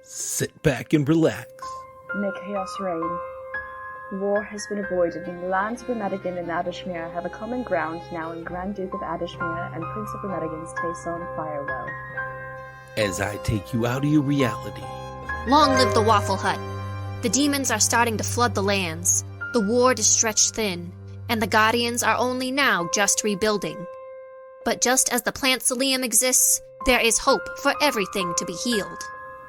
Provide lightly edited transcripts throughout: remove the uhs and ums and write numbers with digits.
Sit back and relax. May chaos reign. War has been avoided, and the lands of Remedigan and Adishmere have a common ground now in Grand Duke of Adishmere and Prince of Remedigan's Tayson Firewell. As I take you out of your reality. Long live the Waffle Hut. The demons are starting to flood the lands. The ward is stretched thin, and the Guardians are only now just rebuilding. But just as the plant Cilium exists, there is hope for everything to be healed.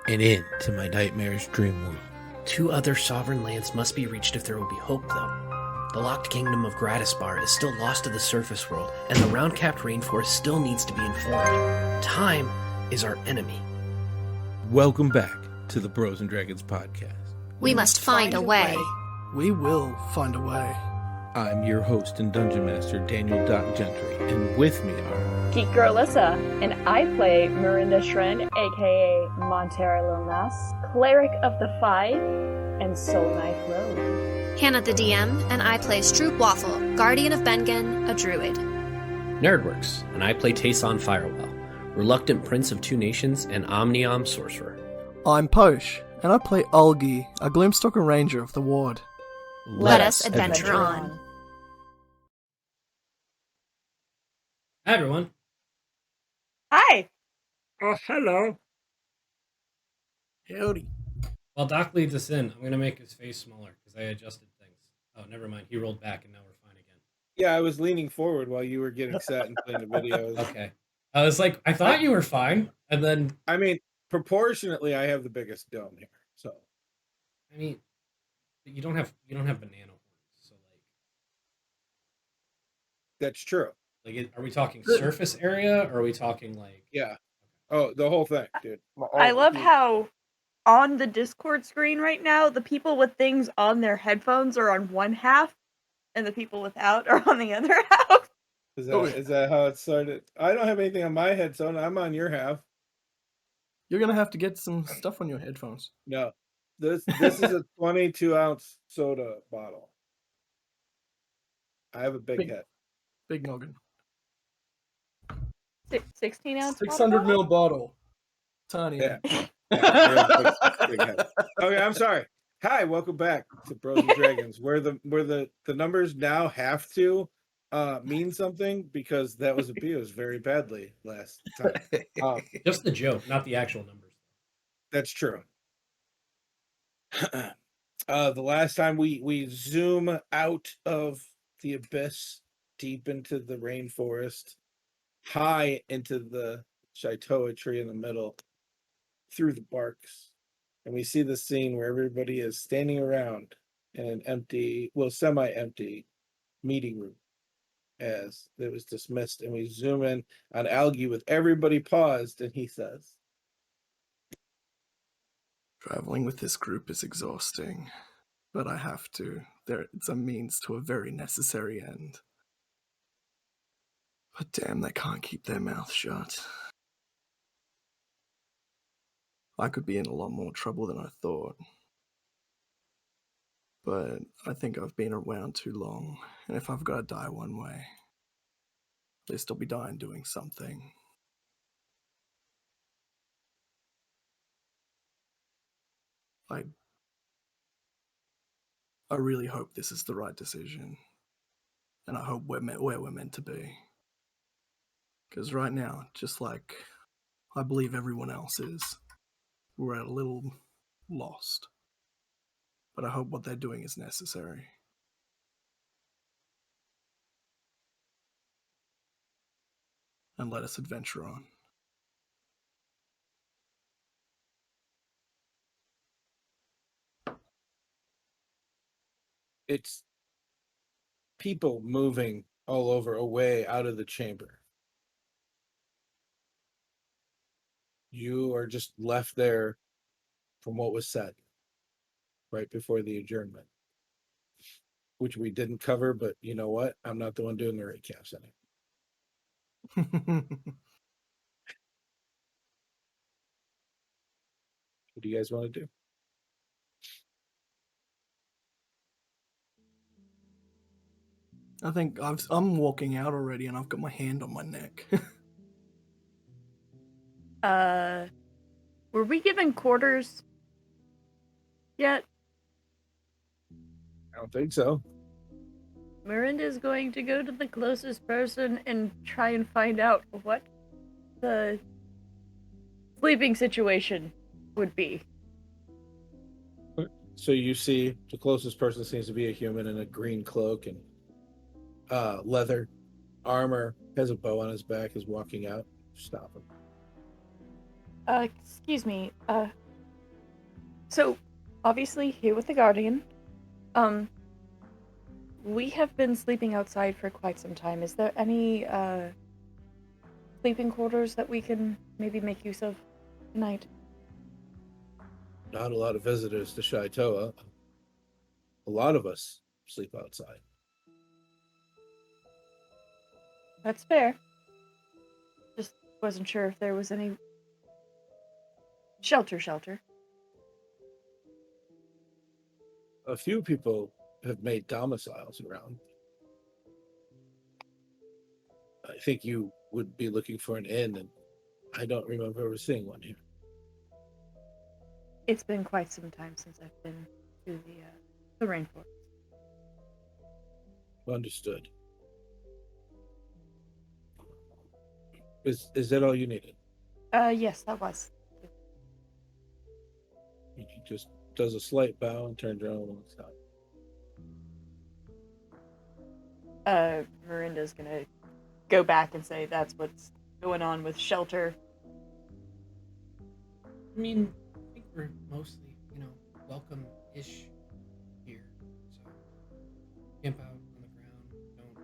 An end to my nightmarish dream world. 2 other sovereign lands must be reached if there will be hope, though. The locked kingdom of Gratisbar is still lost to the surface world, and the round-capped rainforest still needs to be informed. Time is our enemy. Welcome back to the Bros and Dragons podcast. We must find a way. We will find a way. I'm your host and dungeon master, Daniel Gentry, and with me are... Geek Girl Alyssa, and I play Mirinda Shren, aka Montera Lilnas, Cleric of the Five, and Soul Knife Rogue. Hannah the DM, and I play Stroop Waffle, Guardian of Bengen, a druid. Nerdworks, and I play Tayson Firewell, Reluctant Prince of 2 Nations and Omniom Sorcerer. I'm Posh, and I play Ulgi, a Gloomstalker Ranger of the Ward. Let us adventure on. Hi, everyone. Hi! Oh, hello. Howdy. While Doc leads us in, I'm going to make his face smaller because I adjusted things. Oh, never mind. He rolled back and now we're fine again. Yeah, I was leaning forward while you were getting set and playing the videos. Okay. I was like, I thought you were fine. And then... I mean, proportionately, I have the biggest dome here, so... I mean, you don't have banana horns, so like... That's true. Like, are we talking surface area, or are we talking like... Yeah. Oh, the whole thing, dude. I love how on the Discord screen right now, the people with things on their headphones are on one half, and the people without are on the other half. Is that how it started? I don't have anything on my headphone. I'm on your half. You're gonna have to get some stuff on your headphones. No. This is a 22-ounce soda bottle. I have a big head. Big noggin. 16 ounce 600 ml bottle. Tiny. Yeah. Big head. Okay, I'm sorry. Hi, welcome back to Bros and Dragons, where the numbers now have to mean something because that was abused very badly last time. Just the joke, not the actual numbers. That's true. The last time we zoom out of the abyss, deep into the rainforest, high into the Shaitoa tree in the middle, through the barks, and we see the scene where everybody is standing around in an empty, well, semi-empty meeting room as it was dismissed, and we zoom in on Algie with everybody paused, and he says, Traveling with this group is exhausting, but I have to. It's a means to a very necessary end. But damn, they can't keep their mouth shut. I could be in a lot more trouble than I thought. But I think I've been around too long, and if I've got to die one way, at least I'll be dying doing something. I really hope this is the right decision, and I hope where we're meant to be. Because right now, just like I believe everyone else is, we're a little lost. But I hope what they're doing is necessary. And let us adventure on. it's people moving all over, away out of the chamber. You are just left there from what was said right before the adjournment, which we didn't cover, but you know what? I'm not the one doing the recaps anymore. What do you guys want to do? I think I'm walking out already and I've got my hand on my neck. Were we given quarters yet? I don't think so. Miranda's going to go to the closest person and try and find out what the sleeping situation would be. So you see the closest person seems to be a human in a green cloak and leather armor, has a bow on his back, is walking out. Stop him. Excuse me. So obviously here with the Guardian, we have been sleeping outside for quite some time. Is there any sleeping quarters that we can maybe make use of tonight? Not a lot of visitors to Shaitoa. A lot of us sleep outside. That's fair. Just wasn't sure if there was any shelter. A few people have made domiciles around. I think you would be looking for an inn, and I don't remember ever seeing one here. It's been quite some time since I've been to the rainforest. Understood. Is that all you needed? Yes, that was. He just does a slight bow and turns around and walks out. Miranda's gonna go back and say that's what's going on with shelter. I mean, I think we're mostly, welcome-ish here. So, camp out on the ground, don't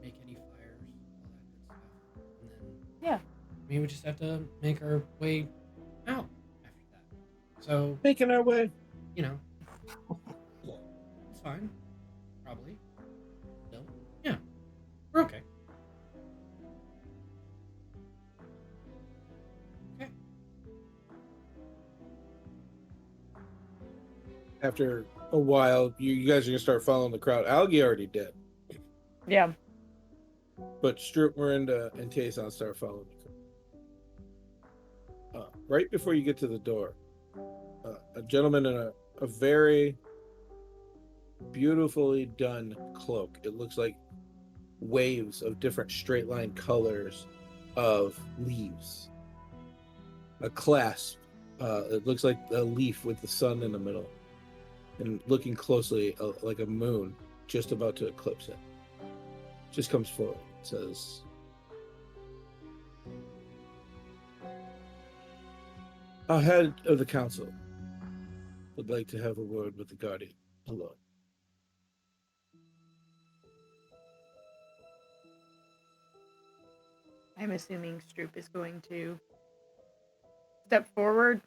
make any fires, all that good stuff. And then, Yeah. I mean, we just have to make our way out after that. So, Making our way. it's fine. Probably. Still. Yeah. We're okay. Okay. After a while, you guys are gonna start following the crowd. Algie already did, Yeah. but Stroop, Miranda, and Tayson start following the crowd. Right before you get to the door, a gentleman in a very beautifully done cloak. It looks like waves of different straight line colors of leaves. A clasp. It looks like a leaf with the sun in the middle. And looking closely, like a moon just about to eclipse it. Just comes forward, says, "Our head of the council would like to have a word with the Guardian alone." I'm assuming Stroop is going to step forward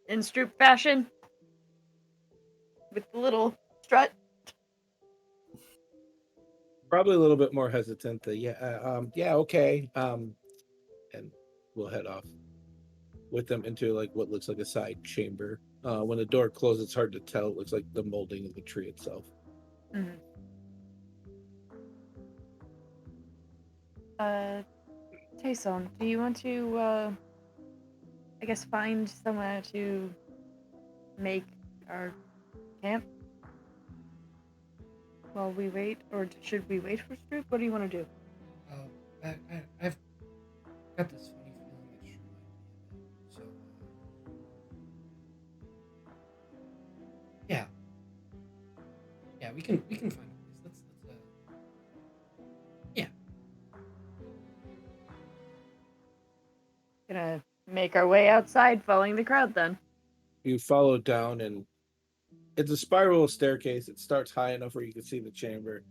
in Stroop fashion with the little strut. Probably a little bit more hesitant. Okay. And we'll head off with them into like what looks like a side chamber. When the door closes, it's hard to tell. It looks like the molding of the tree itself. Mm-hmm. Tayson, do you want to, find somewhere to make our camp while we wait? Or should we wait for Stroop? What do you want to do? I've got this funny feeling that Stroop might be in it. So, yeah. Yeah, we can find a place. Let's yeah. Gonna make our way outside, following the crowd then. You follow down, and it's a spiral staircase. It starts high enough where you can see the chamber,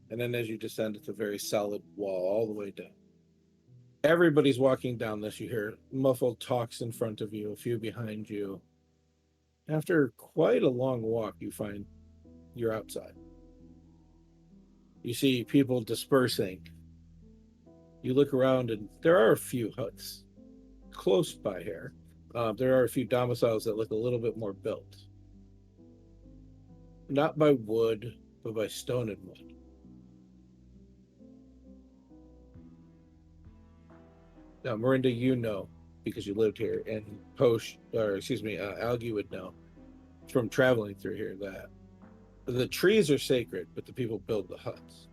and then as you descend, it's a very solid wall all the way down. Everybody's walking down this. You hear muffled talks in front of you, a few behind you. After quite a long walk, you find you're outside. You see people dispersing. You look around, and there are a few huts close by here. There are a few domiciles that look a little bit more built. Not by wood, but by stone and wood. Now, Miranda, you know because you lived here, and Algie would know from traveling through here that the trees are sacred, but the people build the huts.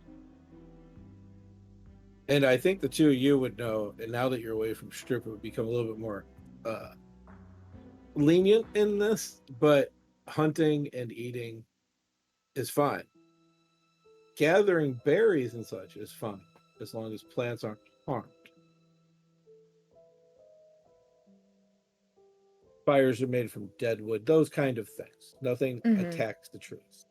And I think the two of you would know, and now that you're away from Stroop, it would become a little bit more lenient in this, but hunting and eating is fine. Gathering berries and such is fine, as long as plants aren't harmed. Fires are made from dead wood, those kind of things. Nothing attacks the trees.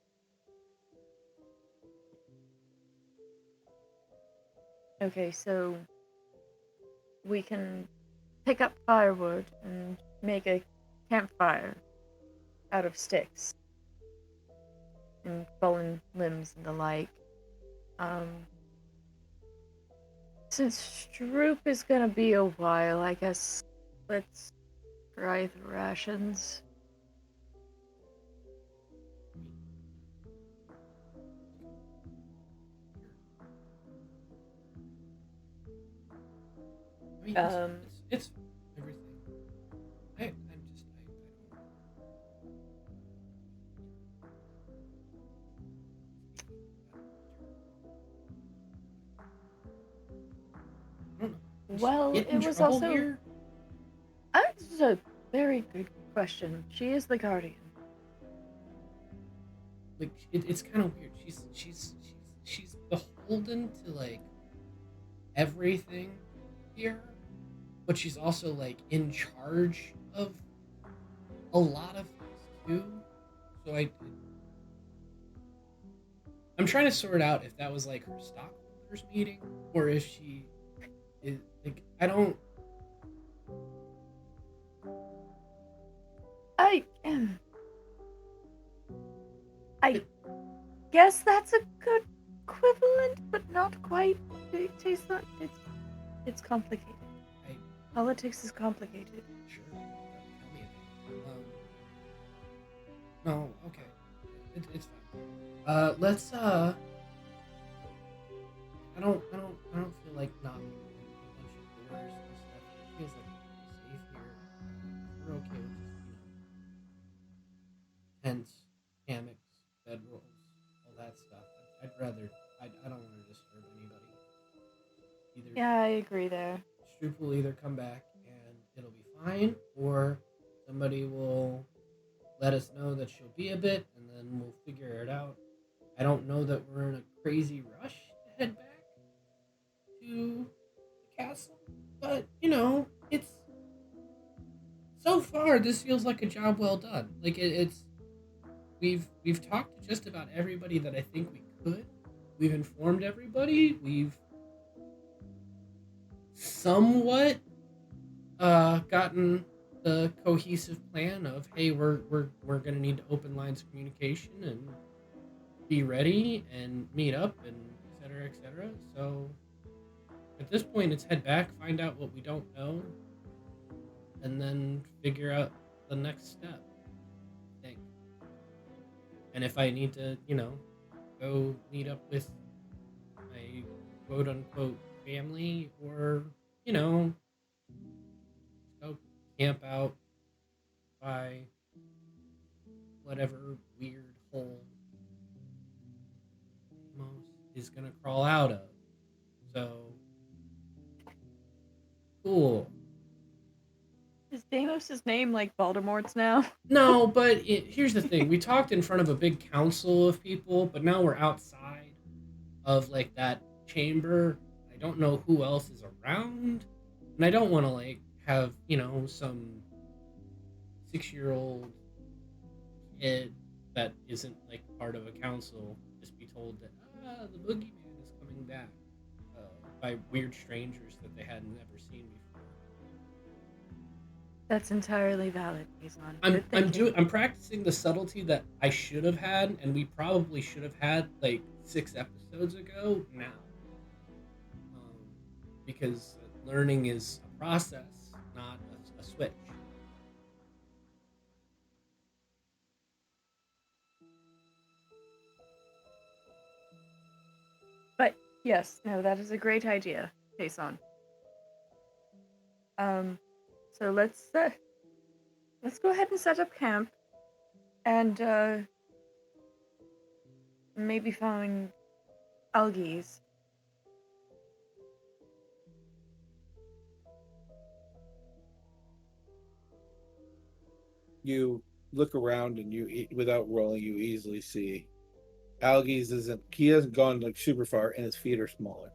Okay, so we can pick up firewood and make a campfire out of sticks and fallen limbs and the like. Since Stroop is gonna be a while, I guess let's try the rations. I mean, it's everything. I don't know. Well, Get in it was trouble also. here? That's a very good question. She is the guardian. Like it's kind of weird. She's beholden to like everything here, but she's also like in charge of a lot of things too. So I'm trying to sort out if that was like her stockholders meeting or if she is like I guess that's a good equivalent, but not quite. It's complicated. Politics is complicated. Sure. Tell me about it. No, okay. It's fine. Let's I don't feel like not being a bunch of doors and stuff. It feels like we're pretty safe here. We're okay with just, tents, hammocks, bedrolls, all that stuff. I don't want to disturb anybody. Yeah, I agree there. Stroop will either come back and it'll be fine, or somebody will let us know that she'll be a bit, and then we'll figure it out. I don't know that we're in a crazy rush to head back to the castle, but it's so far this feels like a job well done. Like we've talked to just about everybody that I think we could. We've informed everybody. We've somewhat gotten the cohesive plan of, hey, we're gonna need to open lines of communication and be ready and meet up and et cetera. So at this point, it's head back, find out what we don't know, and then figure out the next step, I think. And if I need to, go meet up with my quote unquote family, or go camp out by whatever weird hole Most is gonna crawl out of. So cool. Is Deimos' name like Voldemort's now? No, but here's the thing. We talked in front of a big council of people, but now we're outside of like that chamber. I don't know who else is around, and I don't want to like have some 6-year-old kid that isn't like part of a council just be told that the boogeyman is coming back by weird strangers that they hadn't ever seen before. That's entirely valid, Kazan. I'm practicing the subtlety that I should have had, and we probably should have had like 6 episodes ago now. Because learning is a process, not a switch. But yes, no, that is a great idea, Kazan. So let's go ahead and set up camp, and maybe find algaes. You look around and without rolling, you easily see Algies he hasn't gone like super far and his feet are smaller.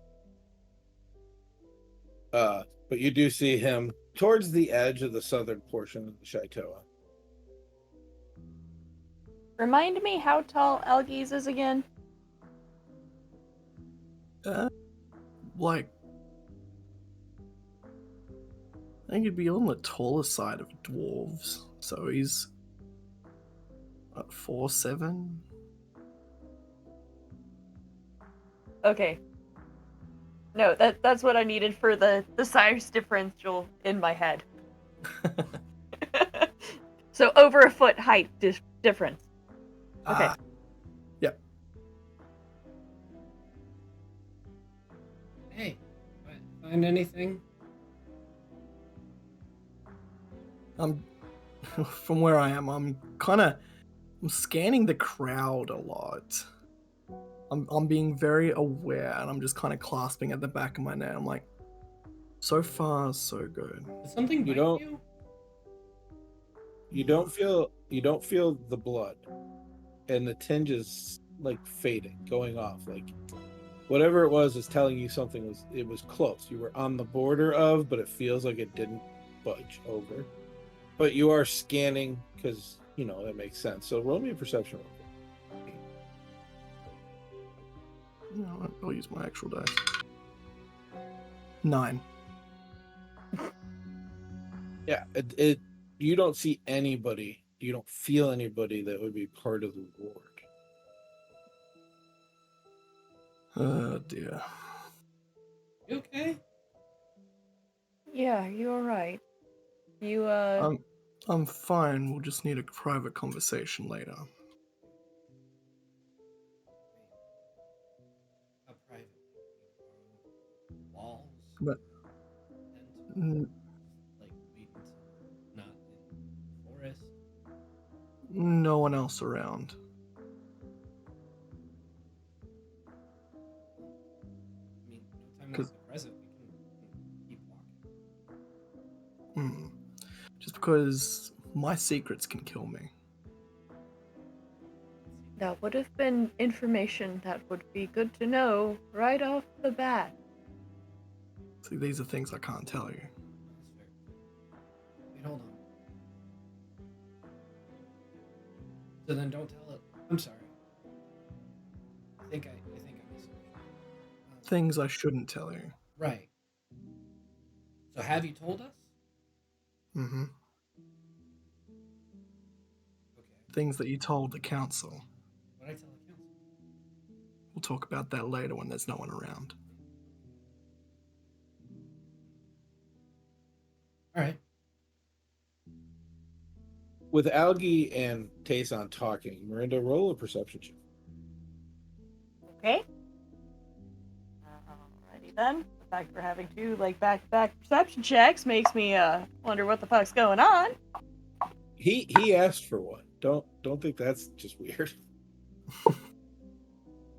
But you do see him towards the edge of the southern portion of the Shaitoa. Remind me how tall algaes is again? Like, I think he'd be on the taller side of dwarves. So he's 4'7". Okay. No, that's what I needed for the size differential in my head. So over a foot height difference. Okay. Yep. Hey, find anything? From where I am, I'm scanning the crowd a lot. I'm being very aware, and I'm just kind of clasping at the back of my neck. I'm like, so far, so good. Did something You bite don't- you? You don't feel the blood, and the tinge is like fading, going off. Like whatever it was is telling you something was close. You were on the border of, but it feels like it didn't budge over. But you are scanning because that makes sense. So roll me a perception roll. No, I'll use my actual dice. 9. Yeah, you don't see anybody. You don't feel anybody that would be part of the ward. Oh dear. You okay? Yeah, you're right. You I'm fine. We'll just need a private conversation later. How private? Walls? But And like wait until not in the forest. no one else around. I mean, no time like the present. We can keep walking. Just because my secrets can kill me. that would have been information that would be good to know right off the bat. See, these are things I can't tell you. That's fair. Wait, hold on. So then don't tell it. I'm sorry. I think I missed it. Things I shouldn't tell you. Right. So have you told us? Mm-hmm. Okay. Things that you told the council. What did I tell the council? We'll talk about that later when there's no one around. All right. With Algie and Tayson talking, Miranda, roll a perception check. Okay. Alrighty then. The fact we're having two back-to-back perception checks makes me wonder what the fuck's going on. He asked for one. Don't think that's just weird.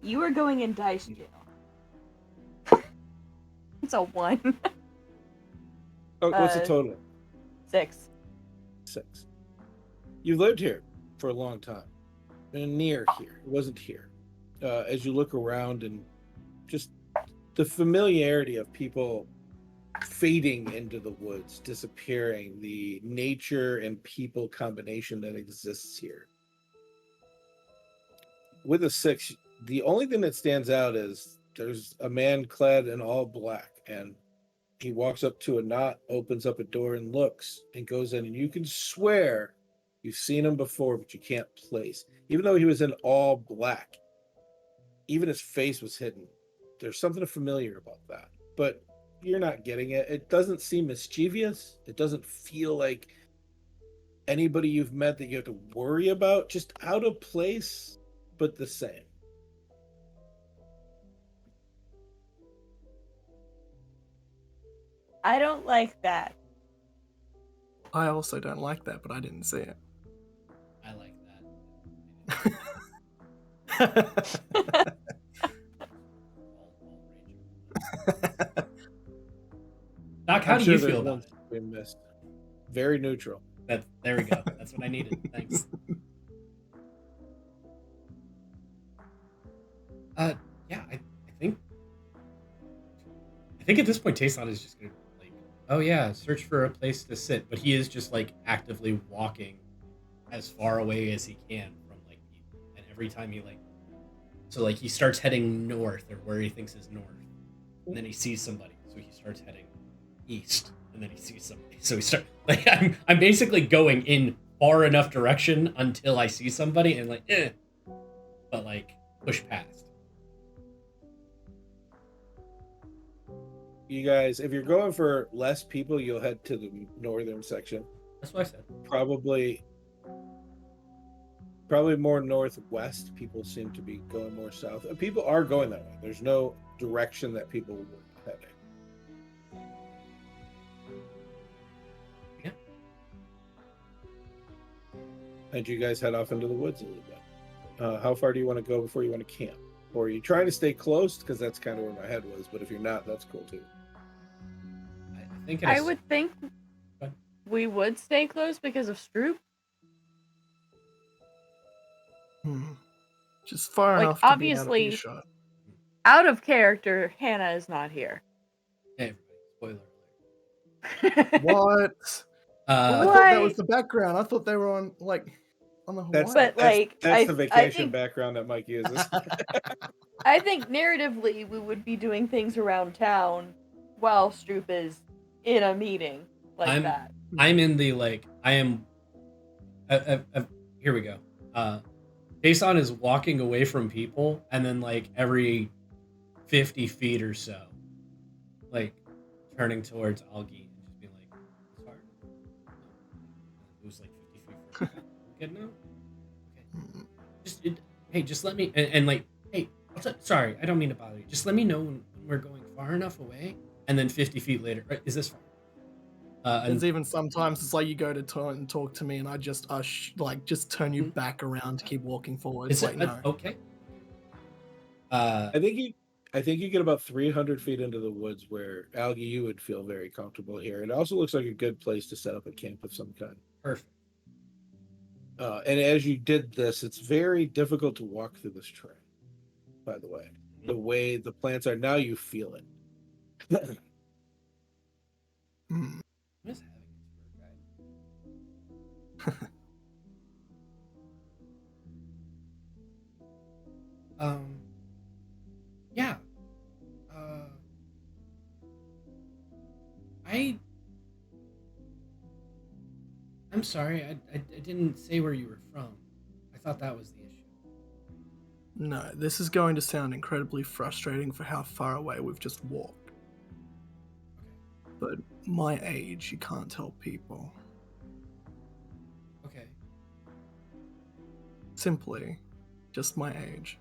You are going in dice jail. It's a 1. Oh, what's the total? 6. 6. You've lived here for a long time. Near here. It wasn't here. As you look around and just the familiarity of people fading into the woods, disappearing, the nature and people combination that exists here. With a 6, the only thing that stands out is there's a man clad in all black, and he walks up to a knot, opens up a door and looks and goes in, and you can swear you've seen him before, but you can't place. Even though he was in all black, even his face was hidden. There's something familiar about that, but you're not getting it. It doesn't seem mischievous. It doesn't feel like anybody you've met that you have to worry about. Just out of place, but the same. I don't like that. I also don't like that, but I didn't see it. I like that. Doc, how I'm do sure you there's feel one about it? we missed. Very neutral. There we go. That's what I needed. Thanks. Yeah, I think at this point Tayson is just gonna like, oh yeah, search for a place to sit, but he is just like actively walking as far away as he can from like people, and every time he like, so like he starts heading north or where he thinks is north, and then he sees somebody, so he starts heading east, and then he sees somebody, so he starts like I'm basically going in far enough direction until I see somebody and like, but like push past. You guys, if you're going for less people, you'll head to the northern section. That's what I said. Probably more northwest. People seem to be going more south. People are going that way. There's no direction that people were heading. Yeah. And you guys head off into the woods a little bit. How far do you want to go before you want to camp? Or are you trying to stay close? Because that's kind of where my head was. But if you're not, that's cool too. I think I would think we would stay close because of Stroop. Just far Like, enough to obviously, be out of earshot. Out of character, Hannah is not here. Hey, everybody, spoiler alert. What? I thought that was the background. I thought they were on the Hawaii. But like, that's the vacation I think, background that Mike uses. I think narratively we would be doing things around town while Stroop is in a meeting like that. I'm in the like I am. Here we go. Jason is walking away from people, and then like every 50 feet or so, like turning towards Algie and just being like, "It's hard." It was like 50 feet. From good now. Okay. Just let me and like, hey, sorry, I don't mean to bother you. Just let me know when we're going far enough away, and then 50 feet later, is this far? And even sometimes it's like you go to turn and talk to me, and I just just turn you back around to keep walking forward. It's like no. Okay. I think you get about 300 feet into the woods where Algie, you would feel very comfortable here. It also looks like a good place to set up a camp of some kind. Perfect. And as you did this, it's very difficult to walk through this terrain. By the way, the way the plants are now, you feel it. What is having a tour guide? Yeah. I'm sorry, I didn't say where you were from. I thought that was the issue. No, this is going to sound incredibly frustrating for how far away we've just walked. Okay. But my age, you can't tell people. Okay. Simply, just my age.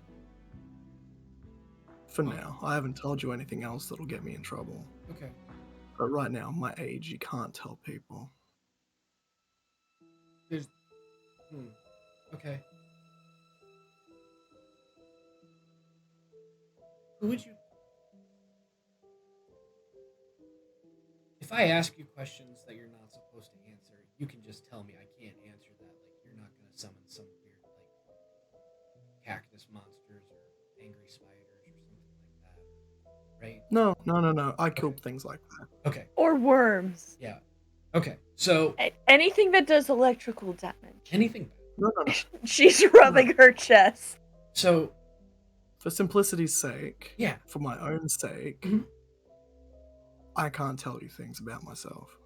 For now, I haven't told you anything else that'll get me in trouble. Okay. But right now, my age, you can't tell people. There's... Okay. Who would you... If I ask you questions that you're not supposed to answer, you can just tell me I can't answer that. Like, you're not going to summon some weird, like, cactus monsters or angry spiders or something like that, right? No. I killed things like that. Okay. Or worms. Yeah. Okay. So... anything that does electrical damage. Anything bad. No. She's rubbing her chest. So... For simplicity's sake, yeah. For my own sake, I can't tell you things about myself.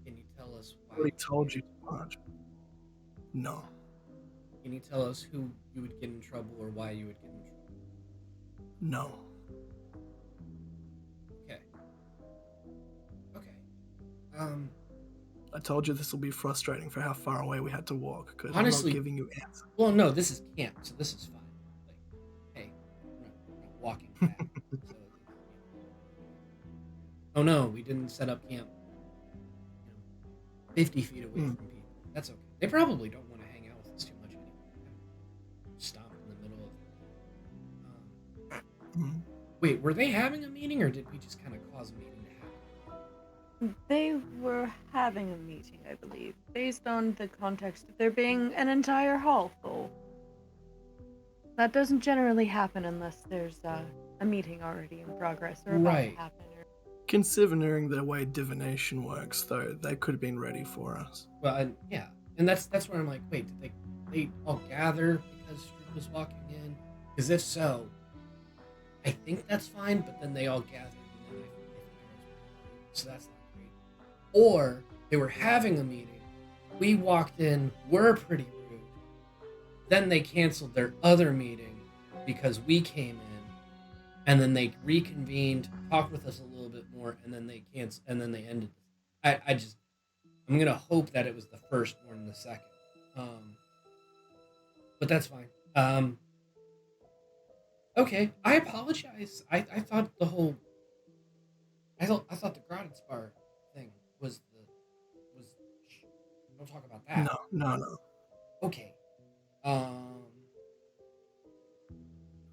Can you tell us why? I already told you too much. No. Can you tell us who you would get in trouble or why you would get in trouble? No. Okay. I told you this will be frustrating for how far away we had to walk, because I'm Honestly, not giving you answers. Well, no, this is camp, so this is fine. Like, hey, we're not walking back. So, oh no, we didn't set up camp. 50 feet away from people. That's okay. They probably don't want to hang out with us too much anyway. Stomp in the middle of it. Wait, were they having a meeting, or did we just kind of cause a meeting to happen? They were having a meeting, I believe, based on the context of there being an entire hall full. That doesn't generally happen unless there's a meeting already in progress or about to happen. Considering the way divination works, though, they could have been ready for us. Well, yeah, and that's where I'm like, wait, did they all gather because Stroop was walking in? Because if so, I think that's fine. But then they all gathered, and then I think so that's not great. Or they were having a meeting. We walked in, were pretty rude. Then they canceled their other meeting because we came in, and then they reconvened, talked with us a little bit more, and then they canceled, and then they ended. I'm gonna hope that it was the first more than the second, but that's fine. Okay, I apologize. I thought the whole, I thought the Grottenspar thing was. Don't talk about that. No. Okay.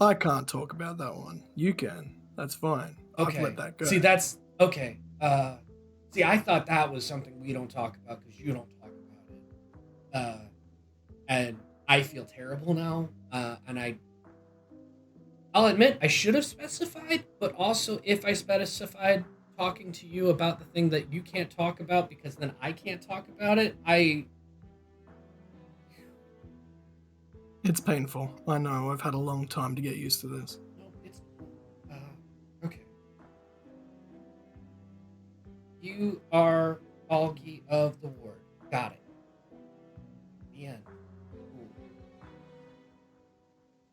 I can't talk about that one. You can. That's fine. Okay. I've let that go. See, that's okay. See, I thought that was something we don't talk about because you don't talk about it. And I feel terrible now. And I'll admit I should have specified, but also if I specified talking to you about the thing that you can't talk about because then I can't talk about it, It's painful. I know. I've had a long time to get used to this. No, it's okay. You are Augie of the Ward. Got it. The end. Cool.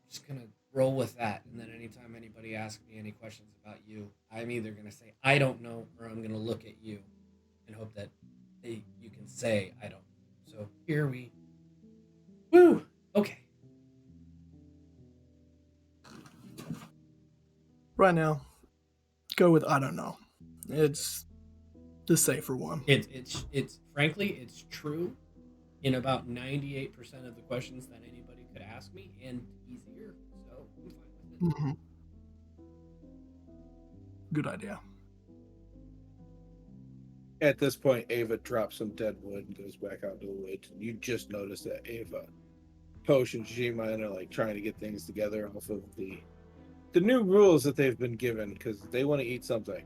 Just gonna roll with that, and then anytime anybody asks me any questions about you, I'm either gonna say I don't know, or I'm gonna look at you and hope that you can say I don't. So here we. Woo. Okay. Right now, go with I don't know. It's the safer one. It's frankly, it's true in about 98% of the questions that anybody could ask me, and easier. So I'm fine with it. Mm-hmm. Good idea. At this point, Ava drops some dead wood and goes back out to the woods. You just notice that Ava, Posh, and G-Mine are like trying to get things together off of the new rules that they've been given because they want to eat something.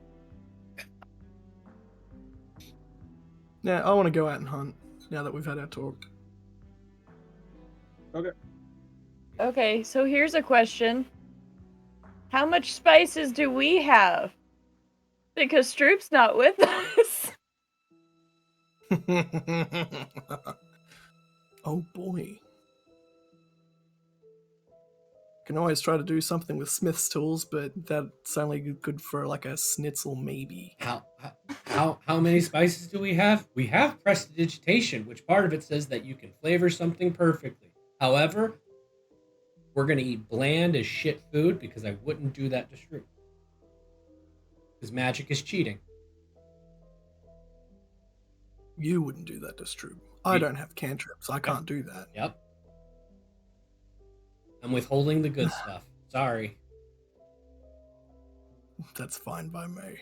Yeah, I want to go out and hunt now that we've had our talk. Okay, so here's a question. How much spices do we have? Because Stroop's not with us. Oh boy. Can always try to do something with Smith's tools, but that's only good for like a schnitzel maybe. How many spices do we have? We have prestidigitation, which part of it says that you can flavor something perfectly. However, we're gonna eat bland as shit food because I wouldn't do that to Stroop. Because magic is cheating. You wouldn't do that to Stroop. I don't have cantrips. I can't do that. Yep. I'm withholding the good stuff. Sorry. That's fine by me.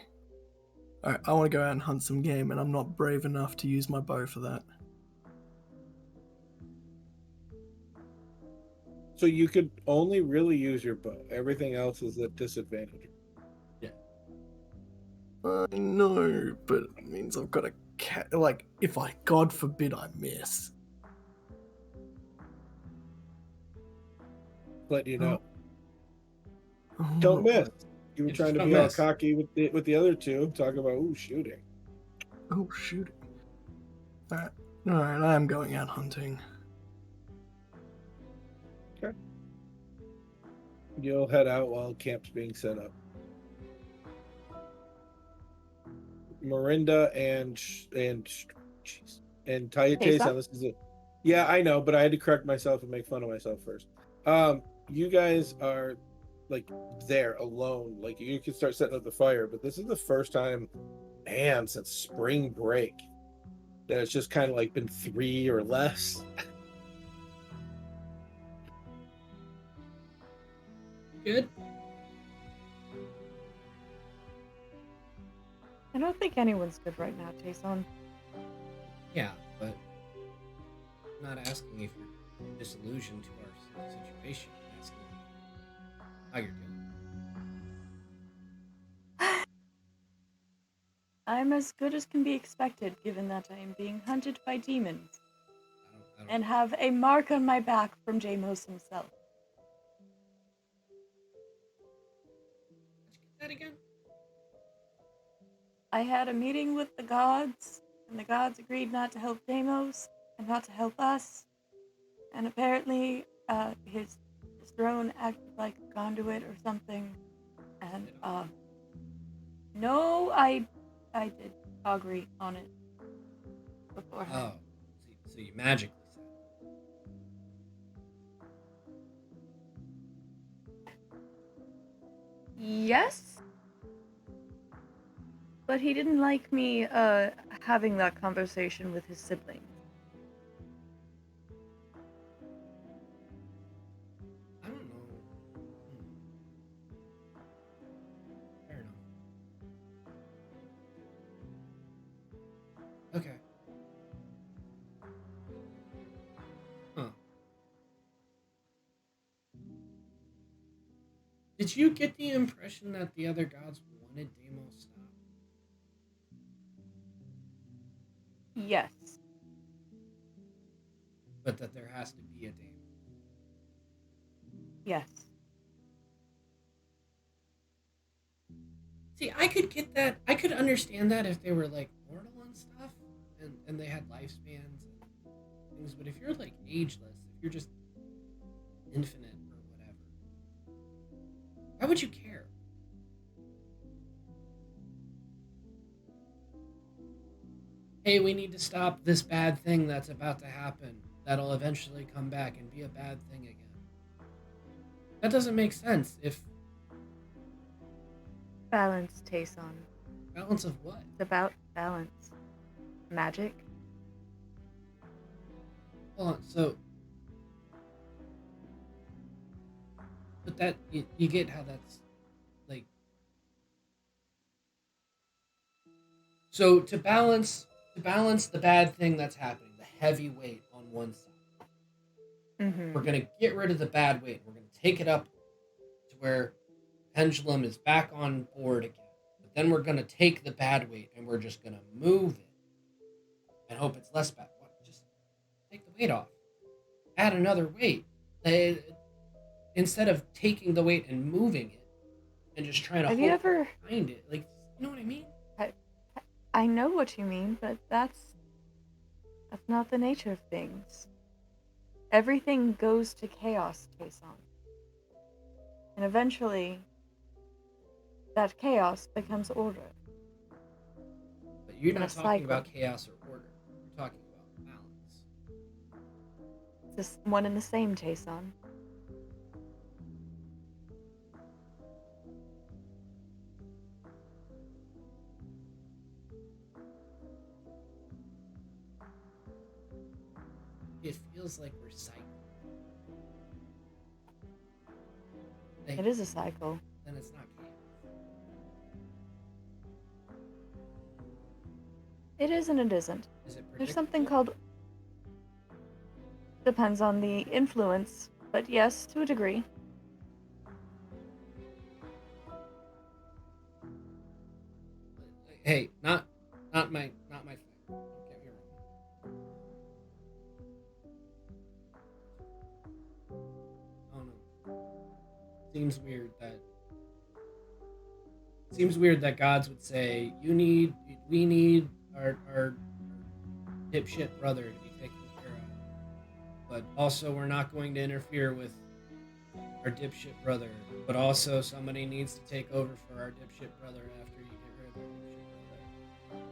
Alright, I want to go out and hunt some game, and I'm not brave enough to use my bow for that. So you could only really use your bow. Everything else is at disadvantage. Yeah. I know, but it means I've got a cat. Like, if I, God forbid, I miss. Let you know. Oh. Don't miss. You were It's trying to just be don't all miss. cocky with the other two, talking about shooting. Oh, shooting. Alright, I am going out hunting. Okay. You'll head out while camp's being set up. Mirinda and Tayatesan, this is it. Yeah, I know, but I had to correct myself and make fun of myself first. You guys are like there alone. Like you can start setting up the fire, but this is the first time, man, since spring break that it's just kind of like been 3 or less. Good. I don't think anyone's good right now, Jason. Yeah, but I'm not asking if you're disillusioned to our situation. I'm asking how you're doing. I'm as good as can be expected, given that I am being hunted by demons I don't. and have a mark on my back from Jamos himself. Did you get that again? I had a meeting with the gods, and the gods agreed not to help Deimos and not to help us. And apparently, his throne acted like a conduit or something. And no, I did agree on it beforehand. Oh, so you magically said. Yes, but he didn't like me having that conversation with his siblings. I don't know. Fair enough. Okay. Huh. Did you get the impression that the other gods wanted Deimos stopped? Yes. But that there has to be a Deimos? Yes. See, I could get that. I could understand that if they were like mortal and stuff, and they had lifespans and things. But if you're like ageless, if you're just infinite or whatever, why would you care? Hey, we need to stop this bad thing that's about to happen. That'll eventually come back and be a bad thing again. That doesn't make sense. If Balance, Tayson. balance of what? It's about balance. Magic. Hold on. So, but that you get how that's like. So to balance the bad thing that's happening, the heavy weight on one side, Mm-hmm. we're gonna get rid of the bad weight. We're gonna take it up to where pendulum is back on board again. But then we're gonna take the bad weight and we're just gonna move it and hope it's less bad. What? Just take the weight off. Add another weight. Instead of taking the weight and moving it and just trying to Have hold you ever? behind it. Like, you know what I mean? I know what you mean, but that's not the nature of things. Everything goes to chaos, Tayson. And eventually, that chaos becomes order. But you're In not a talking cycle. about chaos or order. You're talking about balance. It's just one and the same, Tayson. It feels like we're cycling. Like, It is a cycle. then it's not chaos. It is and it isn't. Is it There's something predictable? called. Depends on the influence, but yes, to a degree. Hey, not my thing. Don't get me wrong. I don't know. Seems weird that gods would say we need our dipshit brother to be taken care of, but also we're not going to interfere with our dipshit brother. But also somebody needs to take over for our dipshit brother after you get rid of our dipshit brother.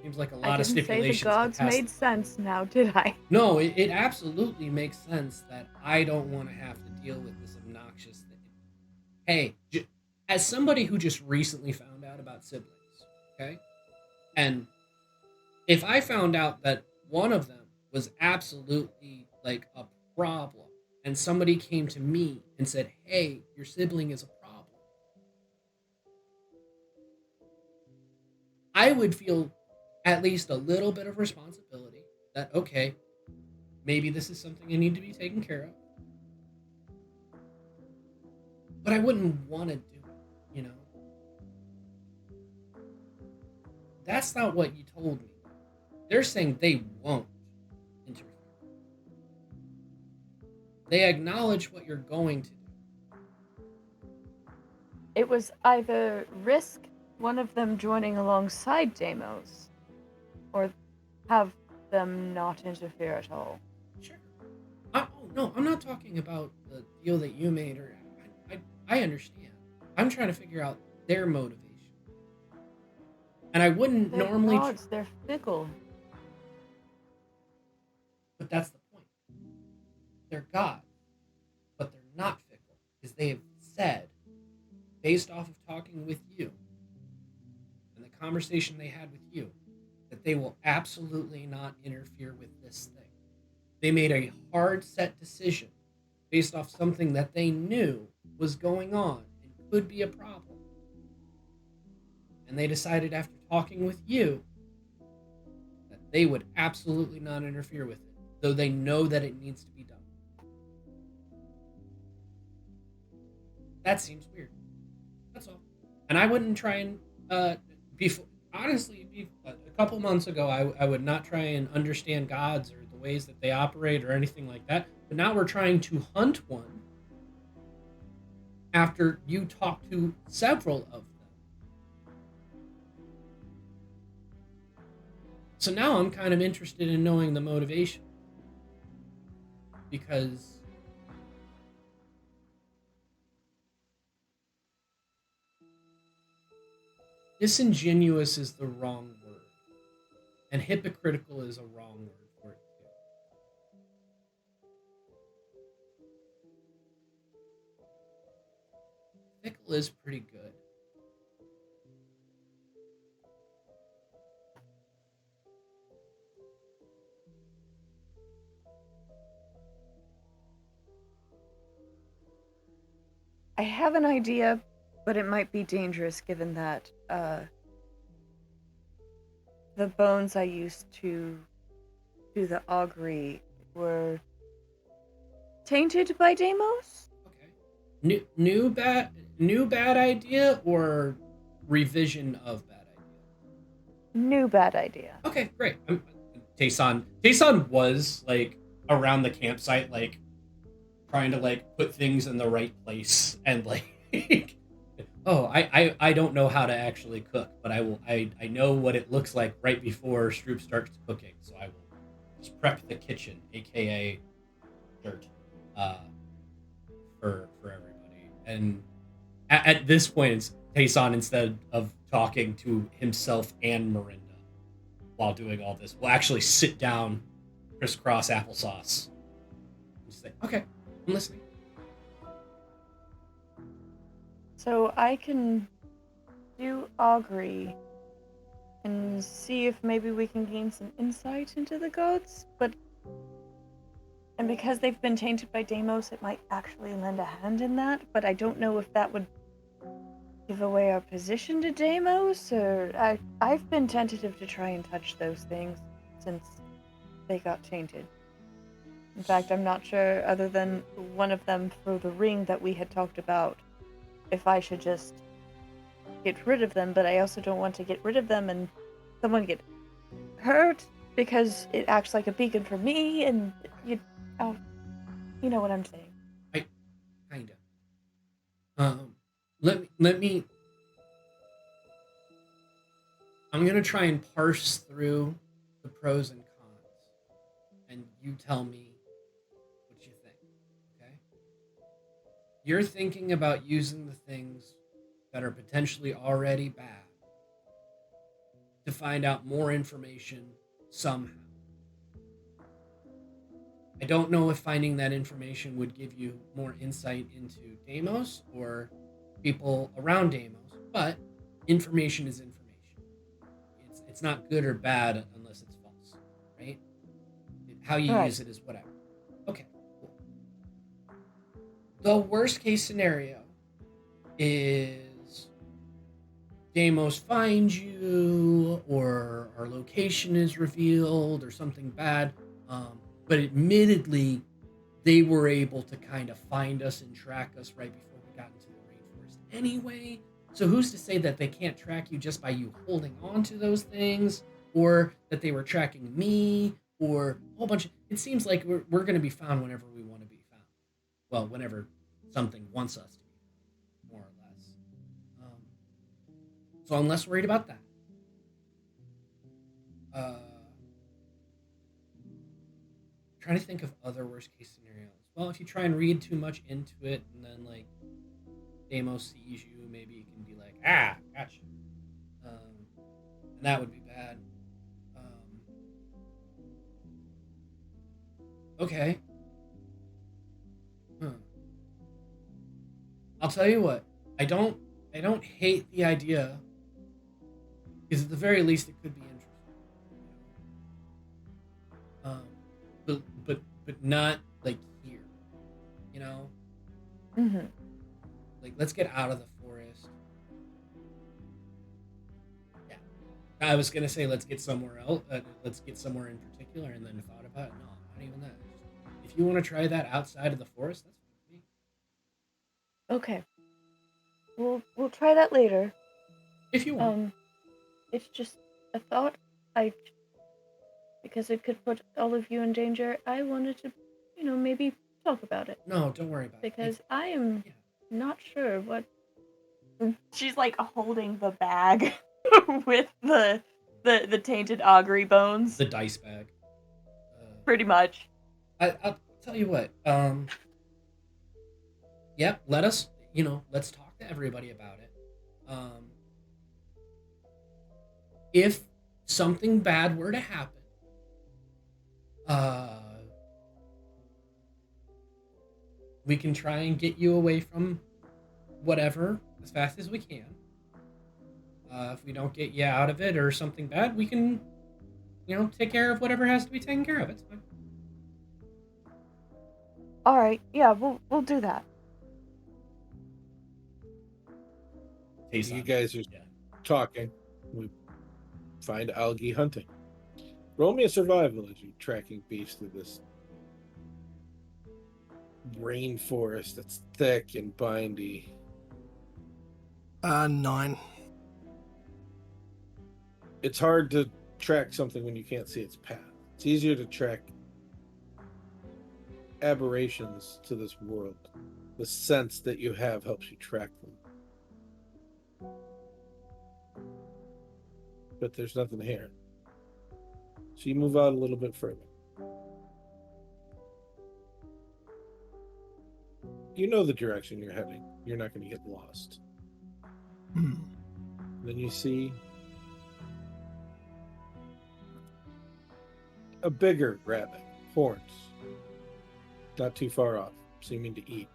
Seems like a lot of I didn't say the stipulations. gods get passed. made sense now, did I? No, it absolutely makes sense that I don't want to have to deal with this obnoxious thing. Hey, as somebody who just recently found out about siblings, okay? And if I found out that one of them was absolutely like a problem, and somebody came to me and said, "Hey, your sibling is a problem," I would feel at least a little bit of responsibility that, okay, maybe this is something I need to be taken care of. But I wouldn't want to do it, you know? That's not what you told me. They're saying they won't interfere. They acknowledge what you're going to do. It was either risk one of them joining alongside Deimos, or have them not interfere at all. Sure. Oh, no, I'm not talking about the deal that you made, or I understand. I'm trying to figure out their motivation. And I wouldn't They're normally... gods, they're fickle. But that's the point. They're gods, but they're not fickle, because they have said, based off of talking with you and the conversation they had with you, that they will absolutely not interfere with this thing. They made a hard set decision based off something that they knew was going on and could be a problem. And they decided after talking with you that they would absolutely not interfere with it, though they know that it needs to be done. That seems weird. That's all. And I wouldn't try and honestly, a couple months ago, I would not try and understand gods or the ways that they operate or anything like that. But now we're trying to hunt one after you talk to several of them. So now I'm kind of interested in knowing the motivation. Because disingenuous is the wrong word. And hypocritical is a wrong word for it too. Fickle is pretty good. I have an idea, but it might be dangerous given that the bones I used to do the augury were tainted by Deimos. Okay. New bad idea or revision of bad idea? New bad idea. Okay, great. Tayson was like around the campsite, like trying to like put things in the right place and like oh, I don't know how to actually cook, but I know what it looks like right before Stroop starts cooking, so I will just prep the kitchen, aka dirt, for everybody. And at this point, it's Tayson, instead of talking to himself and Miranda while doing all this, will actually sit down, crisscross applesauce, and say, "Okay, I'm listening." So I can do augury and see if maybe we can gain some insight into the gods, and because they've been tainted by Deimos, it might actually lend a hand in that, but I don't know if that would give away our position to Deimos, or I've been tentative to try and touch those things since they got tainted. In fact, I'm not sure, other than one of them for the ring that we had talked about, if I should just get rid of them, but I also don't want to get rid of them and someone get hurt because it acts like a beacon for me, and you know what I'm saying. Kinda. Let me. I'm gonna try and parse through the pros and cons, and you tell me what you think. Okay? You're thinking about using the things that are potentially already bad to find out more information somehow. I don't know if finding that information would give you more insight into Deimos or people around Deimos, but information is information. It's not good or bad unless it's false, right? How you Right. use it is whatever. Okay, cool. The worst case scenario is Deimos finds you, or our location is revealed, or something bad. But admittedly, they were able to kind of find us and track us right before we got into the rainforest anyway. So who's to say that they can't track you just by you holding on to those things, or that they were tracking me, or a whole bunch of... It seems like we're going to be found whenever we want to be found. Well, whenever something wants us to be found, more or less. So I'm less worried about that. Trying to think of other worst case scenarios. Well, if you try and read too much into it, and then like Deimos sees you, maybe you can be like, gotcha. And that would be bad. Okay. I'll tell you what. I don't hate the idea, because at the very least it could be interesting. But not like here, you know. Mm-hmm. Like, let's get out of the forest. Yeah, I was gonna say let's get somewhere else. Let's get somewhere in particular, and then thought about it. No, not even that. If you want to try that outside of the forest, that's fine with me. Okay. We'll try that later. If you want. It's just a thought. Because it could put all of you in danger, I wanted to, maybe talk about it. No, don't worry about it. Because I am not sure what... She's like holding the bag with the tainted augury bones. The dice bag. Pretty much. I'll tell you what. Yep. Let us. Let's talk to everybody about it. If something bad were to happen, we can try and get you away from whatever as fast as we can. If we don't get you out of it or something bad, we can, take care of whatever has to be taken care of. It's fine. All right, yeah, we'll do that. You guys are talking. We find algae hunting. Roll me a survival as you're tracking beasts through this rainforest that's thick and bindy. 9. It's hard to track something when you can't see its path. It's easier to track aberrations to this world. The sense that you have helps you track them. But there's nothing here. So you move out a little bit further. You know the direction you're heading. You're not going to get lost. Then you see a bigger rabbit, horns, not too far off, seeming to eat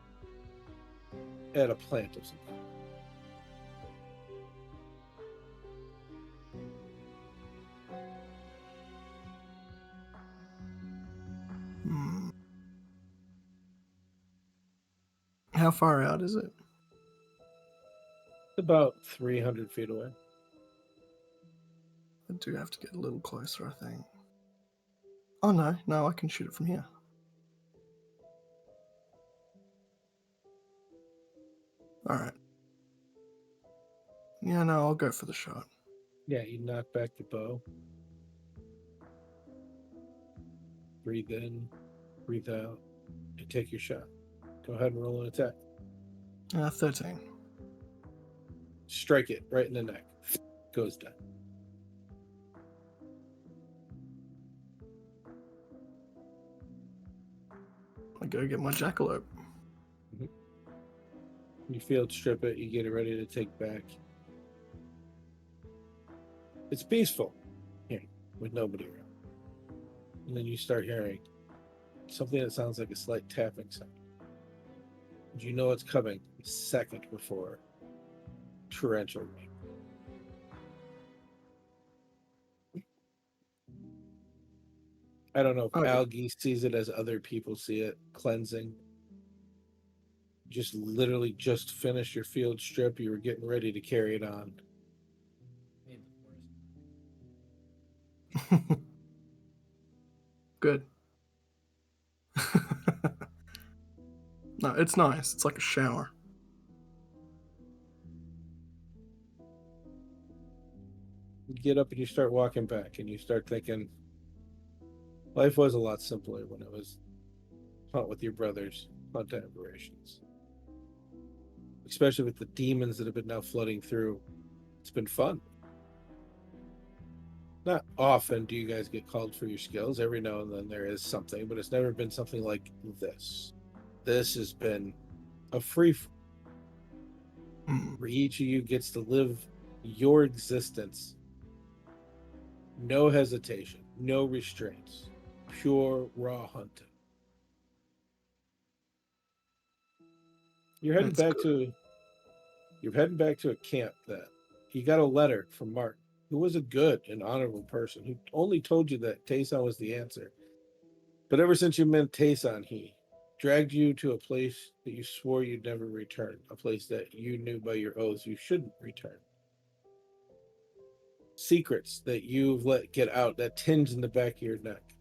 at a plant of some kind. How far out is it? About 300 feet away. I do have to get a little closer, I think. Oh, no, I can shoot it from here. Alright. Yeah, no, I'll go for the shot. Yeah, you knock back the bow. Breathe in, breathe out, and take your shot. Go ahead and roll an attack. 13. Strike it right in the neck. Goes down. I go get my jackalope. You field strip it, you get it ready to take back. It's peaceful here with nobody around. And then you start hearing something that sounds like a slight tapping sound. And you know it's coming a second before torrential rain. I don't know if Okay. algae sees it as other people see it, cleansing. Just literally just finished your field strip. You were getting ready to carry it on. Made the forest. Good. No, it's nice. It's like a shower. You get up and you start walking back, and you start thinking, life was a lot simpler when it was hunt with your brothers, hunt aberrations. Especially with the demons that have been now flooding through. It's been fun. Not often do you guys get called for your skills. Every now and then there is something, but it's never been something like this. This has been a free where each of you gets to live your existence. No hesitation, no restraints, pure raw hunting. You're heading That's back to a camp that you got a letter from Mark, who was a good and honorable person, who only told you that Tayson was the answer. But ever since you met Tayson, he dragged you to a place that you swore you'd never return, a place that you knew by your oaths you shouldn't return. Secrets that you've let get out, that tinge in the back of your neck.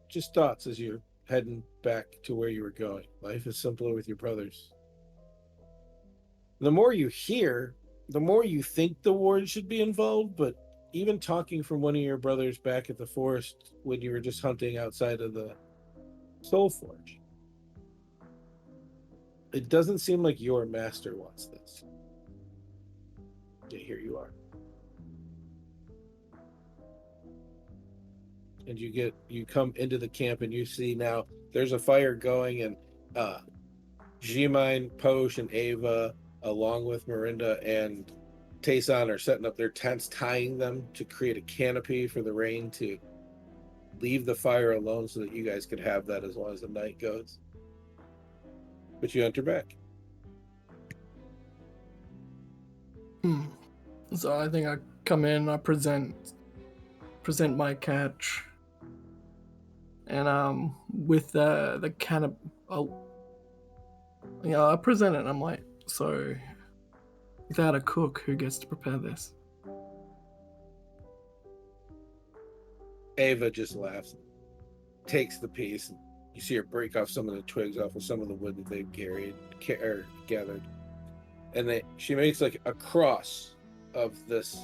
Just thoughts as you're heading back to where you were going. Life is simpler with your brothers. The more you hear, the more you think the ward should be involved, but even talking from one of your brothers back at the forest when you were just hunting outside of the Soul Forge, it doesn't seem like your master wants this. Yet here you are. And you come into the camp and you see now there's a fire going, and G-Mine, Posh, and Ava, along with Mirinda and Tayson, are setting up their tents, tying them to create a canopy for the rain to leave the fire alone so that you guys could have that as long as the night goes. But you enter back. So I think I come in, I present my catch, and with the can of, I present it. And I'm like, so without a cook, who gets to prepare this? Ava just laughs, takes the piece, and you see her break off some of the twigs off of some of the wood that they've gathered, and she makes like a cross of this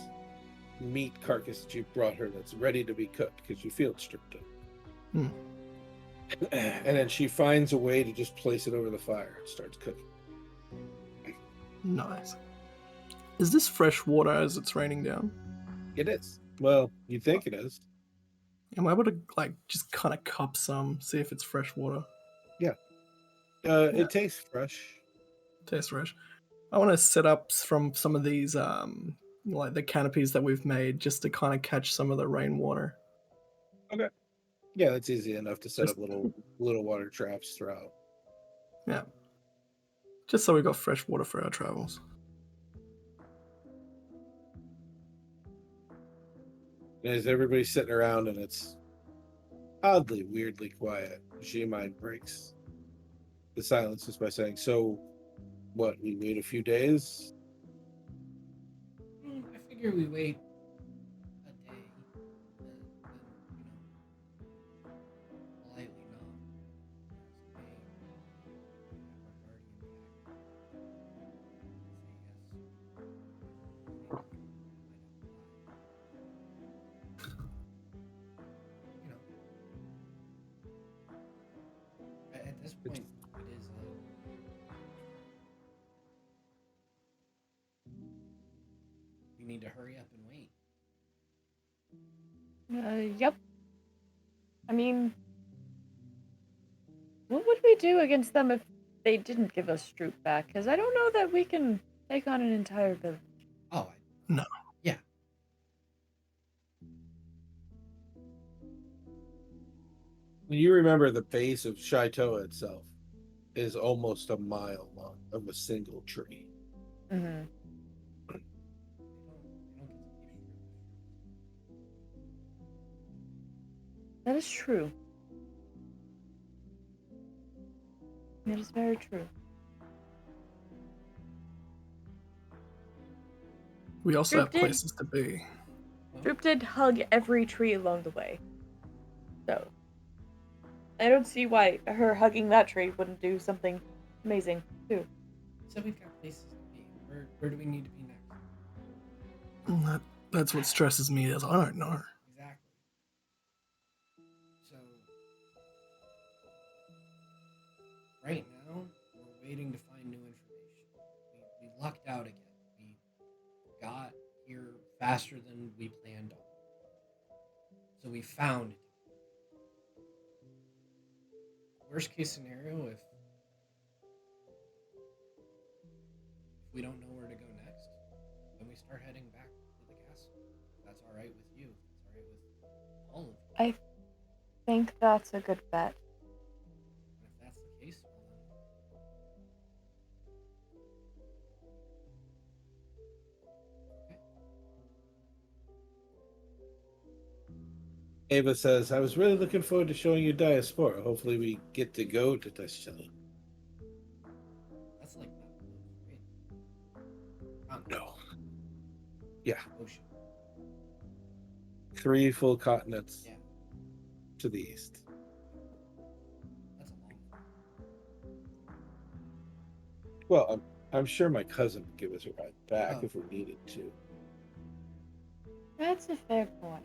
meat carcass that you brought her that's ready to be cooked because you field stripped it. And then she finds a way to just place it over the fire and starts cooking. Nice. Is this fresh water as it's raining down? It is. Well, you think it is. Am I able to just kind of cup some, see if it's fresh water? Yeah. It tastes fresh. Tastes fresh. I want to set up from some of these like the canopies that we've made just to kind of catch some of the rainwater. Okay. Yeah, that's easy enough to set up little water traps throughout. Yeah. Just so we got fresh water for our travels. And as everybody's sitting around and it's oddly, weirdly quiet, G-Mine breaks the silence just by saying, so what, we wait a few days? I figure we wait a day, politely not. At this point, it is we need to hurry up and wait. Yep. I mean, what would we do against them if they didn't give us Stroop back? Because I don't know that we can take on an entire village. Oh, No. Yeah. You remember the base of Shaitoa itself is almost a mile long of a single tree. Mm-hmm. They don't get to keep Stroop. That is true. That is very true. We also have Stroop did- places to be. Stroop did hug every tree along the way. So, I don't see why her hugging that tree wouldn't do something amazing, too. So we've got places to be. Where do we need to be next? That's what stresses me is I don't know. Exactly. So right now we're waiting to find new information. We lucked out again. We got here faster than we planned on. So we found it. Worst case scenario, if we don't know where to go next, then we start heading back to the castle. If that's all right with you. If that's all right with all of you. I think that's a good bet. And if that's the case, well then. Okay. Ava says, I was really looking forward to showing you Diaspora. Hopefully we get to go to Tuscany. That's like not close, right? No. Yeah. Ocean. 3 full continents Yeah. to the east. That's a long time. Well, I'm sure my cousin would give us a ride back Oh. if we needed to. That's a fair point.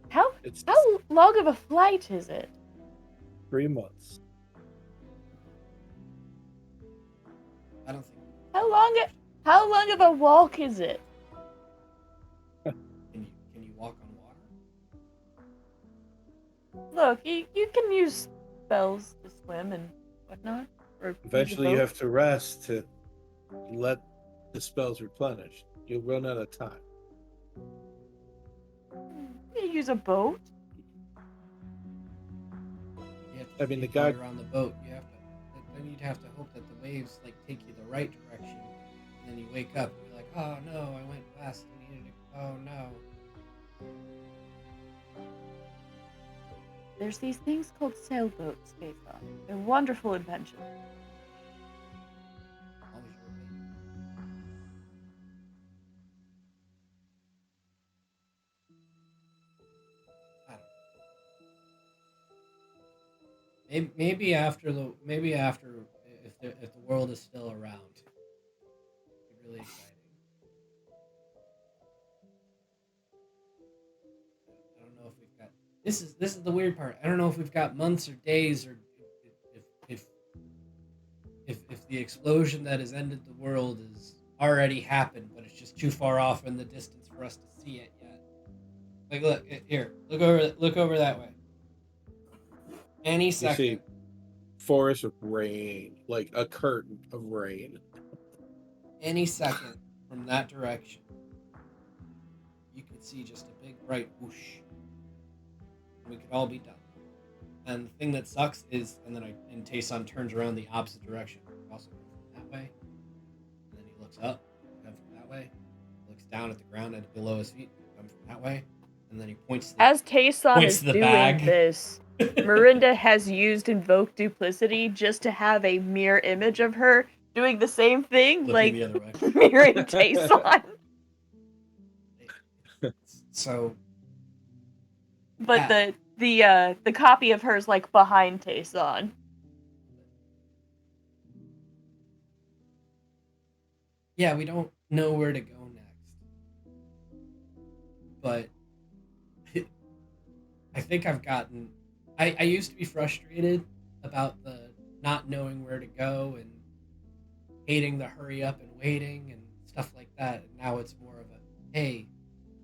How It's long of a flight is it? 3 months. I don't think. How long of a walk is it? Can you walk on water? Look, you can use spells to swim and whatnot. Or Eventually use you a have to rest to let the spells replenish. You'll run out of time. boat. You use a boat. You have to I mean, the skate guy- while you're on the boat. Then you'd have to hope that the waves like take you the right direction, and then you wake up and you're like, oh no, I went west. I needed to. Oh no. There's these things called sailboats, Ava. They're wonderful inventions. Always your way. I don't know. Maybe after if the world is still around, it'd be really exciting. I don't know if we've got this is the weird part. I don't know if we've got months or days or if the explosion that has ended the world has already happened, but it's just too far off in the distance for us to see it yet. Like, look here, look over that way. Any You second. see forest of rain, like a curtain of rain. Any second from that direction, you could see just a big bright whoosh. We could all be done. And the thing that sucks is, and Tayson turns around the opposite direction. We also go from that way. And then he looks up, come from that way. Looks down at the ground and below his feet, come from that way. And then he points. As Tayson Points is to the doing bag. this, Mirinda has used Invoke Duplicity just to have a mirror image of her doing the same thing, Looking like the other way. mirroring Tayson. So, But Yeah. the copy of her's like behind Tayson. yeah, we don't know where to go next. But I think I've gotten. I used to be frustrated about the not knowing where to go and hating the hurry up and waiting and stuff like that. And now it's more of a, hey,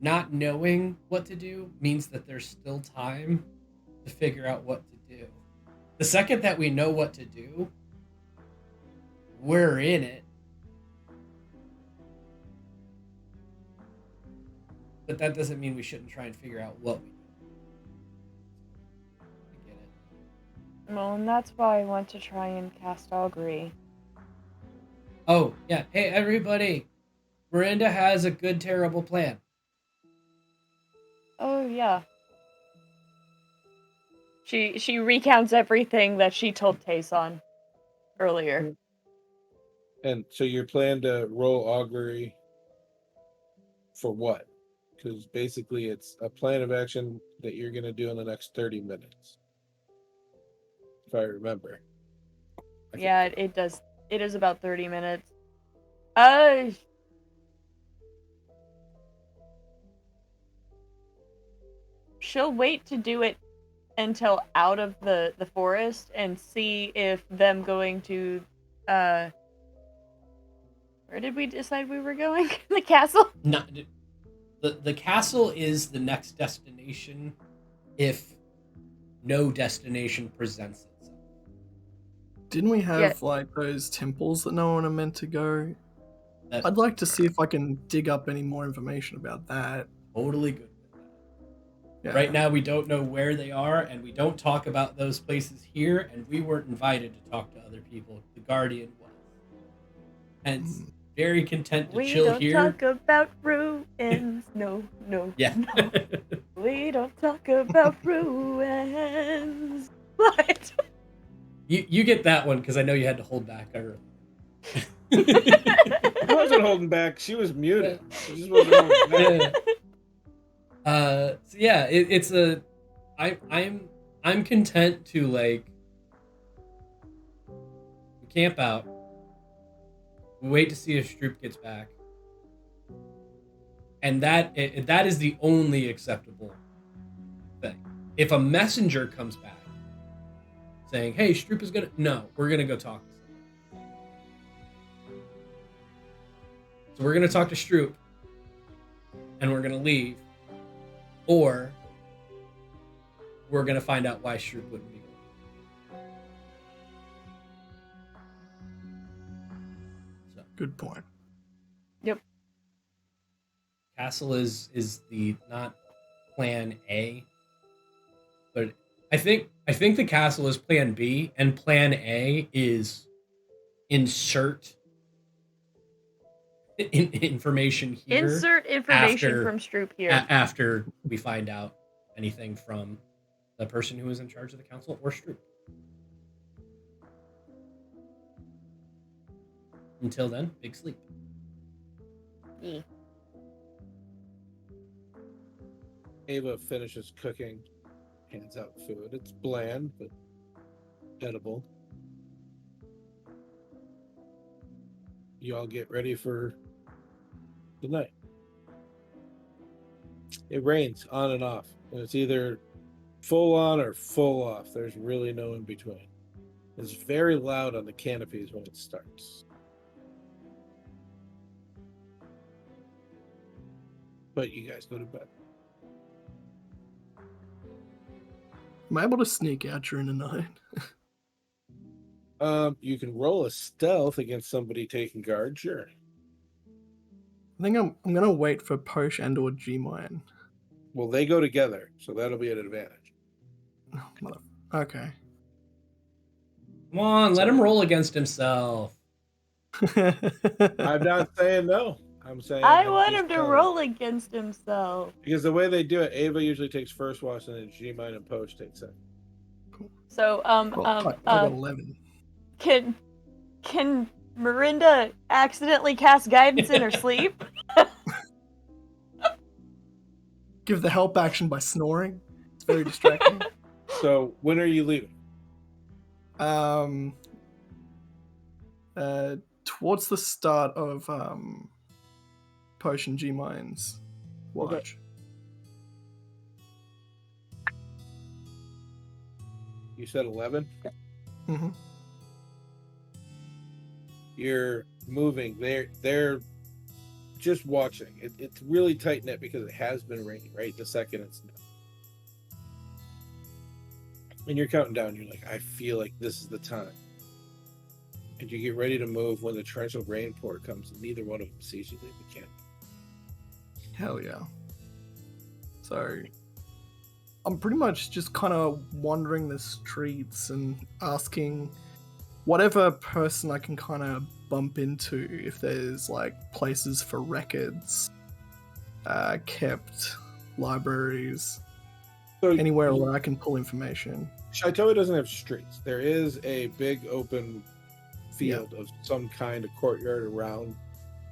not knowing what to do means that there's still time to figure out what to do. The second that we know what to do, we're in it. But that doesn't mean we shouldn't try and figure out what we do. I get it. Well, and that's why I want to try and cast Augury. Oh, yeah. Hey, everybody. Miranda has a good, terrible plan. Oh yeah. She recounts everything that she told Tayson earlier. And so you plan to roll augury for what? Because basically it's a plan of action that you're going to do in the next 30 minutes. If I remember. Yeah, it does. It is about 30 minutes. She'll wait to do it until out of the forest and see if them going to where did we decide we were going? The castle? Not the castle is the next destination if no destination presents itself. Didn't we have Yeah. like those temples that no one are meant to go? That's I'd like to see if I can dig up any more information about that. totally good with that. Yeah. Right now, we don't know where they are, and we don't talk about those places here, and we weren't invited to talk to other people. The Guardian was. Hence, very content to We chill don't here. talk about ruins. No. Yeah. No. We don't talk about ruins. What? You get that one, because I know you had to hold back earlier. I wasn't holding back. She was muted. She just wasn't holding back. So yeah, it's a. I'm content to like camp out. Wait to see if Stroop gets back, and that is the only acceptable thing. If a messenger comes back saying, "Hey, Stroop is gonna," no, we're gonna go talk to someone. So we're gonna talk to Stroop, and we're gonna leave, or we're gonna find out why Stroop wouldn't be. So Good point. Yep. Castle is the not plan A, but I think the castle is plan B, and plan A is insert information here. Insert information after- from Stroop here. After we find out anything from the person who is in charge of the council or Stroop. Until then, big sleep. Yeah. Ava finishes cooking, hands out food. It's bland, but edible. You all get ready for the night. It rains on and off, and it's either full on or full off. There's really no in between. It's very loud on the canopies when it starts. But you guys go to bed. Am I able to sneak out during the night? You can roll a stealth against somebody taking guard, sure. I think I'm gonna wait for Posh and or G-Mine. Well, they go together, so that'll be an advantage. Oh, okay. Come on, let him roll against himself. I'm not saying no. I'm saying I want just him to telling. roll against himself. Because the way they do it, Ava usually takes first watch, and then G-Mine and Poach take second. So I got 11. Can Mirinda accidentally cast guidance in her sleep? Give the help action by snoring. It's very distracting. So when are you leaving? Towards the start of Potion G-Mine's watch. Okay. You said 11? Mm-hmm. You're moving. They're just watching. It's really tight knit because it has been raining, right? The second it's done. And you're counting down. You're like, I feel like this is the time. And you get ready to move when the torrential rainpour comes, and neither one of them sees you leave the camp. Hell yeah. So I'm pretty much just kind of wandering the streets and asking whatever person I can kind of bump into if there's like places for records kept libraries, So anywhere where I can pull information. Chateau doesn't have streets. There is a big open field of some kind, a courtyard around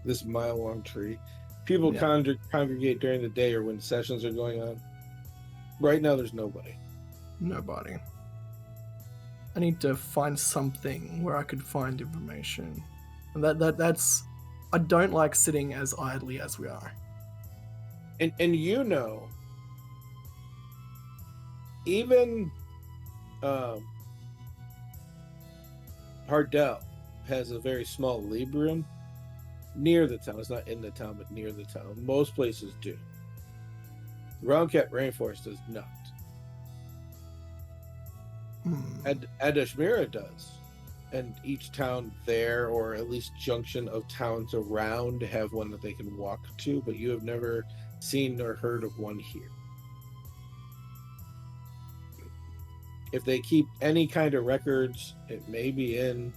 this mile-long tree. People congregate during the day or when sessions are going on. Right now, there's nobody. Nobody. I need to find something where I could find information. And that's... I don't like sitting as idly as we are. And even Hardell has a very small Librium near the town. It's not in the town, but near the town. Most places do. Roundcap Rainforest does not. Adashmira does. And each town there, or at least junction of towns around, have one that they can walk to, but you have never seen or heard of one here. If they keep any kind of records, it may be in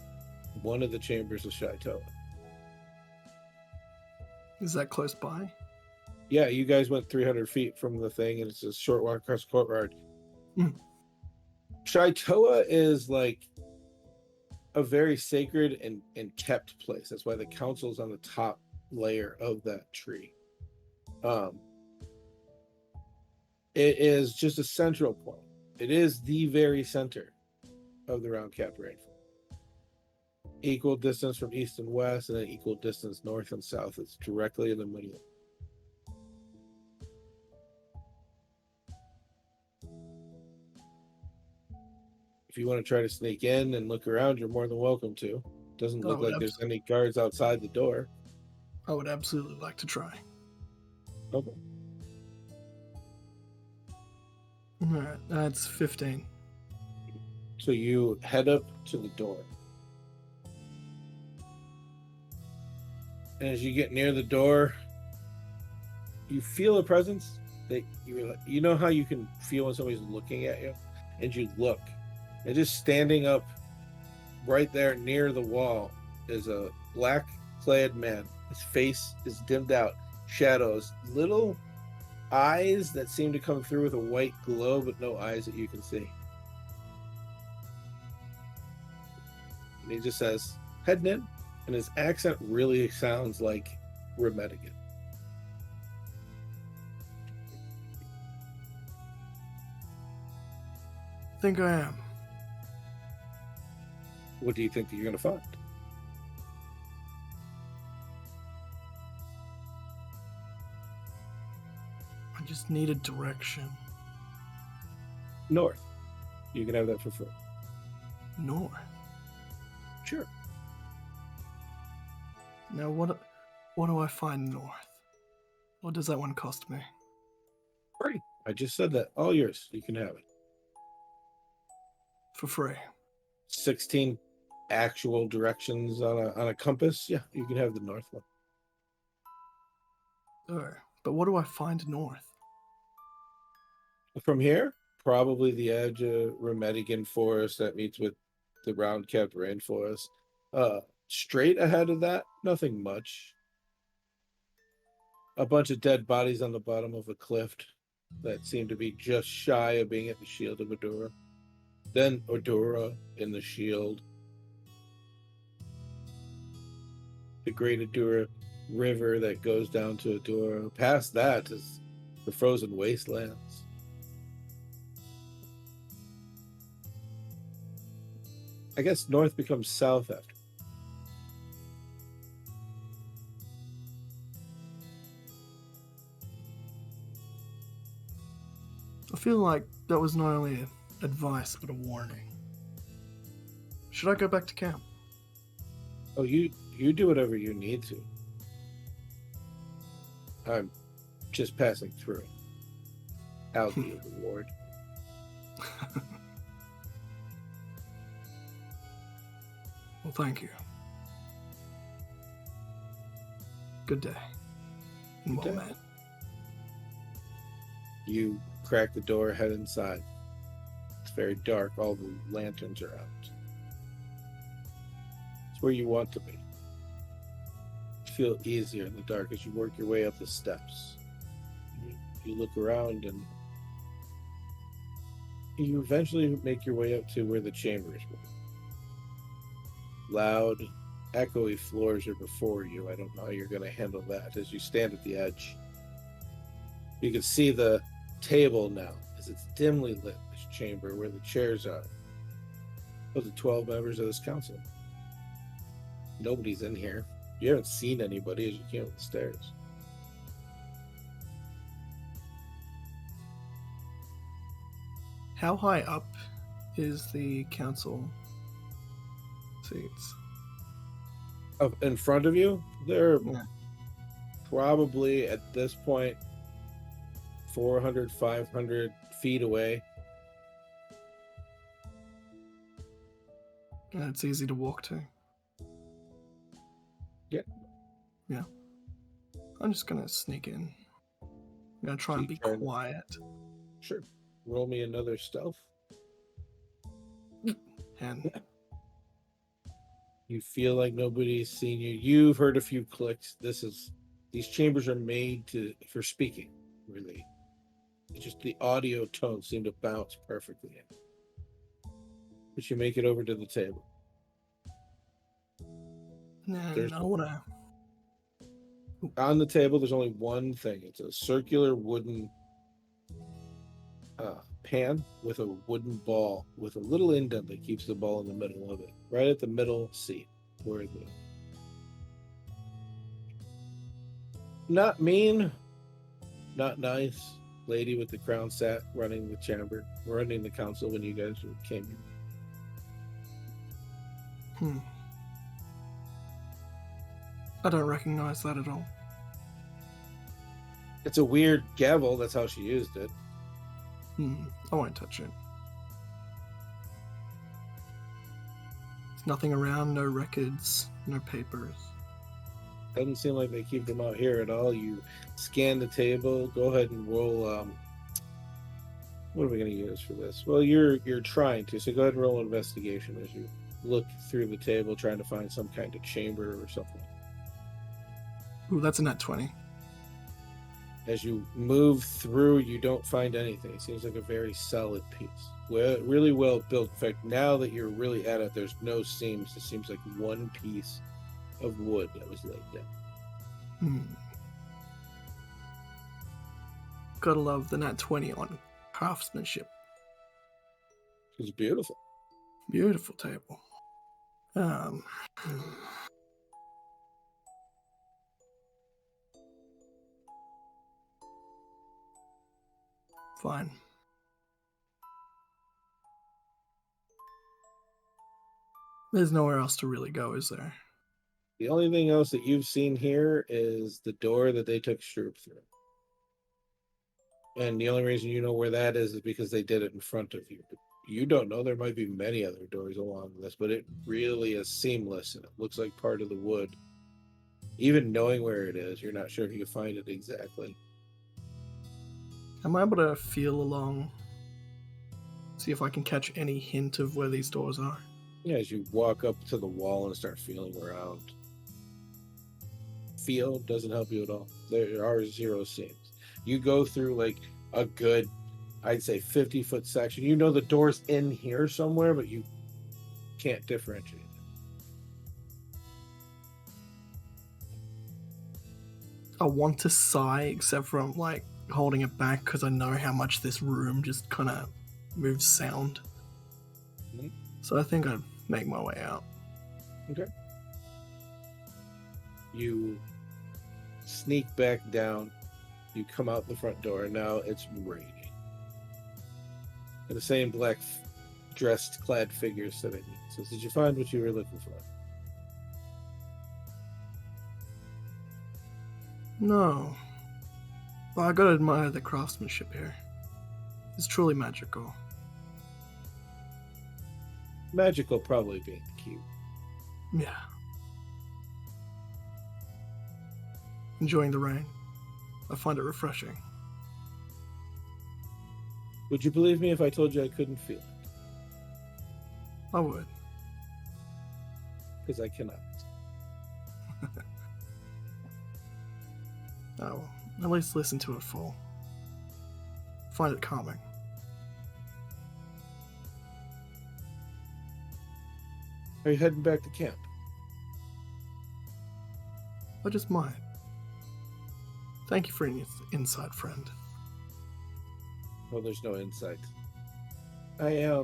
one of the chambers of Chateau. Is that close by? Yeah, you guys went 300 feet from the thing, and it's a short walk across the courtyard. Chaitoa is like a very sacred and kept place. That's why the council's on the top layer of that tree. It is just a central point. It is the very center of the Roundcap Rainforest. Equal distance from east and west, and then equal distance north and south. It's directly in the middle. If you want to try to sneak in and look around, you're more than welcome to. Doesn't look like there's any guards outside the door. I would absolutely like to try. Okay. Alright, that's 15. So you head up to the door. And as you get near the door, you feel a presence that you know how you can feel when somebody's looking at you? And you look. And just standing up right there near the wall is a black-clad man. His face is dimmed out. Shadows. Little eyes that seem to come through with a white glow, but no eyes that you can see. And he just says, heading in. And his accent really sounds like Remedigan. I think I am. What do you think that you're going to find? I just need a direction. North. You can have that for free. North? Sure. Now, what do I find north? What does that one cost me? Free. I just said that. All yours. You can have it. For free. 16 actual directions on a compass. Yeah, you can have the north one. Alright, but what do I find north? From here, probably the edge of Remedigan Forest that meets with the Roundcap Rainforest. Straight ahead of that, nothing much. A bunch of dead bodies on the bottom of a cliff that seem to be just shy of being at the Shield of Adura. Then Adura in the Shield. The Great Adura River that goes down to Adura. Past that is the frozen wastelands. I guess north becomes south after. I feel like that was not only advice, but a warning. Should I go back to camp? Oh, you do whatever you need to. I'm just passing through. I'll be the ward. Well, thank you. Good day. And well met. You crack the door, head inside. It's very dark. All the lanterns are out. It's where you want to be. You feel easier in the dark as you work your way up the steps. You look around and you eventually make your way up to where the chambers were. Loud, echoey floors are before you. I don't know how you're going to handle that as you stand at the edge. You can see the table now as it's dimly lit, this chamber where the chairs are. Those are 12 members of this council. Nobody's in here. You haven't seen anybody as you came up the stairs. How high up is the council seats? Up in front of you, they're Yeah. probably at this point 400, 500 feet away. And it's easy to walk to. Yeah. Yeah. I'm just gonna sneak in. I'm gonna try and be Sneak in. quiet. Sure. Roll me another stealth. And You feel like nobody's seen you. You've heard a few clicks. These chambers are made for speaking, really. It's just the audio tones seem to bounce perfectly in. But you make it over to the table. then I wanna. On the table, there's only one thing. It's a circular wooden pan with a wooden ball with a little indent that keeps the ball in the middle of it, right at the middle seat, where the not mean, not nice lady with the crown sat running the chamber, running the council when you guys came in. I don't recognize that at all. It's a weird gavel. That's how she used it. I won't touch it. There's nothing around, no records, no papers. Doesn't seem like they keep them out here at all. You scan the table. Go ahead and roll. What are we going to use for this? Well, you're trying to. So go ahead and roll an investigation as you look through the table, trying to find some kind of chamber or something. Ooh, that's a nat 20. As you move through, you don't find anything. It seems like a very solid piece. Well, really well built. In fact, now that you're really at it, there's no seams. It seems like one piece of wood that was laid down. Gotta love the nat 20 on craftsmanship. It's beautiful. Beautiful table. Fine. There's nowhere else to really go, is there? The only thing else that you've seen here is the door that they took Stroop through. And the only reason you know where that is because they did it in front of you. But you don't know. There might be many other doors along this, but it really is seamless, and it looks like part of the wood. Even knowing where it is, you're not sure if you can find it exactly. Am I able to feel along, see if I can catch any hint of where these doors are? Yeah, as you walk up to the wall and start feeling around. Feel doesn't help you at all. There are zero seams. You go through like a good, I'd say 50-foot section. You know the door's in here somewhere, but you can't differentiate it. I want to sigh, except for I'm like holding it back because I know how much this room just kind of moves sound. Mhm. So I think I'd make my way out. Okay. You sneak back down. You come out the front door, and now it's raining. And the same black dressed, clad figure sitting. So, did you find what you were looking for? No. Well, I gotta admire the craftsmanship here. It's truly magical. Magical probably being the key. Yeah. Enjoying the rain. I find it refreshing. Would you believe me if I told you I couldn't feel it? I would. Because I cannot. Oh, well, at least listen to it fall. find it calming. Are you heading back to camp? I just might. Thank you for your insight, friend. Well, there's no insight. I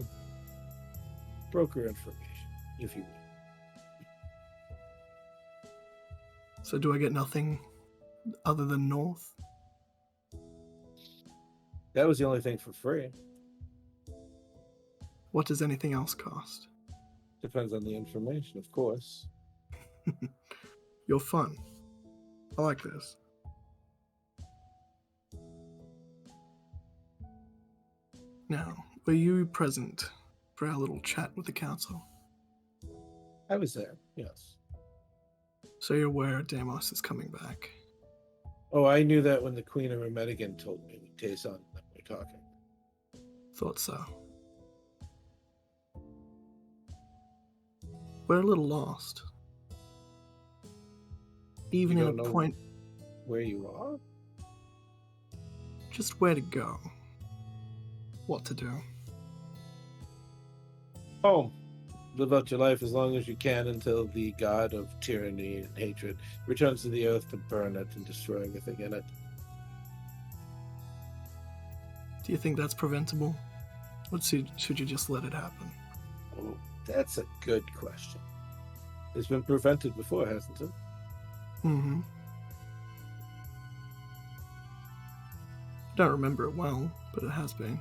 broker information, if you will. So do I get nothing other than north? That was the only thing for free. What does anything else cost? Depends on the information, of course. You're fun. I like this. Now, were you present for our little chat with the council? I was there, yes. So you're aware Deimos is coming back? Oh, I knew that when the Queen of Remedigan told me with Tayson that we're talking. Thought so. We're a little lost. Even You in don't a know point, where you are? just where to go. What to do. Home. Live out your life as long as you can until the god of tyranny and hatred returns to the earth to burn it and destroy everything in it. Do you think that's preventable? Or should you just let it happen? Oh, that's a good question. It's been prevented before, hasn't it? Mm-hmm. I don't remember it well, but it has been.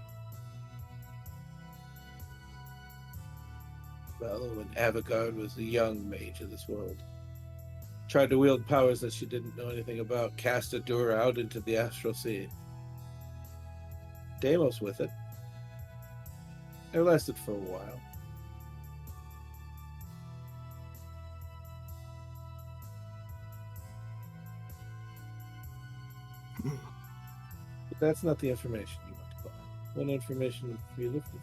Well, when Avigard was a young mage of this world. Tried to wield powers that she didn't know anything about, cast a door out into the astral sea. Deimos with it. It lasted for a while. But that's not the information you want to buy. What information are you looking for?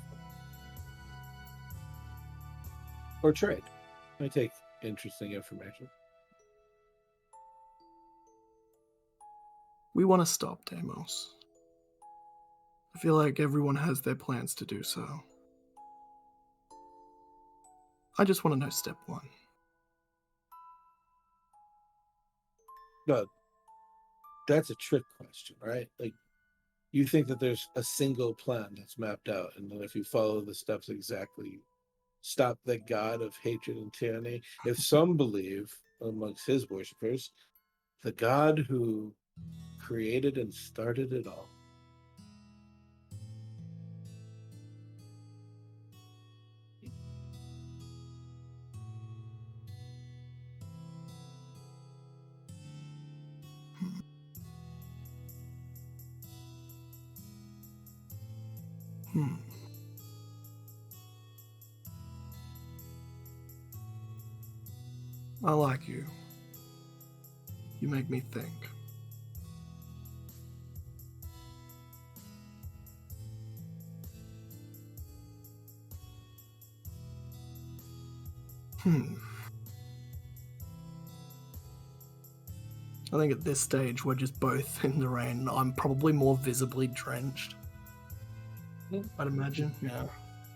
Or trade. Let me take interesting information. We want to stop Deimos. I feel like everyone has their plans to do so. I just want to know step one. No, that's a trick question, right? Like, you think that there's a single plan that's mapped out, and then if you follow the steps exactly, you stop the god of hatred and tyranny. If some believe, amongst his worshippers, the god who created and started it all. I like you. You make me think. I think at this stage we're just both in the rain. I'm probably more visibly drenched. I'd imagine, yeah.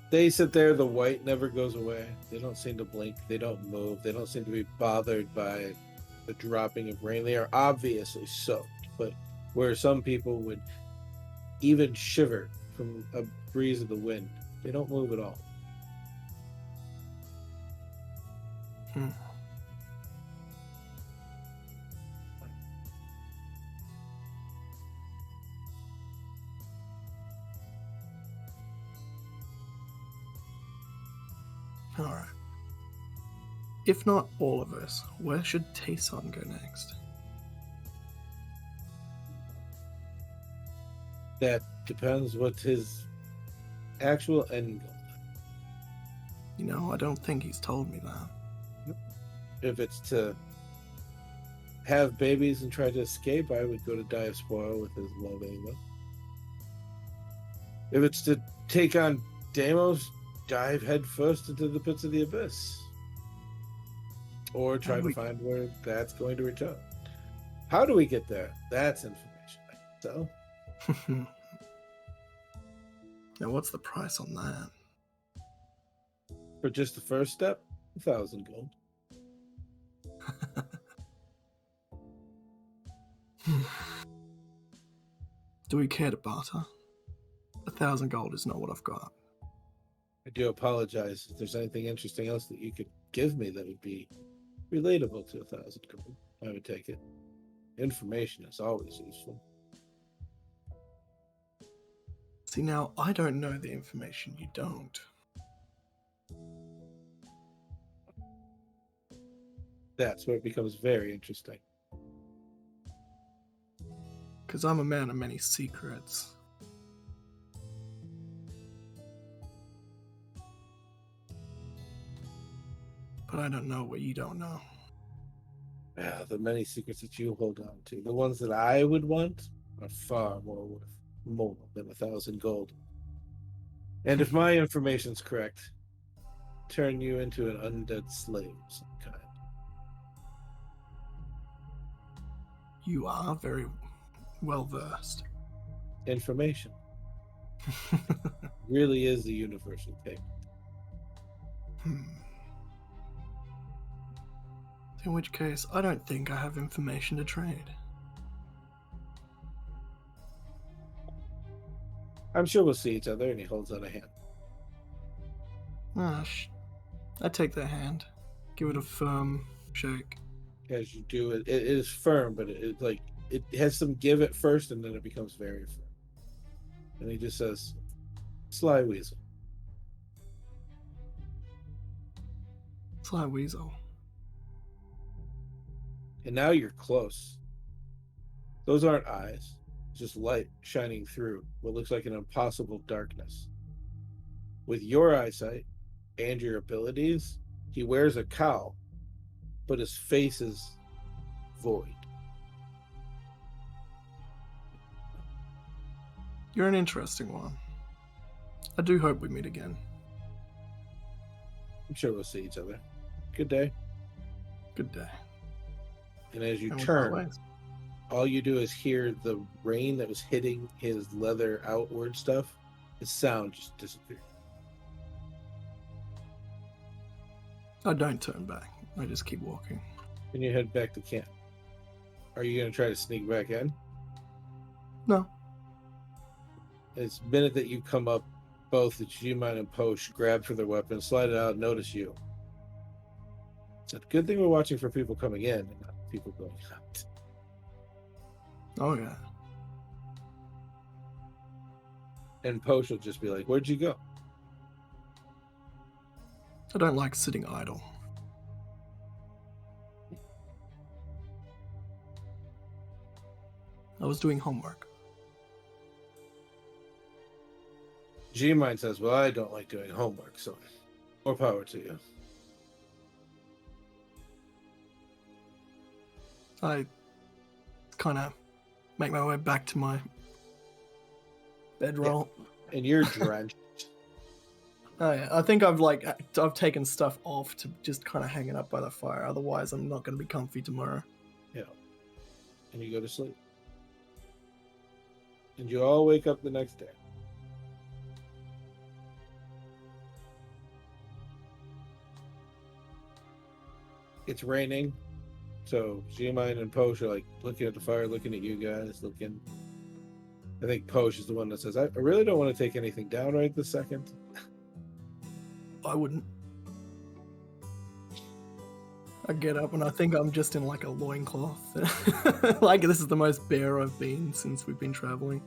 They sit there, the white never goes away. They don't seem to blink. They don't move. They don't seem to be bothered by the dropping of rain. They are obviously soaked, but where some people would even shiver from a breeze of the wind, they don't move at all. Alright. If not all of us, where should Tayson go next? That depends what his actual end goal is. You know, I don't think he's told me that. If it's to have babies and try to escape, I would go to Diaspora with his love Ava. If it's to take on Deimos, dive headfirst into the pits of the abyss. Or try to find where that's going to return. How do we get there? That's information. So, Now, what's the price on that? For just the first step, 1,000 gold. Do we care to barter? 1,000 gold is not what I've got. I do apologize if there's anything interesting else that you could give me that would be relatable to 1,000 gold. I would take it. Information is always useful. See, now, I don't know the information you don't. That's where it becomes very interesting. Because I'm a man of many secrets. But I don't know what you don't know. The many secrets that you hold on to, the ones that I would want, are far more than 1,000 gold. And if my information's correct, turn you into an undead slave of some kind. You are very well versed. Information really is the universal payment. In which case, I don't think I have information to trade. I'm sure we'll see each other, and he holds out a hand. I take their hand, give it a firm shake. As you do it, it is firm, but it has some give at first, and then it becomes very firm. And he just says, "Sly Weasel." Sly Weasel. And now you're close. Those aren't eyes, it's just light shining through what looks like an impossible darkness. With your eyesight and your abilities, he wears a cowl, but his face is void. You're an interesting one. I do hope we meet again. I'm sure we'll see each other. Good day. Good day. And as you And turn, all you do is hear the rain that was hitting his leather outward stuff. The sound just disappeared. I don't turn back. I just keep walking. And you head back to camp. Are you going to try to sneak back in? No. It's the minute that you come up, both the G-Mine and Posh grab for their weapons, slide it out, notice you. It's a good thing we're watching for people coming in and not people going out. Oh, yeah. And Posh will just be like, "Where'd you go?" I don't like sitting idle. I was doing homework. G-Mine says, "Well, I don't like doing homework, so more power to you." I kind of make my way back to my bedroll. Yeah. And you're drenched. Oh, yeah. I think I've taken stuff off to just kind of hang it up by the fire. Otherwise, I'm not going to be comfy tomorrow. Yeah. And you go to sleep. And you all wake up the next day. It's raining. So G-Mine and Posh are like looking at the fire, looking at you guys, looking. I think Posh is the one that says, I really don't want to take anything down right this second. I wouldn't. I get up and I think I'm just in like a loincloth. Like this is the most bare I've been since we've been traveling.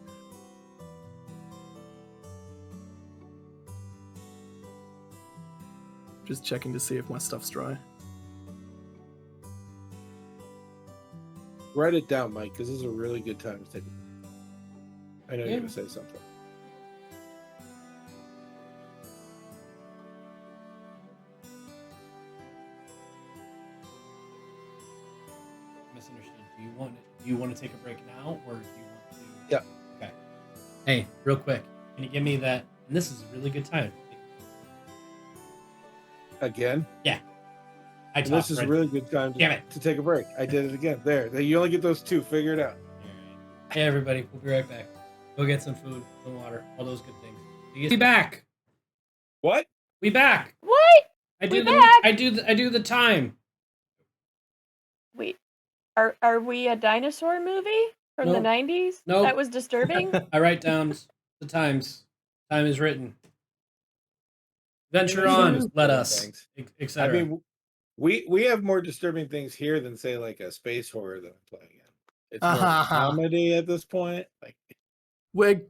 Just checking to see if my stuff's dry. Write it down, Mike, because this is a really good time to take it. I know you're going to say something. Misunderstood. Do you want to take a break now, or do you want to? Yeah. Okay. Hey, real quick, can you give me that? And this is a really good time. Again? Yeah. This is a really good time to take a break. I did it again. There. You only get those two. Figure it out. All right. Hey, everybody. We'll be right back. Go get some food, some water, all those good things. We back. What? We back. What? I We do the back? I do the time. Wait, are we a dinosaur movie from the Nope. 90s? Nope. That was disturbing. I write down the times. Time is written. Venture There's on, some let disturbing us, things. I etc. mean, we have more disturbing things here than say like a space horror that I'm playing in. It's more Uh-huh. comedy at this point. Like, We're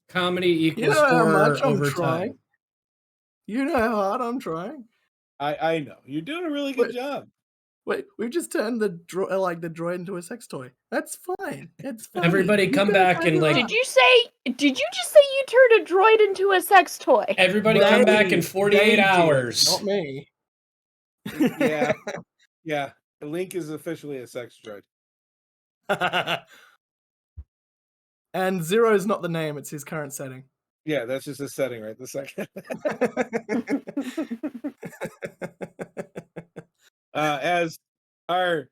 Comedy you equals know how horror much I'm over trying. time. You know how hard I'm trying. I know you're doing a really good job. Wait, we've just turned the droid into a sex toy. That's fine. It's fine. Everybody come back and, like- Did you just say you turned a droid into a sex toy? Everybody come back in 48 hours. Not me. Yeah, yeah. Link is officially a sex droid. And Zero is not the name; it's his current setting. Yeah, that's just a setting right the second. As our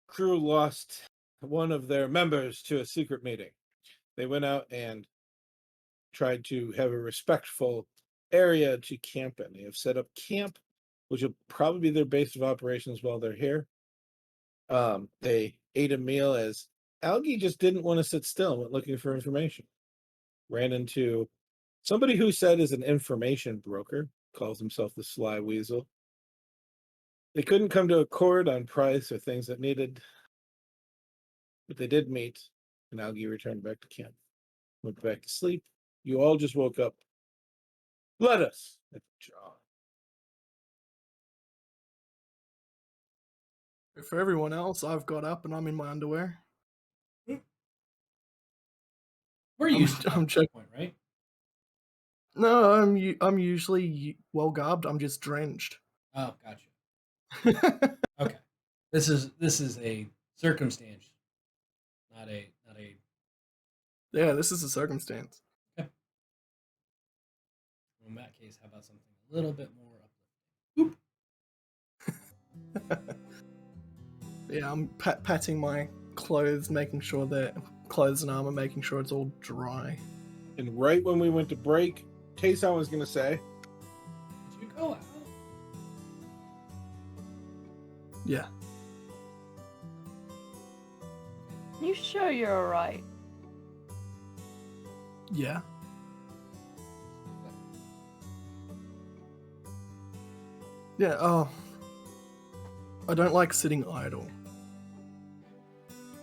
crew lost one of their members to a secret meeting, they went out and tried to have a respectful area to camp in. They have set up camp, which will probably be their base of operations while they're here. They ate a meal as Algie just didn't want to sit still, went looking for information. Ran into somebody who said is an information broker, calls himself the Sly Weasel. They couldn't come to accord on price or things that needed, but they did meet, and Algie returned back to camp. Went back to sleep. You all just woke up. Let us at the job. For everyone else, I've got up and I'm in my underwear. We're used to I'm that point, right? No, I'm usually well garbed. I'm just drenched. Oh, gotcha. Okay. This is a circumstance, not a. Yeah, this is a circumstance. Well, in that case, how about something a little bit more Yeah, I'm patting my clothes, making sure that clothes and armor, making sure it's all dry. And right when we went to break, Tayson was going to say, Did you go out? Yeah. You sure you're alright? Yeah. Yeah, oh. I don't like sitting idle.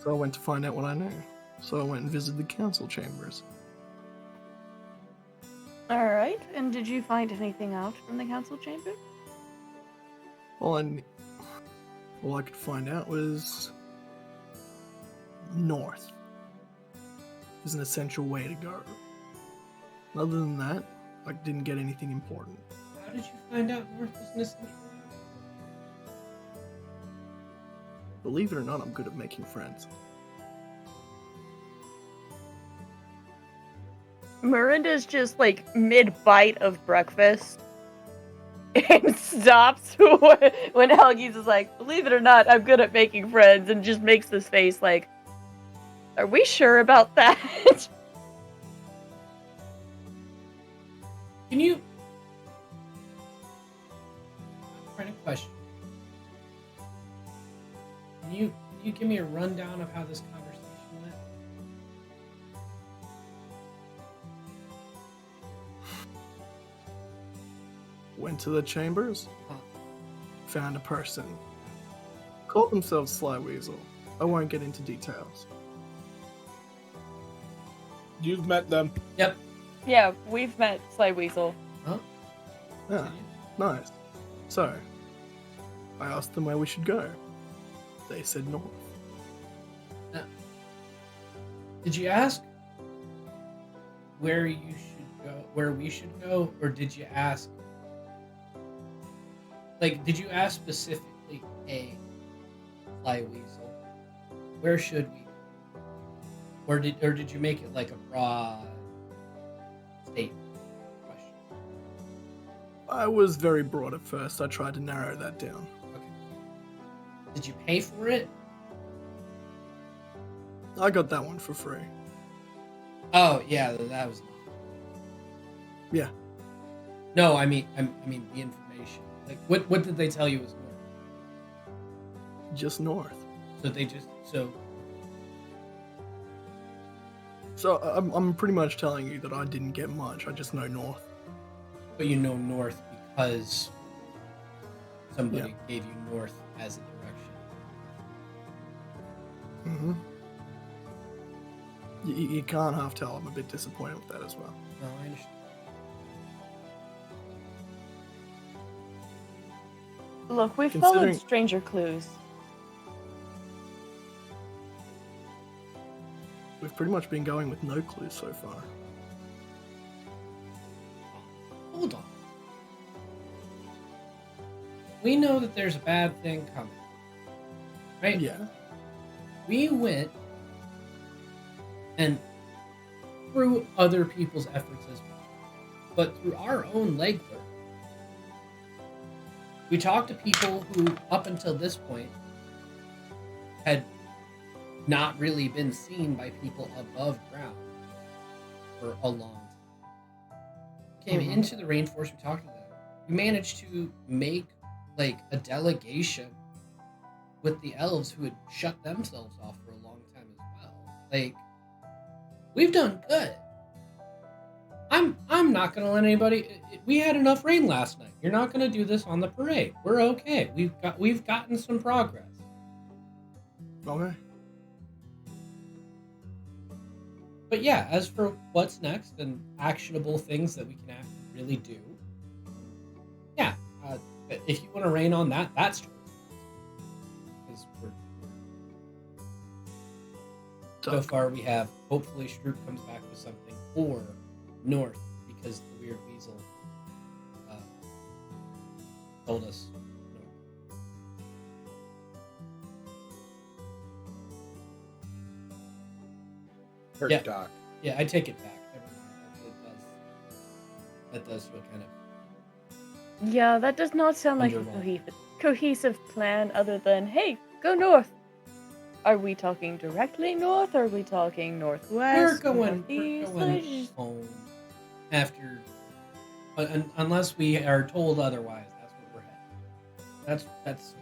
So I went to find out what I knew. So I went and visited the council chambers. Alright, and did you find anything out from the council chamber? All I could find out was north is an essential way to go. Other than that, I didn't get anything important. How did you find out North is an essential? Believe it or not, I'm good at making friends. Miranda's just like mid-bite of breakfast and stops when Helgie's is like, believe it or not, I'm good at making friends, and just makes this face like, are we sure about that? Can you? Random question. Can you give me a rundown of how this conversation went? Went to the chambers, Huh. found a person. Called themselves Sly Weasel. I won't get into details. you've met them. Yep. Yeah, we've met Sly Weasel. Huh? Yeah, nice. So, I asked them where we should go. They said north. Did you ask where you should go, where we should go, or did you ask? Like, did you ask specifically, "Hey, Fly Weasel, where should we?" Or did you make it like a broad statement question? I was very broad at first. I tried to narrow that down. Okay. Did you pay for it? I got that one for free. Oh yeah, that was. Yeah. No, I mean the information. Like, what did they tell you was north? Just north. So they just So I'm pretty much telling you that I didn't get much. I just know north. but you know north because somebody gave you north as a direction. Mm-hmm. You can't half tell. I'm a bit disappointed with that as well. No, I understand. Look, we've Considering- followed stranger clues. We've pretty much been going with no clues so far. Hold on. We know that there's a bad thing coming, right? Yeah. We went and through other people's efforts as well, but through our own legwork, we talked to people who, up until this point, had not really been seen by people above ground for a long time. Came into the rainforest, we talked to them. We managed to make like a delegation with the elves who had shut themselves off for a long time as well. Like, we've done good. I'm not gonna let anybody. We had enough rain last night. You're not gonna do this on the parade. We're okay. We've gotten some progress. Okay. But yeah, as for what's next and actionable things that we can really do, yeah. If you want to rain on that, that's true. So far, we have hopefully Stroop comes back with something, or north because the weird weasel told us north. Hurt Yeah. Doc. Yeah, I take it back. Never mind. That does feel kind of. Yeah, that does not sound like a Underwhelming. cohesive plan other than, hey, go north. Are we talking directly north? Or are we talking northwest? We're northeast? going home after, unless we are told otherwise. That's where we're headed. That's.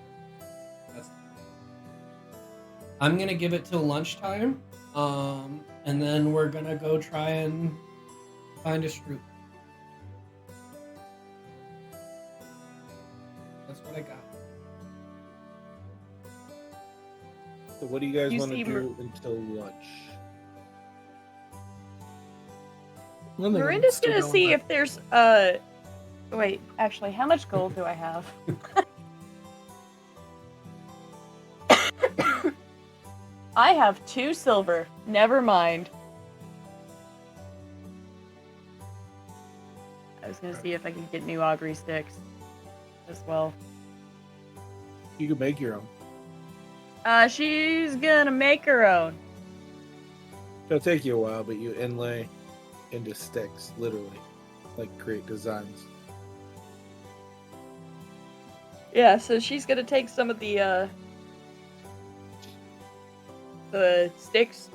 I'm gonna give it till lunchtime, and then we're gonna go try and find a Stroop. That's what I got. So what do you guys You want to see do until lunch? I think Miranda's still gonna going see back. if there's wait, actually, how much gold do I have? I have 2 silver. Never mind. I was gonna see if I can get new augury sticks as well. You can make your own. She's gonna make her own. It'll take you a while, but you inlay into sticks, literally, like create designs. Yeah, so she's gonna take some of the sticks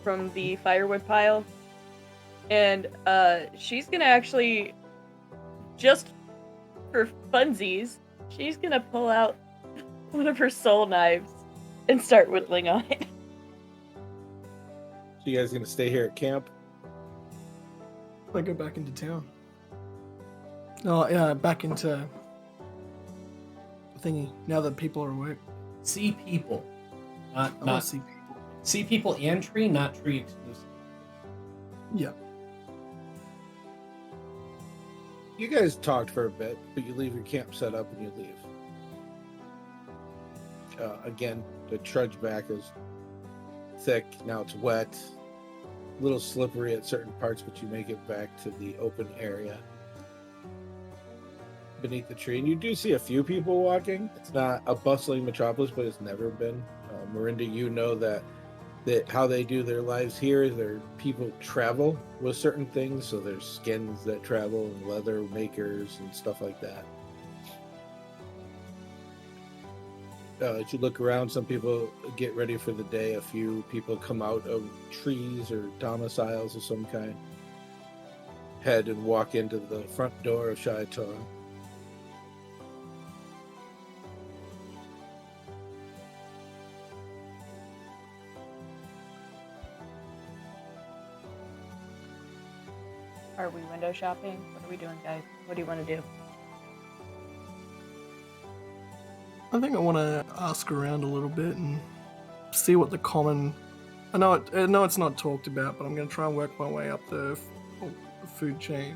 from the firewood pile, and she's gonna actually, just for funsies, she's gonna pull out one of her soul knives and start whittling on it. So you guys gonna stay here at camp? I go back into town. Oh, yeah, back into thingy. Now that people are awake. See people, I want not to see people. see people and tree, not tree exclusive. Yeah. You guys talked for a bit, but you leave your camp set up and you leave. Again, the trudge back is thick. Now it's wet, a little slippery at certain parts, but you make it back to the open area beneath the tree. And you do see a few people walking. It's not a bustling metropolis, but it's never been. Miranda, you know that how they do their lives here, their people travel with certain things. So there's skins that travel and leather makers and stuff like that. As you look around, some people get ready for the day. A few people come out of trees or domiciles of some kind, head and walk into the front door of Shaitor. Are we window shopping? What are we doing, guys? What do you want to do? I think I want to ask around a little bit and see what the common. I know it's not talked about, but I'm going to try and work my way up the food chain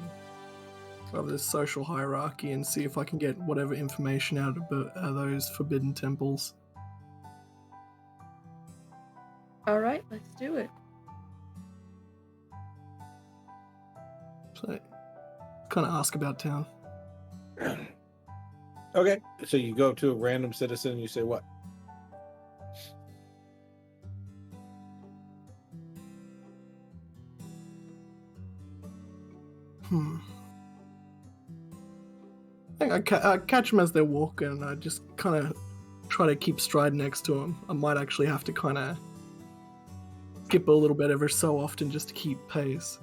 of this social hierarchy and see if I can get whatever information out of those forbidden temples. All right, let's do it. So, kind of ask about town. Okay, so you go up to a random citizen and you say what? I think I catch them as they're walking, and I just kind of try to keep stride next to them. I might actually have to kind of skip a little bit every so often just to keep pace.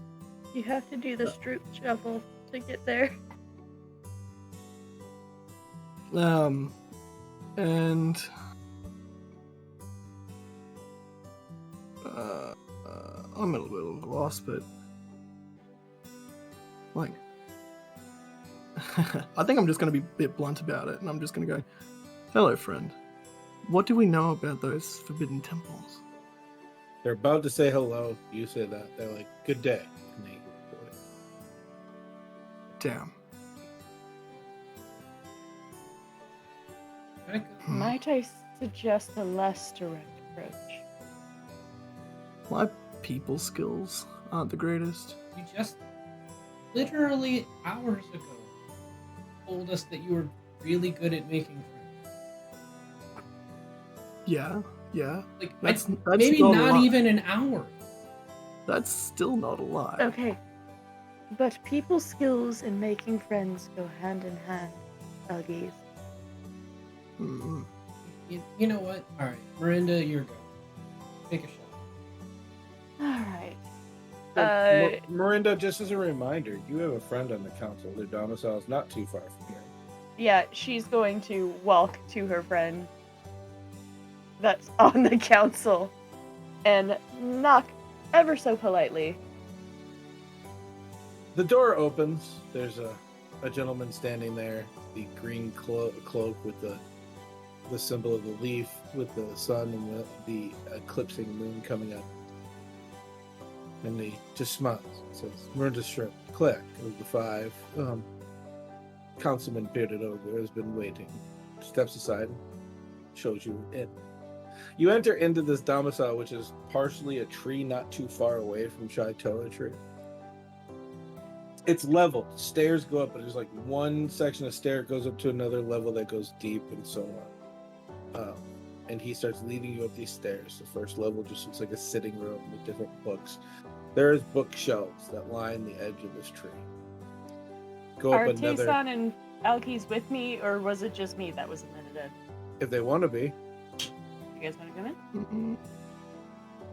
You have to do the Stroop shuffle to get there. And I'm a little bit lost, but like, I think I'm just going to be a bit blunt about it, and I'm just going to go, "Hello, friend. What do we know about those forbidden temples?" They're about to say hello. You say that. They're like, "Good day." And they go away. Damn. Might I suggest a less direct approach? My people skills aren't the greatest. You just literally hours ago told us that you were really good at making friends. Yeah. Like, That's maybe not a not lie. even an hour. That's still not a lie. Okay, but people skills and making friends go hand in hand, Uggies. Mm-mm. You know what? All right, Miranda, you're good. Take a shot. Alright. Miranda, just as a reminder, you have a friend on the council. Their domicile is not too far from here. Yeah, she's going to walk to her friend that's on the council and knock ever so politely. The door opens. There's a gentleman standing there, the green cloak with the symbol of the leaf, with the sun and the eclipsing moon coming up. And he just smiles and says, "Miranda Shrimp, click of the five. Councilman Bearded Ogre has been waiting." Steps aside, shows you in. You enter into this domicile, which is partially a tree not too far away from Shaitoa tree. It's level. Stairs go up, but there's like one section of stair goes up to another level that goes deep and so on. And he starts leading you up these stairs. The first level just looks like a sitting room with different books. There's bookshelves that line the edge of this tree. Go Are up another. Tayson and Alkies with me, or was it just me that was admitted in? If they want to be. You guys want to come in?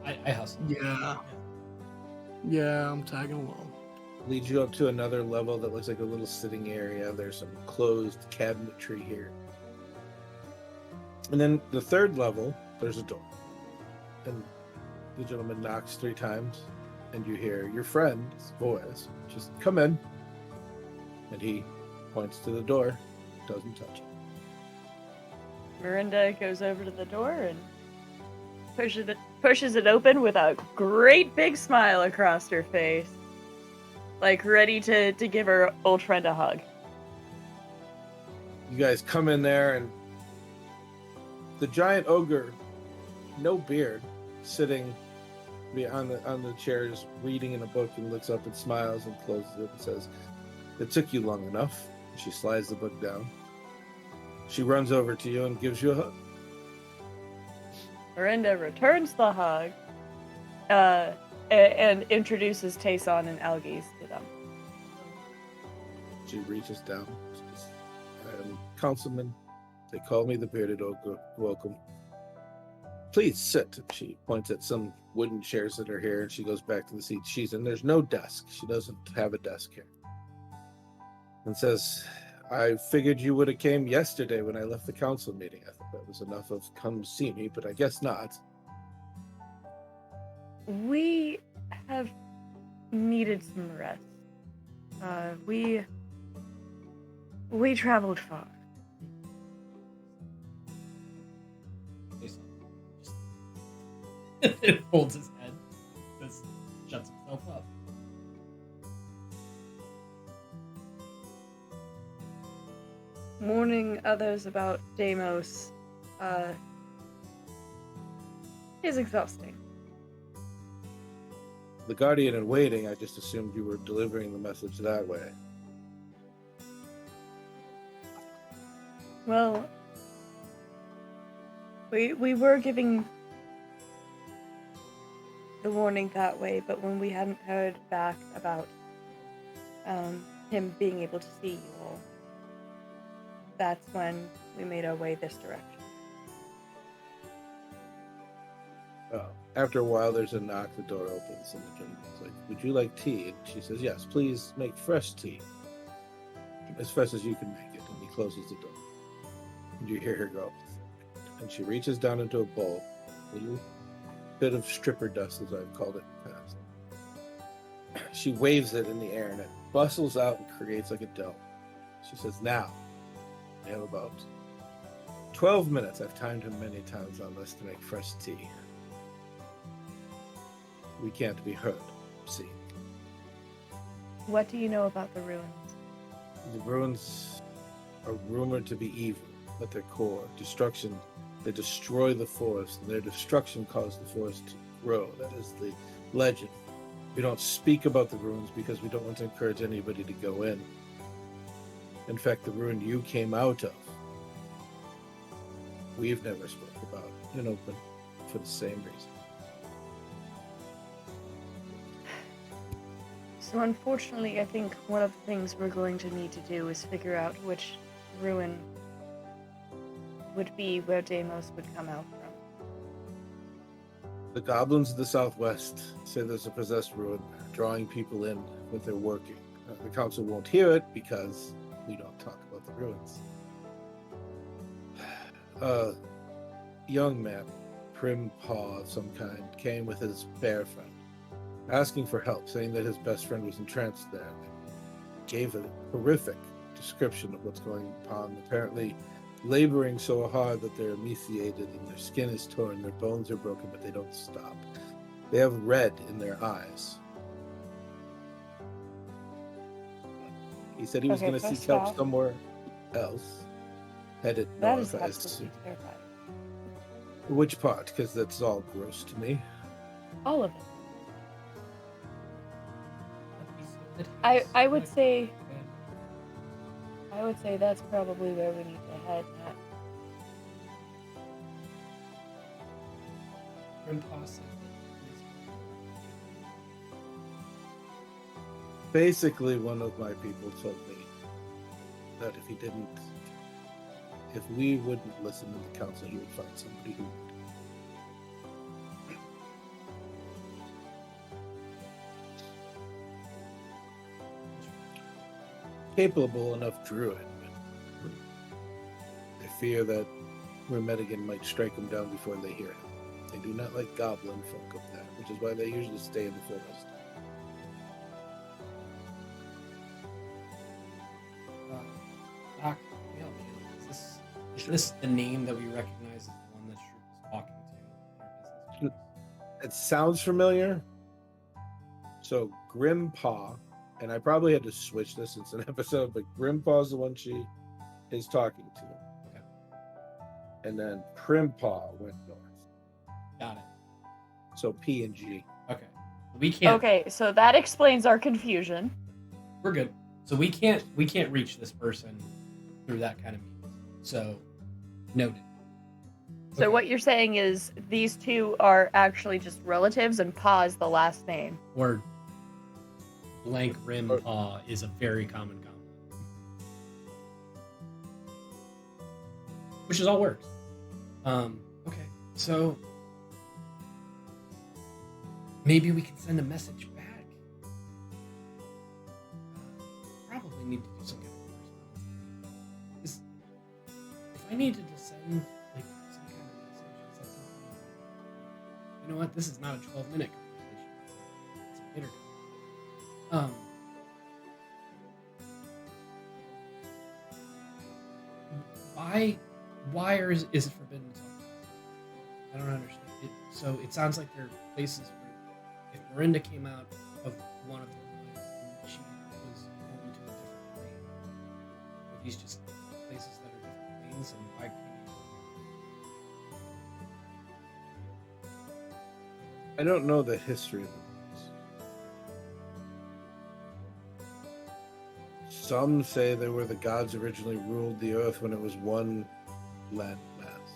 Mm-mm. I hustle. Yeah, I'm tagging along. Leads you up to another level that looks like a little sitting area. There's some closed cabinetry here. And then the third level, there's a door. And the gentleman knocks 3 times, and you hear your friend's voice. "Just come in." And he points to the door, doesn't touch it. Miranda goes over to the door and pushes it open with a great big smile across her face. Like ready to give her old friend a hug. You guys come in there, and the giant ogre, no beard, sitting on the chair, just reading in a book, and looks up and smiles and closes it and says, "It took you long enough." She slides the book down. She runs over to you and gives you a hug. Miranda returns the hug and introduces Tayson and Algies to them. She reaches down. Says, "Councilman They call me the bearded ogre. Welcome. Please sit. She points at some wooden chairs that are here, and she goes back to the seat she's in. There's no desk. She doesn't have a desk here. And says, I figured you would have came yesterday when I left the council meeting. I thought that was enough of come see me, but I guess not. We have needed some rest. We traveled far. It holds his head. Just shuts himself up. Warning others about Deimos is exhausting. The guardian in waiting, I just assumed you were delivering the message that way. Well, we were giving the warning that way, but when we hadn't heard back about him being able to see you all, that's when we made our way this direction. After a while, there's a knock, the door opens, and the gentleman's like, would you like tea? And she says, yes, please make fresh tea. As fresh as you can make it. And he closes the door. And you hear her go. And she reaches down into a bowl, a little bit of stripper dust, as I've called it in the past. She waves it in the air, and it bustles out and creates like a dome. She says, now, we have about 12 minutes. I've timed him many times on this to make fresh tea. We can't be heard, see. What do you know about the ruins? The ruins are rumored to be evil at their core. Destruction, they destroy the forest, and their destruction caused the forest to grow. That is the legend. We don't speak about the ruins because we don't want to encourage anybody to go in. In fact, the ruin you came out of, we've never spoke about in open for the same reason. So unfortunately, I think one of the things we're going to need to do is figure out which ruin would be where Deimos would come out from. The goblins of the southwest say there's a possessed ruin drawing people in when they're working. The council won't hear it because we don't talk about the ruins. A young man, prim paw of some kind, came with his bear friend, asking for help, saying that his best friend was entranced there. Gave a horrific description of what's going on. Apparently laboring so hard that they're emaciated and their skin is torn, their bones are broken, but they don't stop. They have red in their eyes. He said he was going to seek help somewhere else. Headed That north. is absolutely terrifying. Which part? Because that's all gross to me. All of it. I would say that's probably where we need to head, Matt. Basically, one of my people told me that if we wouldn't listen to the council, he would find somebody who would. Capable enough druid. I fear that Remedigan might strike him down before they hear him. They do not like goblin folk up there, which is why they usually stay in the forest. Doc, is this the name that we recognize as the one that Stroop was talking to in our business? It sounds familiar. So Grimpaw, and I probably had to switch this since an episode, but Grimpaw is the one she is talking to. Okay. And then Primpaw went north. Got it. So P and G. Okay. We can't. Okay, so that explains our confusion. We're good. So we can't reach this person through that kind of means. So noted. So Okay. what you're saying is these two are actually just relatives and Pa is the last name. Or blank rim paw is a very common compliment. which is all works. Okay, so maybe we can send a message back. Probably need to do some kind of correspondence. 'Cause if I needed to send like some kind of message, is that something? You know what? This is not a 12-minute conversation. It's a later conversation. Why is it forbidden to talk about? I don't understand. So it sounds like there are places where if Miranda came out of one of them, she was going to a different plane. Are these just places that are different planes, and why can't you? I don't know the history of them. Some say they were the gods originally ruled the earth when it was one land mass.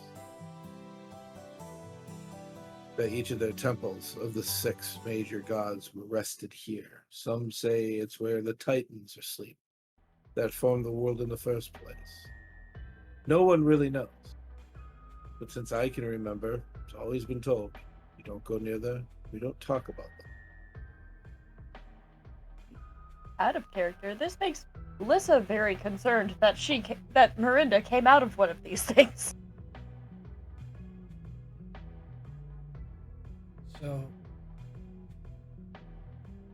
That each of their temples of the 6 major gods were rested here. Some say it's where the Titans are asleep, that formed the world in the first place. No one really knows. But since I can remember, it's always been told, we don't go near there, we don't talk about them. Out of character, this makes Lissa very concerned that that Miranda came out of one of these things. So,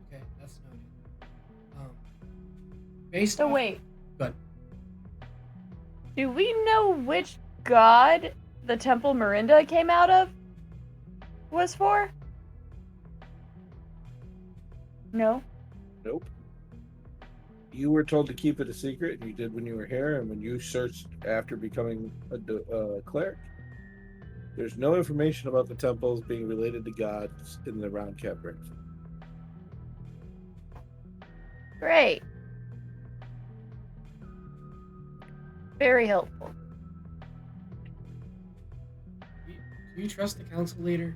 okay, that's noted. Based So off- wait, But do we know which god the temple Miranda came out of was for? No. Nope. You were told to keep it a secret, and you did when you were here, and when you searched after becoming a cleric. There's no information about the temples being related to gods in the Round Cap Ring. Great. Very helpful. do you trust the council leader?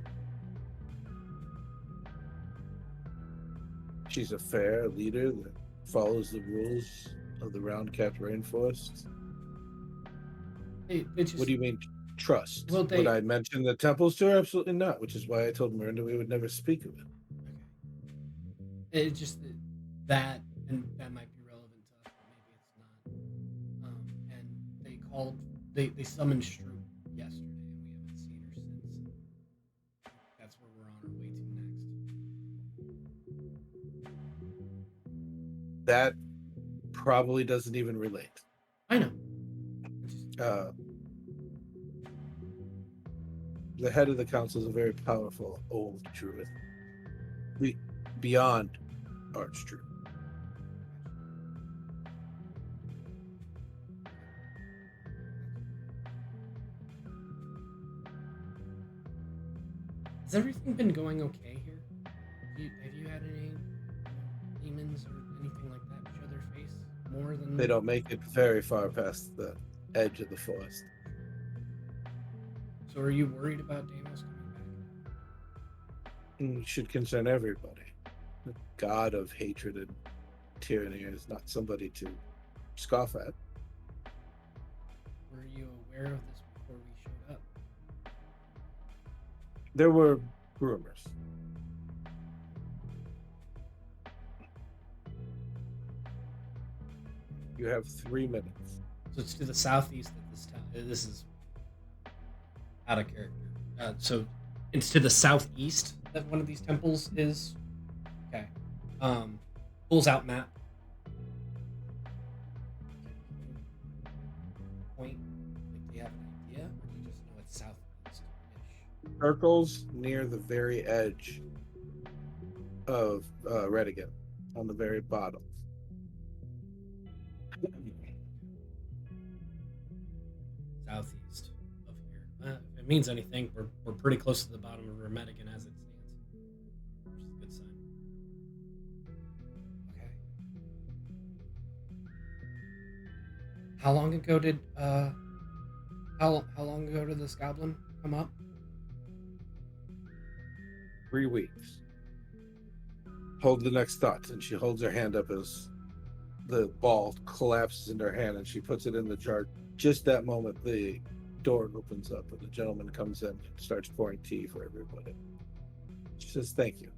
She's a fair leader that follows the rules of the Round Cap Rainforest. They just, What do you mean, trust? Well, Would I mention the temples to her? Absolutely not, which is why I told Miranda we would never speak of it. Okay. It's just that, and that might be relevant to us, but maybe it's not. And they summoned Stroop yesterday, and we haven't seen her since. That's where we're on our way to next. That probably doesn't even relate. I know. The head of the council is a very powerful old druid. Beyond Archdruid. Has everything been going okay here? Have you had any demons or anything like that show their face more than They don't make it very far past the edge of the forest. So are you worried about Deimos coming back? It should concern everybody. The god of hatred and tyranny is not somebody to scoff at. Were you aware of this before we showed up? There were rumors. You have 3 minutes. So it's to the southeast of this town. This is out of character. So it's to the southeast that one of these temples is. Okay. Pulls out map. Point. Like, do you have an idea, or do you just know it's southeast-ish? Circles near the very edge of Redigan, on the very bottom. Southeast of here. If it means anything, we're pretty close to the bottom of Remedican as it stands, which is a good sign. Okay. How long ago did how long ago did this goblin come up? 3 weeks. Hold the next thought. And she holds her hand up as the ball collapses in her hand, and she puts it in the jar. Just that moment, the door opens up and the gentleman comes in and starts pouring tea for everybody. She says, "Thank you.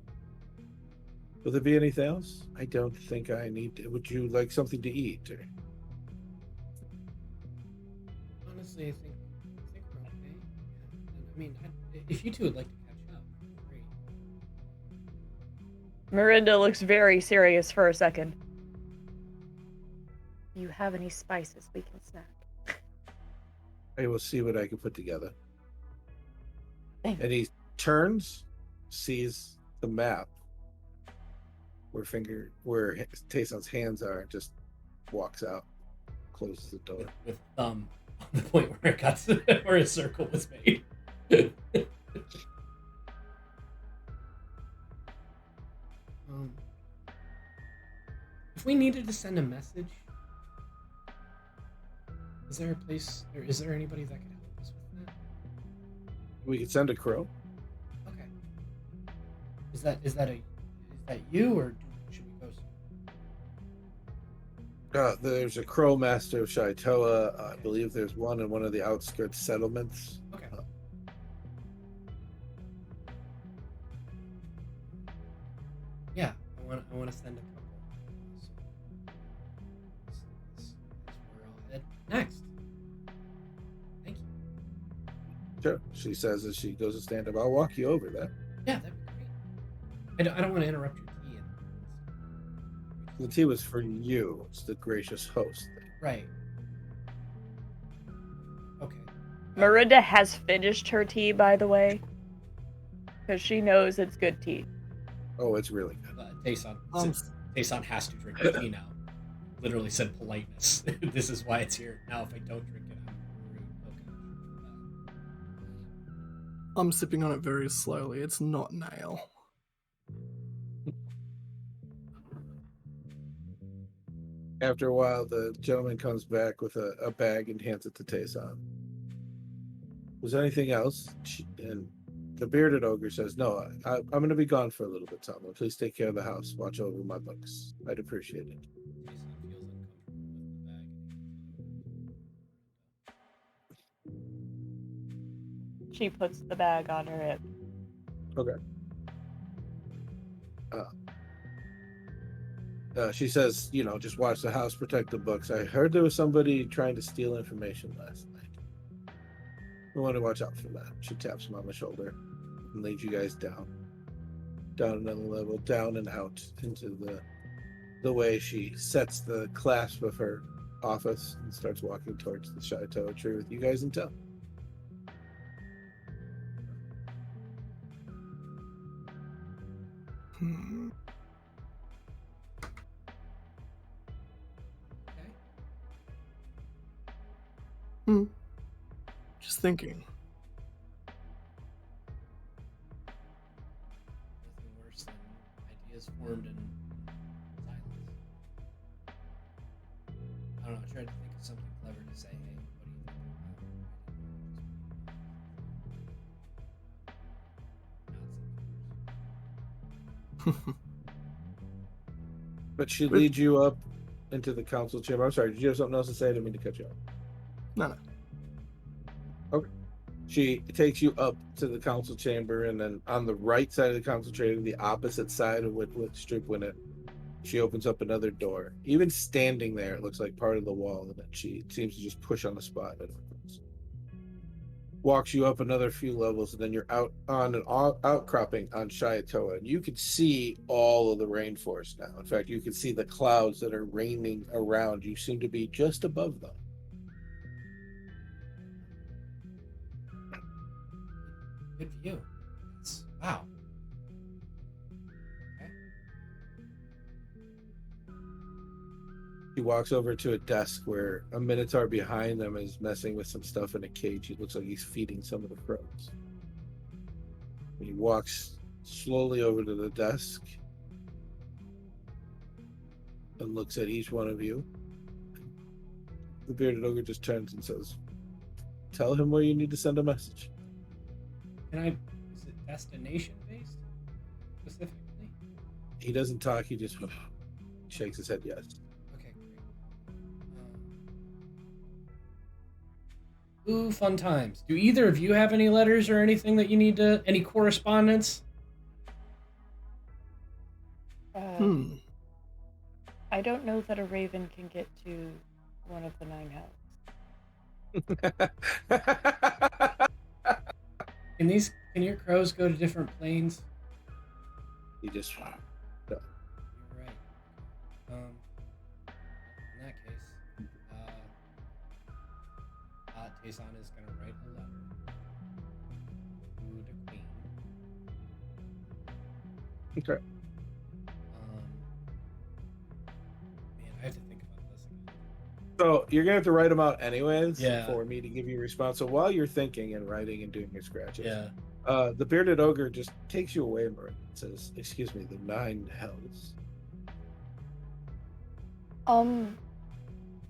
Will there be anything else? I don't think I need to. Would you like something to eat?" Or... Honestly, I think we're okay. Yeah. And, I mean, if you two would like to catch up, great. Miranda looks very serious for a second. Do you have any spices we can snack? I will see what I can put together. Thank And he turns, sees the map where Tayson's hands are, and just walks out, closes the door. With thumb on the point where it got to, where a circle was made. If we needed to send a message, is there a place, or is there anybody that could help us with that? We could send a crow. Okay. Is that you, or should we go? There's a crow master of Shaitoa. I believe there's one in one of the outskirts settlements. Okay. Yeah, I want to send a couple. So, that's where I'll head next. Thank you. Sure. She says as she goes to stand up, "I'll walk you over there." Yeah, that'd be great. I don't want to interrupt your tea. The tea was for you. It's the gracious host thing. Right. Okay. Miranda has finished her tea, by the way, because she knows it's good tea. Oh, it's really good. Tayson has to drink the tea now. Literally said politeness. This is why it's here. Now, if I don't drink it, I'm rude. Okay. I'm sipping on it very slowly. It's not an ale. After a while, the gentleman comes back with a bag and hands it to Tayson. "Was there anything else?" And the bearded ogre says, "No, I'm going to be gone for a little bit, Tom. Please take care of the house. Watch over my books. I'd appreciate it." Tayson feels uncomfortable with the bag. She puts the bag on her hip. Okay. She says, just watch the house, protect the books. I heard there was somebody trying to steal information last night. We want to watch out for that. She taps him on the shoulder and leads you guys down another level, down and out into the way. She sets the clasp of her office and starts walking towards the chateau tree with you guys in tow. Just thinking. Nothing worse than ideas formed in silence. I don't know, I tried to think of something clever to say. Hey, what do you think? But she leads you up into the council chamber. I'm sorry, did you have something else to say? I didn't mean to cut you off. No. Okay. She takes you up to the council chamber, and then on the right side of the council chamber, the opposite side of what Stroop went in, she opens up another door. Even standing there, it looks like part of the wall, and then she seems to just push on the spot. And walks you up another few levels, and then you're out on an outcropping on Shaitoa, and you can see all of the rainforest now. In fact, you can see the clouds that are raining around. You seem to be just above them. Good view. Wow. Okay. He walks over to a desk where a minotaur behind them is messing with some stuff in a cage. He looks like he's feeding some of the crows. He walks slowly over to the desk and looks at each one of you. The bearded ogre just turns and says, "Tell him where you need to send a message." Is it destination based specifically? He doesn't talk, he just shakes his head yes. Okay, great. Ooh, fun times. Do either of you have any letters or anything that you need to... Any correspondence? Hmm. I don't know that a raven can get to one of the 9 hells. Can your crows go to different planes? You just You're right. In that case, Tayson is gonna write a letter to the queen. okay. Man, I have to think about this again. So you're gonna have to write them out anyways Yeah. for me to give you a response. So while you're thinking and writing and doing your scratches, Yeah. The bearded ogre just takes you away, Marin. Says, "Excuse me, the 9 hells."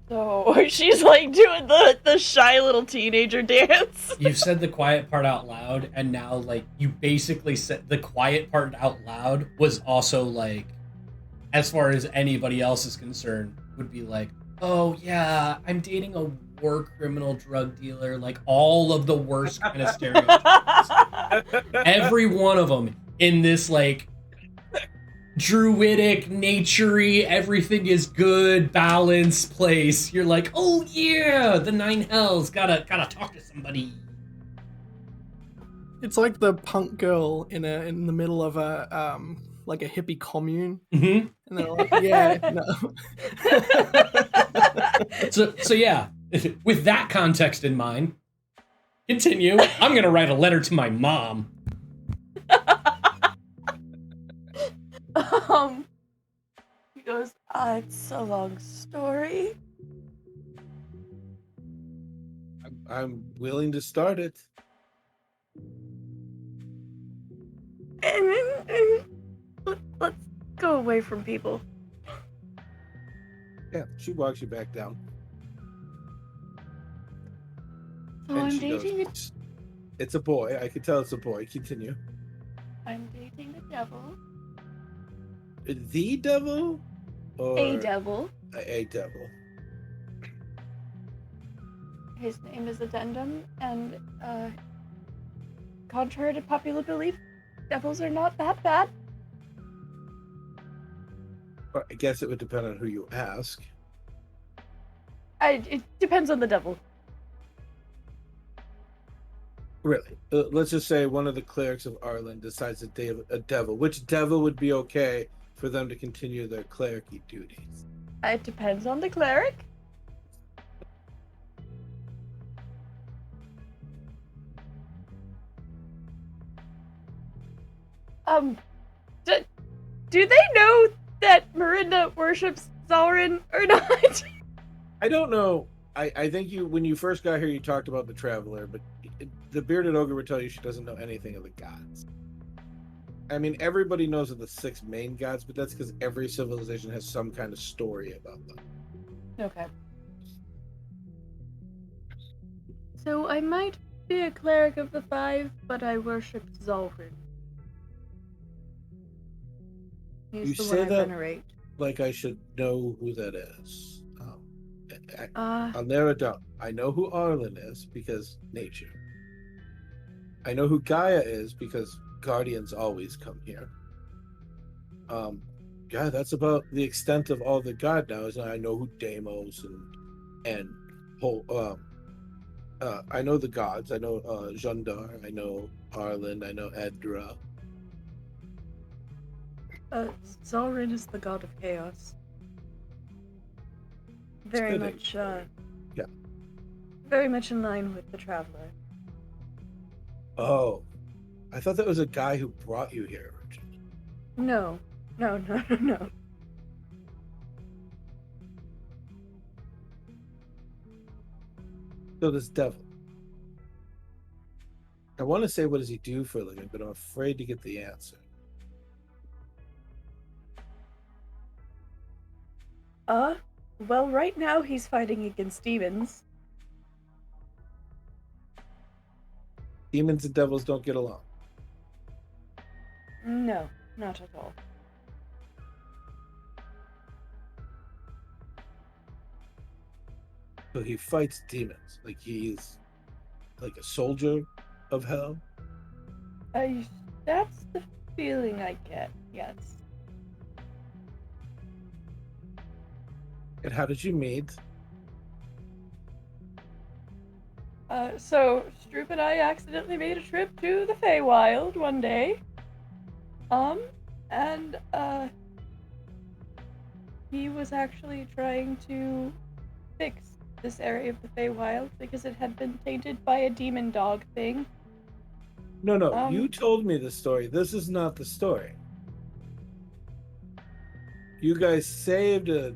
So she's like doing the shy little teenager dance. You said the quiet part out loud, and now like you basically said the quiet part out loud was also like, as far as anybody else is concerned, would be like, oh yeah, I'm dating a war criminal drug dealer, like all of the worst kind of stereotypes. Every one of them in this like druidic, naturey, everything is good, balanced place. You're like, oh yeah, the 9 hells, gotta talk to somebody. It's like the punk girl in the middle of a like a hippie commune, Mm-hmm. and they're like, yeah, no. So yeah, with that context in mind, continue. I'm gonna write a letter to my mom. He goes, it's a long story. I'm willing to start it. Let's go away from people. Yeah, she walks you back down. So and I'm she dating goes, "It's a boy. I can tell it's a boy. Continue." I'm dating the devil. The devil? Or A devil. A devil. His name is Addendum, and contrary to popular belief, devils are not that bad. Well, I guess it would depend on who you ask. It depends on the devil. Really? Let's just say one of the clerics of Arlen decides a devil. Which devil would be okay for them to continue their clericy duties? It depends on the cleric. Do they know that Marinda worships Zalrin or not? I don't know. I think when you first got here, you talked about the Traveler, but the bearded ogre would tell you she doesn't know anything of the gods. I mean, everybody knows of the 6 main gods, but that's because every civilization has some kind of story about them. Okay. So I might be a cleric of the 5, but I worship Zalrin. He's You the say one I that venerate. like I should know who that is. Uh, I'll narrow it down. I know who Arlen is because nature. I know who Gaia is because guardians always come here. Yeah, that's about the extent of all the god now. Is I know who Deimos and whole. I know the gods. I know Jundar. I know Arlen. I know Edra. Zalrin is the god of chaos. Very fitting. much, Yeah. very much in line with the Traveler. Oh, I thought that was a guy who brought you here originally. No. So this devil. I want to say, what does he do for a living? But I'm afraid to get the answer. Well, right now he's fighting against demons. Demons and devils don't get along. No, not at all. So he fights demons. Like he's like a soldier of hell? That's the feeling I get, yes. And how did you meet? So Stroop and I accidentally made a trip to the Feywild one day. And he was actually trying to fix this area of the Feywild because it had been tainted by a demon dog thing. No, you told me the story. This is not the story. You guys saved a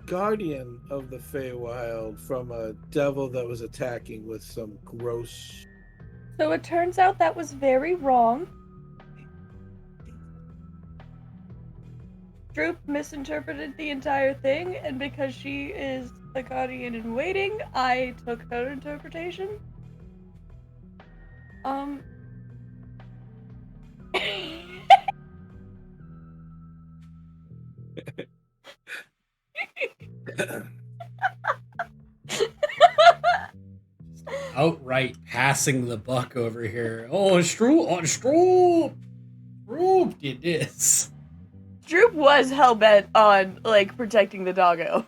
guardian of the Feywild from a devil that was attacking with some gross... So it turns out that was very wrong. Stroop misinterpreted the entire thing, and because she is the guardian in waiting, I took her interpretation. Outright passing the buck over here. Oh, Stroop did this. Stroop was hellbent on, like, protecting the doggo.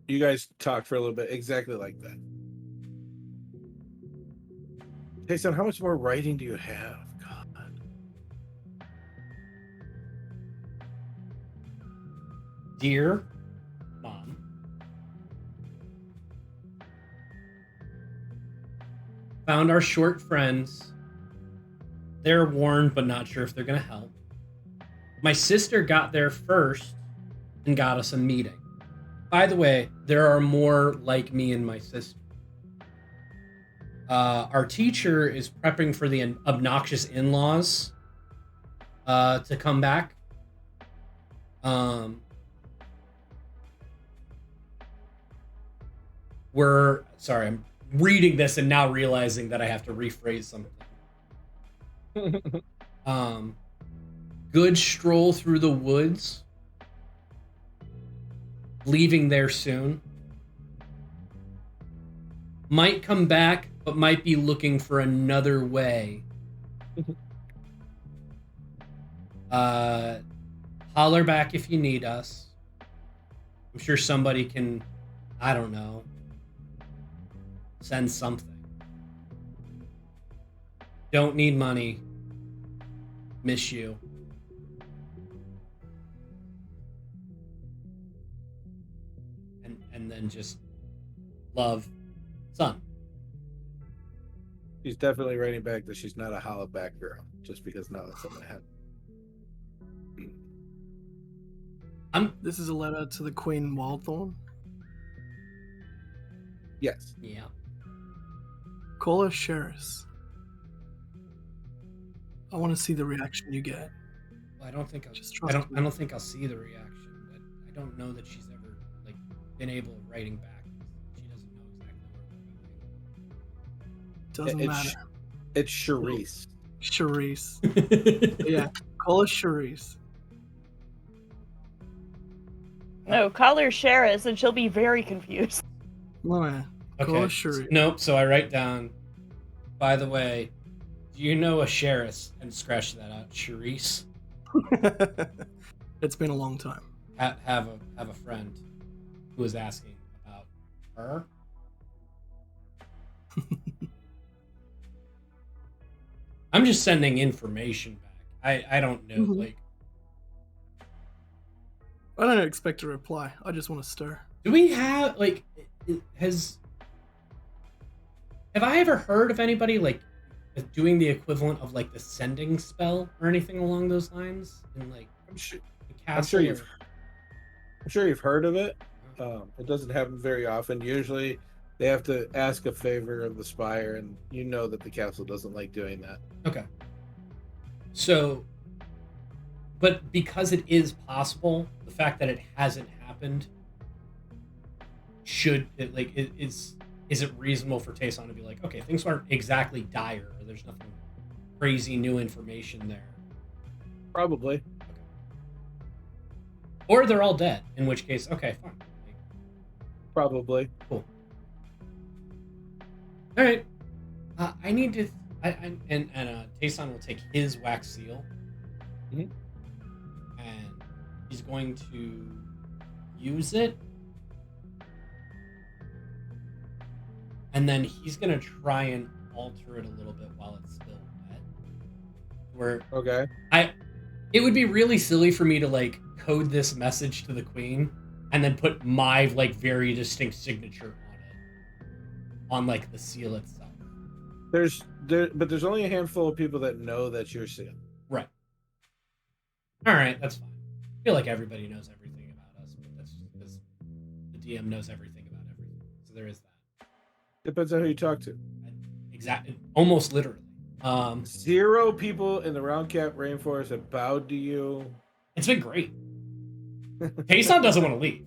You guys talked for a little bit exactly like that. Hey, son, how much more writing do you have? God. Dear Mom, found our short friends. They're warned, but not sure if they're going to help. My sister got there first and got us a meeting. By the way, there are more like me and my sister. Our teacher is prepping for the obnoxious in-laws to come back. Sorry, I'm reading this and now realizing that I have to rephrase something. Good stroll through the woods. Leaving there soon. Might come back, but might be looking for another way. Holler back if you need us. I'm sure somebody can, I don't know, send something. Don't need money. Miss you. And then just love, son. She's definitely writing back that she's not a hollaback girl, just because now that's something that happened. This is a letter to the Queen Wildthorn. Yes. Yeah. Call her Sheris. I want to see the reaction you get. Well, I don't think Just I trust don't think I'll see the reaction, but I don't know that she's ever been able of writing back. She doesn't know exactly what Doesn't matter. It's Charisse. Charisse. we're doing. Yeah, call her Charisse. No, call her Sheris and she'll be very confused. No, call her Okay. Charisse. Nope. So I write down. By the way, do you know a Sheris? And scratch that out. Charisse. It's been a long time. Have a friend who was asking about her. I'm just sending information back. I don't know. Mhm. I don't expect a reply. I just want to stir. Do we have have I ever heard of anybody doing the equivalent of the sending spell or anything along those lines in I'm sure. the I'm castle? sure you've heard of it. It doesn't happen very often. Usually, they have to ask a favor of the spire, and you know that the castle doesn't like doing that. Okay. So, but because it is possible, the fact that it hasn't happened, is it reasonable for Tayson to be like, okay, things aren't exactly dire, or there's nothing crazy new information there? Probably. Or they're all dead, in which case, okay, fine. Probably. Cool. All right. I need to. And Tayson will take his wax seal, Mhm. and he's going to use it, and then he's gonna try and alter it a little bit while it's still wet. Where Okay. it would be really silly for me to like code this message to the queen and then put my like very distinct signature on it, on like the seal itself. But there's only a handful of people that know that you're seal. Right. All right, that's fine. I feel like everybody knows everything about us, but that's just because the DM knows everything about everything. So there is that. Depends on who you talk to. Exactly. Almost literally. 0 people in the Round Cap Rainforest have bowed to you. It's been great. Tayson doesn't want to leave.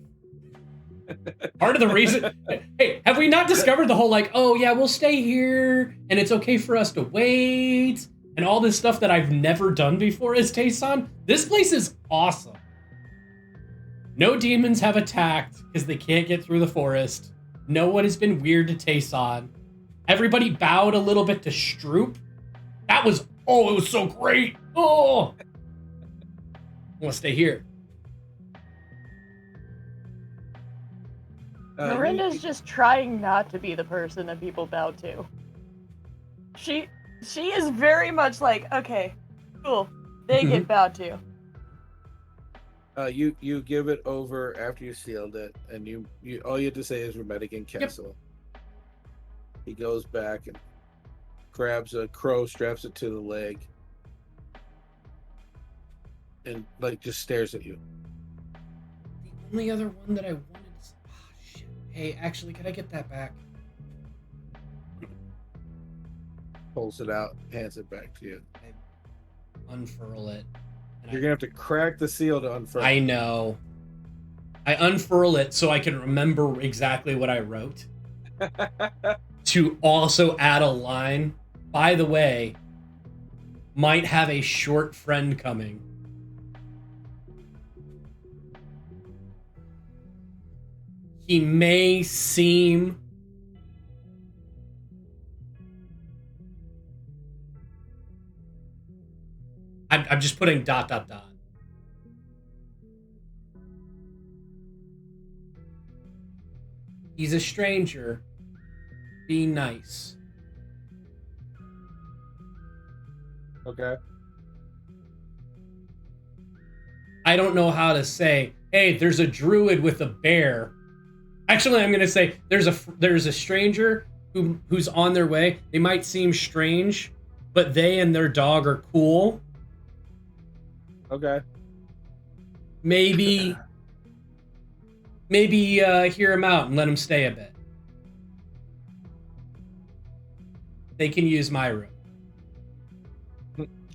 Part of the reason, hey, have we not discovered the whole like, oh yeah, we'll stay here and it's okay for us to wait and all this stuff that I've never done before as Tayson? This place is awesome. No demons have attacked because they can't get through the forest. No one has been weird to Tayson. Everybody bowed a little bit to Stroop. That was, it was so great. Oh, I want to stay here. Miranda's just trying not to be the person that people bow to. She is very much like, okay, cool, they get bowed to. You give it over after you sealed it, and you all you have to say is Remedican Castle. Yep. He goes back and grabs a crow, straps it to the leg, and like just stares at you. The only other one that I wanted to... Oh, shit. Hey, actually, could I get that back? Pulls it out, hands it back to you. I unfurl it. You're gonna have to crack the seal to unfurl. I know. I unfurl it so I can remember exactly what I wrote. To also add a line. By the way, might have a short friend coming. He may seem... I'm just putting ... He's a stranger. Be nice. Okay. I don't know how to say, hey, there's a druid with a bear. Actually, I'm going to say there's a stranger who's on their way. They might seem strange, but they and their dog are cool. Okay. Maybe hear him out and let him stay a bit. They can use my room.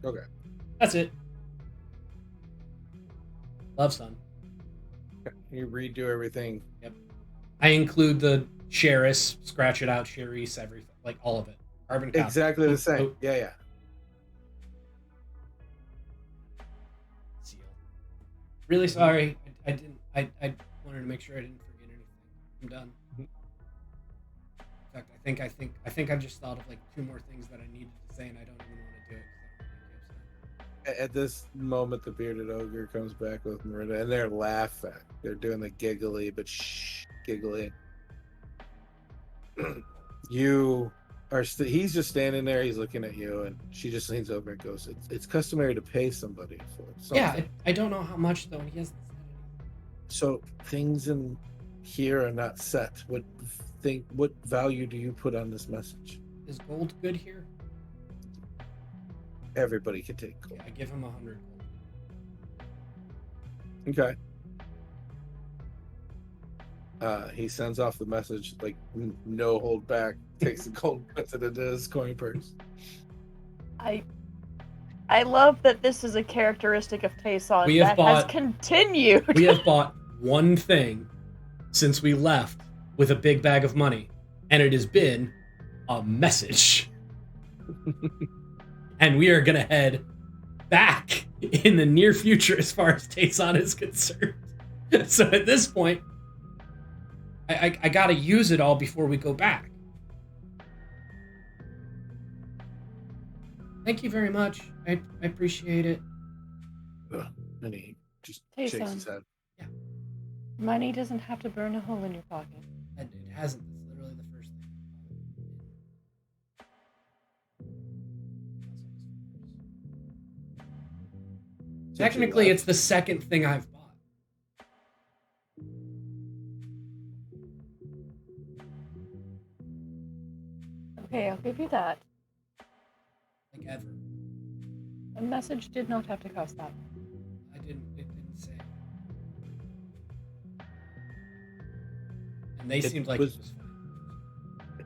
Okay. That's it. Love, son. You redo everything. Yep. I include the Sheris, scratch it out, Sheris, everything, like all of it. Carbon copy. Exactly the same. Yeah. Seal. Really sorry. I didn't. I wanted to make sure I didn't forget anything. I'm done. In fact, I think I've just thought of like 2 more things that I needed to say, and I don't even want to do it. At this moment, the bearded ogre comes back with Miranda, and they're laughing. They're doing the giggly, but giggly. You are. He's just standing there. He's looking at you, and she just leans over and goes, "It's customary to pay somebody for something." Yeah, I don't know how much though. He hasn't said anything. So things in here are not set. What value do you put on this message? Is gold good here? Everybody can take gold. I give him 100 gold. Okay. He sends off the message, like no hold back, takes the gold, puts it into his coin purse. I love that this is a characteristic of Tayson has continued. We have bought one thing since we left with a big bag of money, and it has been a message. And we are going to head back in the near future as far as Tayson is concerned. So at this point, I gotta use it all before we go back. Thank you very much. I appreciate it. And he just Hey, shakes son. his head. Money doesn't have to burn a hole in your pocket. It hasn't. It's literally the first thing. Technically, it's the second thing I've bought. Okay, I'll give you that. Like ever. A message did not have to cost that. It didn't say. And they seemed like it was fine.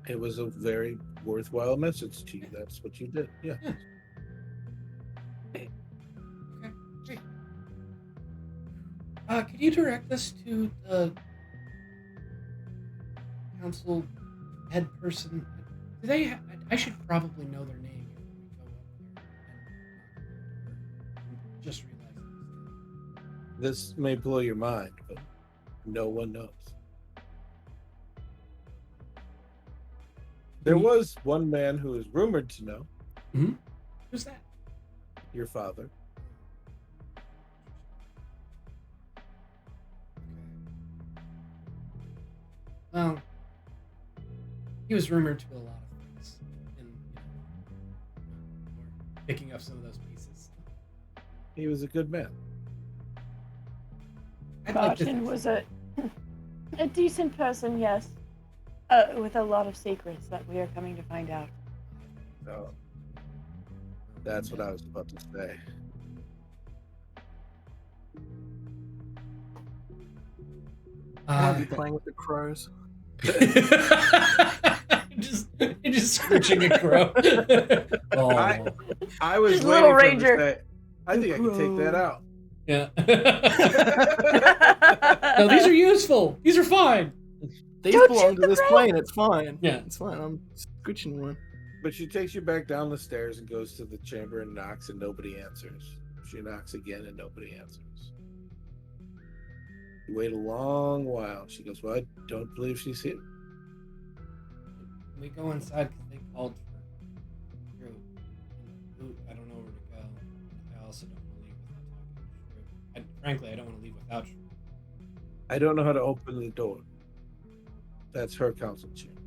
It was a very worthwhile message to you. That's what you did. Yeah. Okay, great. Could you direct us to the council head person? Do they? I should probably know their name before we go up there and just realize This may blow your mind, but no one knows. There was one man who is rumored to know. Mm-hmm. Who's that? Your father. Well, he was rumored to a lot of things, and we're picking up some of those pieces. He was a good man. I'd like to Martin was a decent person, yes. With a lot of secrets that we are coming to find out. Oh, that's what I was about to say. I'll be playing with the crows. just scratching a crow. Oh, I was Just waiting little for him to ranger. say, I think I can take that out. yeah. No, these are useful. These are fine. These Don't belong shoot to the this crow. plane. It's fine. Yeah. It's fine. I'm scooching one. But she takes you back down the stairs and goes to the chamber and knocks, and nobody answers. She knocks again, and nobody answers. You wait a long while. She goes, well, I don't believe she's here. We go inside because they called for Stroop. I don't know where to go. I also don't want to leave without talking to Stroop. Frankly, I don't want to leave without Stroop. I don't know how to open the door. That's her council chamber.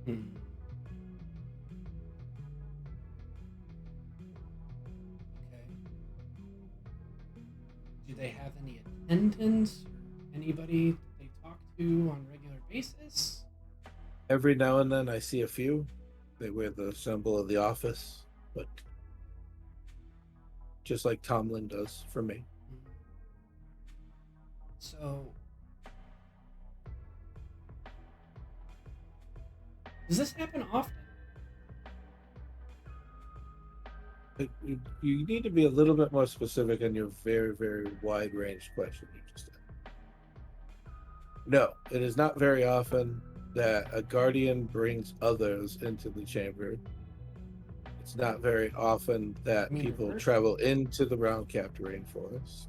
Okay. Do they have any attendants or anybody that they talk to on a regular basis? Every now and then I see a few. They wear the symbol of the office, but just like Tomlin does for me. So, does this happen often? You need to be a little bit more specific on your very, very wide range question you just had. No, it is not very often that a guardian brings others into the chamber. It's not very often that You mean people reverse? travel into the round-capped rainforest.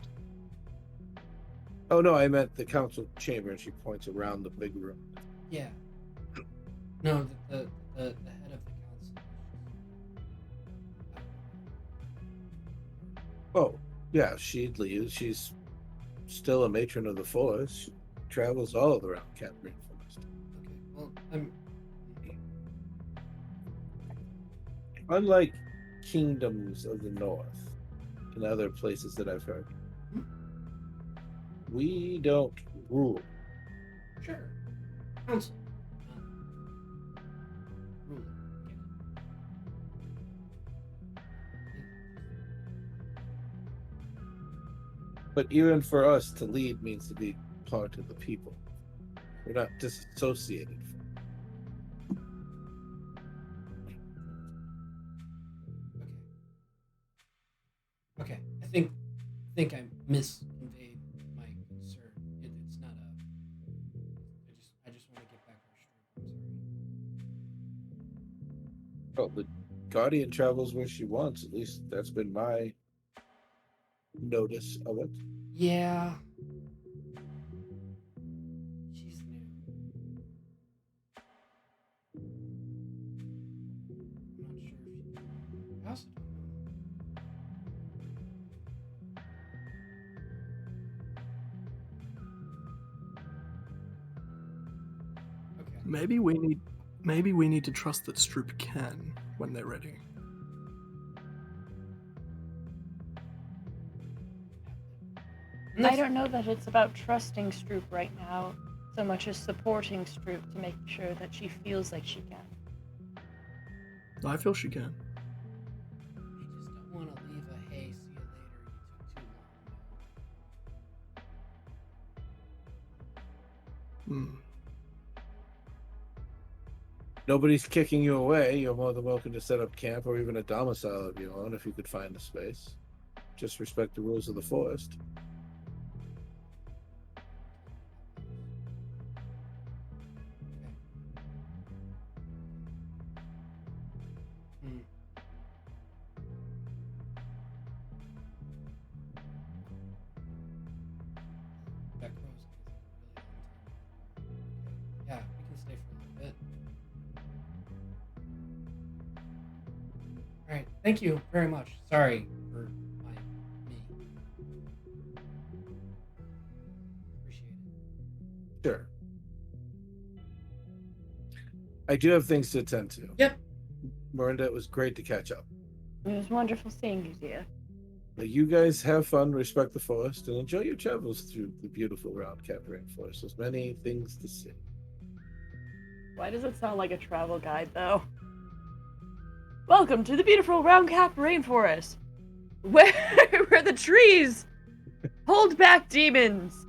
Oh no, I meant the council chamber, and she points around the big room. Yeah. No, the head of the council. Oh, yeah, she leaves. She's still a matron of the forest. She travels all of the round-capped rainforest. Okay, well, I'm. Unlike kingdoms of the north and other places that I've heard, we don't rule. Sure. Council. Ruler. But even for us to lead means to be part of the people. We're not disassociated. Okay. I think I misconveyed my concern. It's not a. I just want to get back our Stroop. I'm sorry. Oh, the Guardian travels where she wants. At least that's been my notice of it. Yeah. She's new. I'm not sure if I also don't know. Okay. Maybe we need to trust that Stroop can when they're ready. I don't know that it's about trusting Stroop right now, so much as supporting Stroop to make sure that she feels like she can. I feel she can. I just don't want to leave a hey, see you later. You took too long. Hmm. Nobody's kicking you away. You're more than welcome to set up camp or even a domicile of your own if you could find a space. Just respect the rules of the forest. That crow's gonna take a really long time. Yeah, we can stay for a little bit. Alright, thank you very much. Sorry for my me. Appreciate it. Sure. I do have things to attend to. Yep. Miranda, it was great to catch up. It was wonderful seeing you, dear. You guys have fun, respect the forest, and enjoy your travels through the beautiful round-capped rainforest. There's many things to see. Why does it sound like a travel guide, though? Welcome to the beautiful round-capped rainforest, where the trees hold back demons,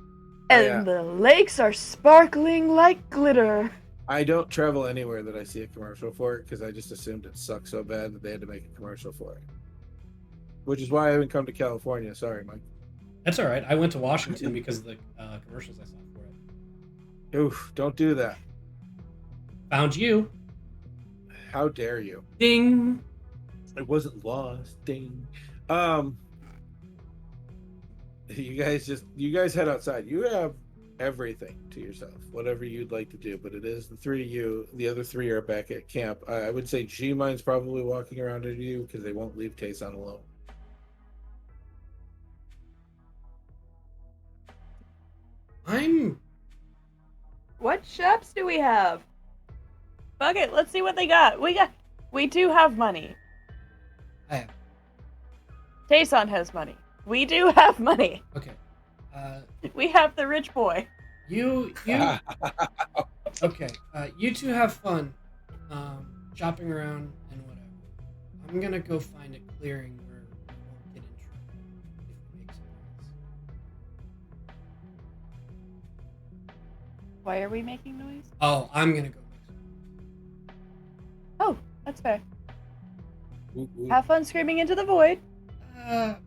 and the lakes are sparkling like glitter. I don't travel anywhere that I see a commercial for it because I just assumed it sucked so bad that they had to make a commercial for it. Which is why I haven't come to California. Sorry, Mike. That's all right. I went to Washington because of the commercials I saw for it. Oof, don't do that. Found you. How dare you? Ding. I wasn't lost. Ding. You guys head outside. You have everything to yourself, whatever you'd like to do, but it is the three of you. The other three are back at camp. I would say G-Mine's probably walking around with you because they won't leave Tayson alone. What shops do we have? Fuck it, let's see what they got. We do have money. I have. Tayson has money. We do have money. Okay. We have the rich boy. You okay. You two have fun shopping around and whatever. I'm gonna go find a clearing where we won't get in trouble if we make some noise. Why are we making noise? Oh, I'm gonna go make some. Oh, that's fair. Ooh, ooh. Have fun screaming into the void. Forest.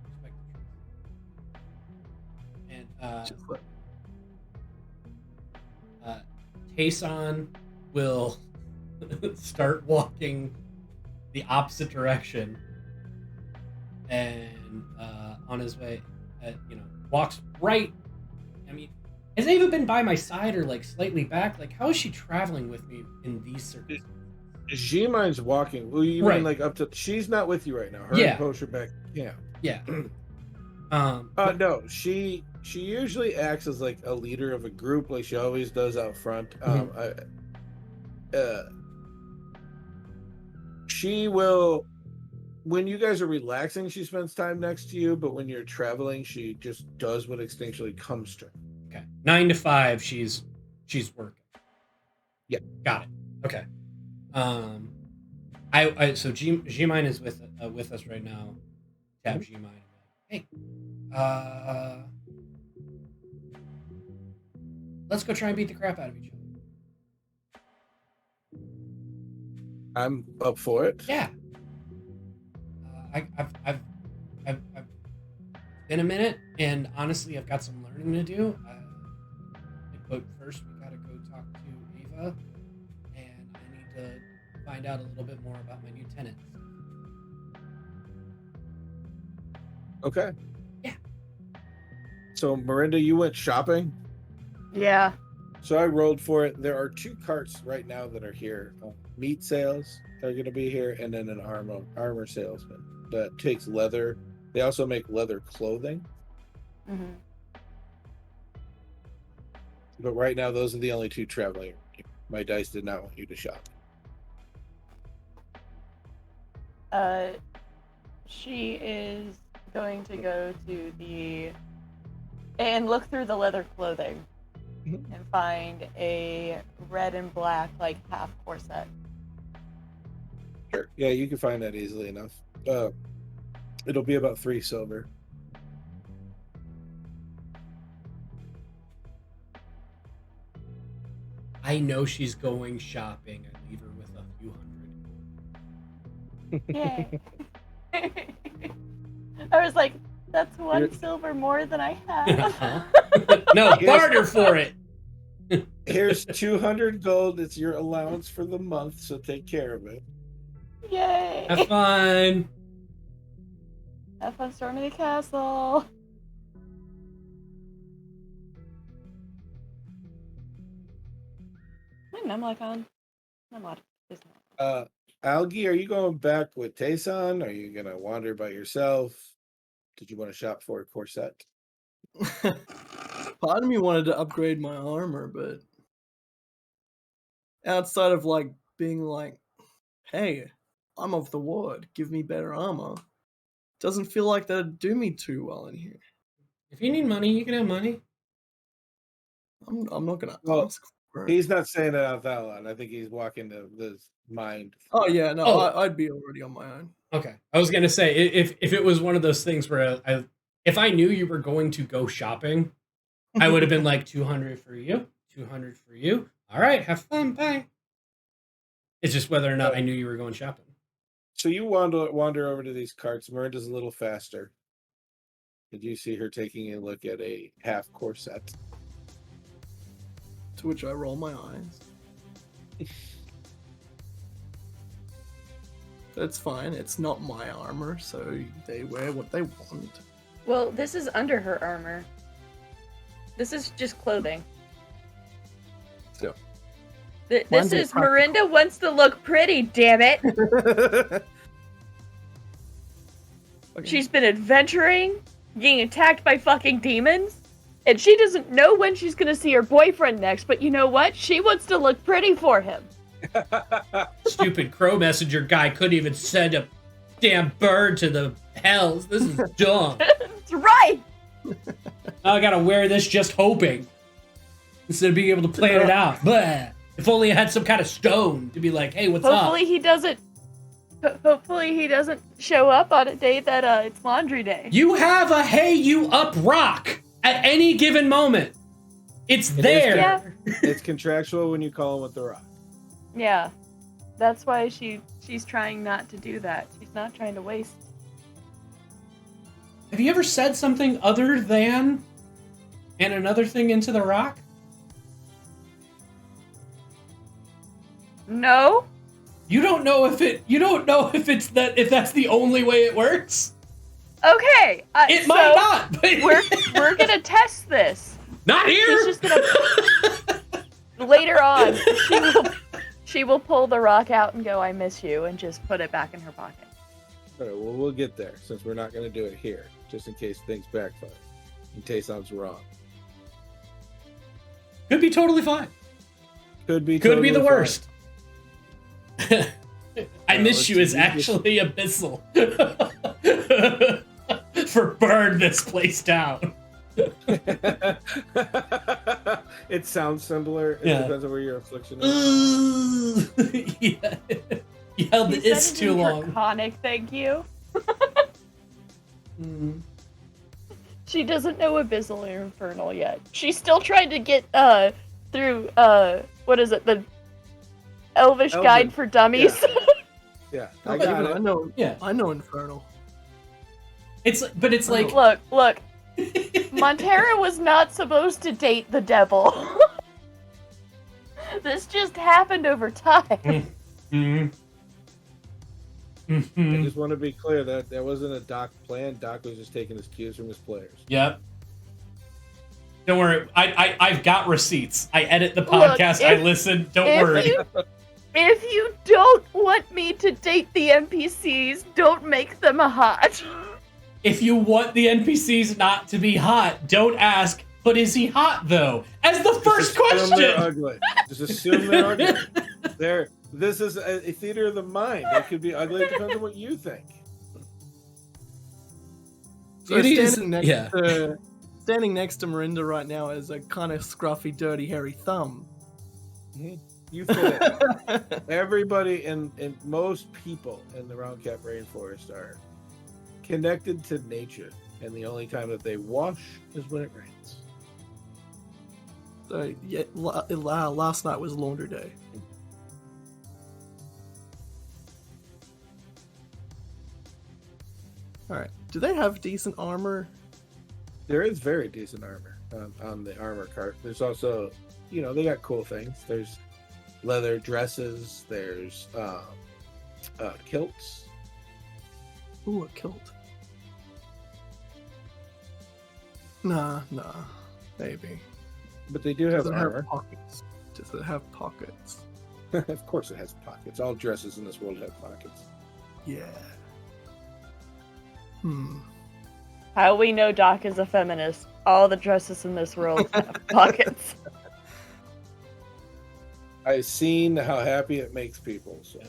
Respect the truth. And Just let- Tayson will start walking the opposite direction, and on his way, walks right. I mean, has he even been by my side or like slightly back? Like, how is she traveling with me in these circumstances? G-Mine's walking. Well, you Right. mean like up to? She's not with you right now. Her Yeah. and Posh are back. Yeah. Yeah. No, she usually acts as like a leader of a group, like she always does out front. She will, when you guys are relaxing, she spends time next to you, but when you're traveling, she just does what instinctually comes to her. Okay. 9 to 5, she's working. Yeah. Got it. Okay. So G-Mine is with us right now. Tap G-Mine. Hey. Let's go try and beat the crap out of each other. I'm up for it. Yeah. I've been a minute, and honestly, I've got some learning to do. But first, we gotta go talk to Ava, and I need to find out a little bit more about my new tenants. Okay. Yeah. So, Miranda, you went shopping? Yeah. So I rolled for it. There are 2 carts right now that are here. Meat sales are going to be here, and then an armor salesman that takes leather. They also make leather clothing. Mm-hmm. But right now, those are the only 2 traveling. My dice did not want you to shop. She is going to go to and look through the leather clothing and find a red and black, like, half corset. Sure. Yeah, you can find that easily enough. It'll be about 3 silver. I know she's going shopping. I leave her with a few hundred. Yay. I was like, that's 1 silver more than I have. No, barter for it. Here's 200 gold. It's your allowance for the month, so take care of it. Yay. Have fun. Have fun storming the castle. My Memlock is not. Algie, are you going back with Tayson? Are you gonna wander by yourself? Did you want to shop for a corset? Part of me wanted to upgrade my armor, but outside of like being like, hey, I'm of the ward, give me better armor, doesn't feel like that'd do me too well in here. If you need money, you can have money. I'm not gonna Well, ask for it. He's not saying it out that loud. I think he's walking to his mind. Oh yeah, no, Oh. I'd be already on my own. Okay. I was gonna say if it was one of those things where if I knew you were going to go shopping, I would have been like 200 for you, 200 for you. All right, have fun, bye. It's just whether or not I knew you were going shopping. So you wander over to these carts. Miranda's a little faster. Did you see her taking a look at a half corset? To which I roll my eyes. That's fine. It's not my armor, so they wear what they want. Well, this is under her armor. This is just clothing. So. This Mine's is practical. Miranda wants to look pretty, damn it. Okay. She's been adventuring, getting attacked by fucking demons, and she doesn't know when she's gonna see her boyfriend next, but you know what? She wants to look pretty for him. Stupid crow messenger guy couldn't even send a damn bird to the hells. This is dumb. That's right! Now I gotta wear this just hoping. Instead of being able to plan it out. Blah. If only I had some kind of stone to be like, hey, what's Hopefully up? he doesn't show up on a day that it's laundry day. You have a hey you up rock at any given moment. It's there. Yeah. It's contractual when you call him with the rock. Yeah. That's why she's trying not to do that. She's not trying to waste. Have you ever said something other than and another thing into the rock? No? You don't know if if that's the only way it works? Okay. It might not. But We're gonna test this. not here. She's just gonna later on she will pull the rock out and go, I miss you, and just put it back in her pocket. All right, well, we'll get there since we're not going to do it here, just in case things backfire. In case I'm wrong. Could be totally fine. Could be Could be the totally worst. I No, miss you is it's- actually abyssal. For burn this place down. fine. It sounds similar. It Yeah. depends on where your affliction is. Yeah. You held the He is said it too in long. Draconic, thank you. Mm. She doesn't know Abyssal or Infernal yet. She's still trying to get through what is it, the Elvish Elven. Guide for Dummies. Yeah, I I got I it. know. Yeah. I know Infernal. It's like Look. Montera was not supposed to date the devil. This just happened over time. Mhm. I Mhm. just want to be clear that that wasn't a Doc plan. Doc was just taking his cues from his players. Yep. Don't worry. I've got receipts. I edit the Look, podcast. I listen. Don't worry. If you don't want me to date the NPCs, don't make them hot. If you want the NPCs not to be hot, don't ask, but is he hot though? As the first Just assume they're question. ugly. Just assume they're ugly. This is a theater of the mind. They could be ugly. It depends on what you think. So Beauty is- standing next to Marinda right now is a kind of scruffy, dirty, hairy thumb. You fit it. Everybody and most people in the Roundcap Rainforest are connected to nature, and the only time that they wash is when it rains. So yeah, last night was laundry day. All right. Do they have decent armor? There is very decent armor on the armor cart. There's also, they got cool things. There's leather dresses. There's kilts. Ooh, a kilt. Nah, maybe. But they do have Does it armor. have pockets? Does it have pockets? Of course it has pockets. All dresses in this world have pockets. Yeah. How we know Doc is a feminist. All the dresses in this world have pockets. I've seen how happy it makes people. So.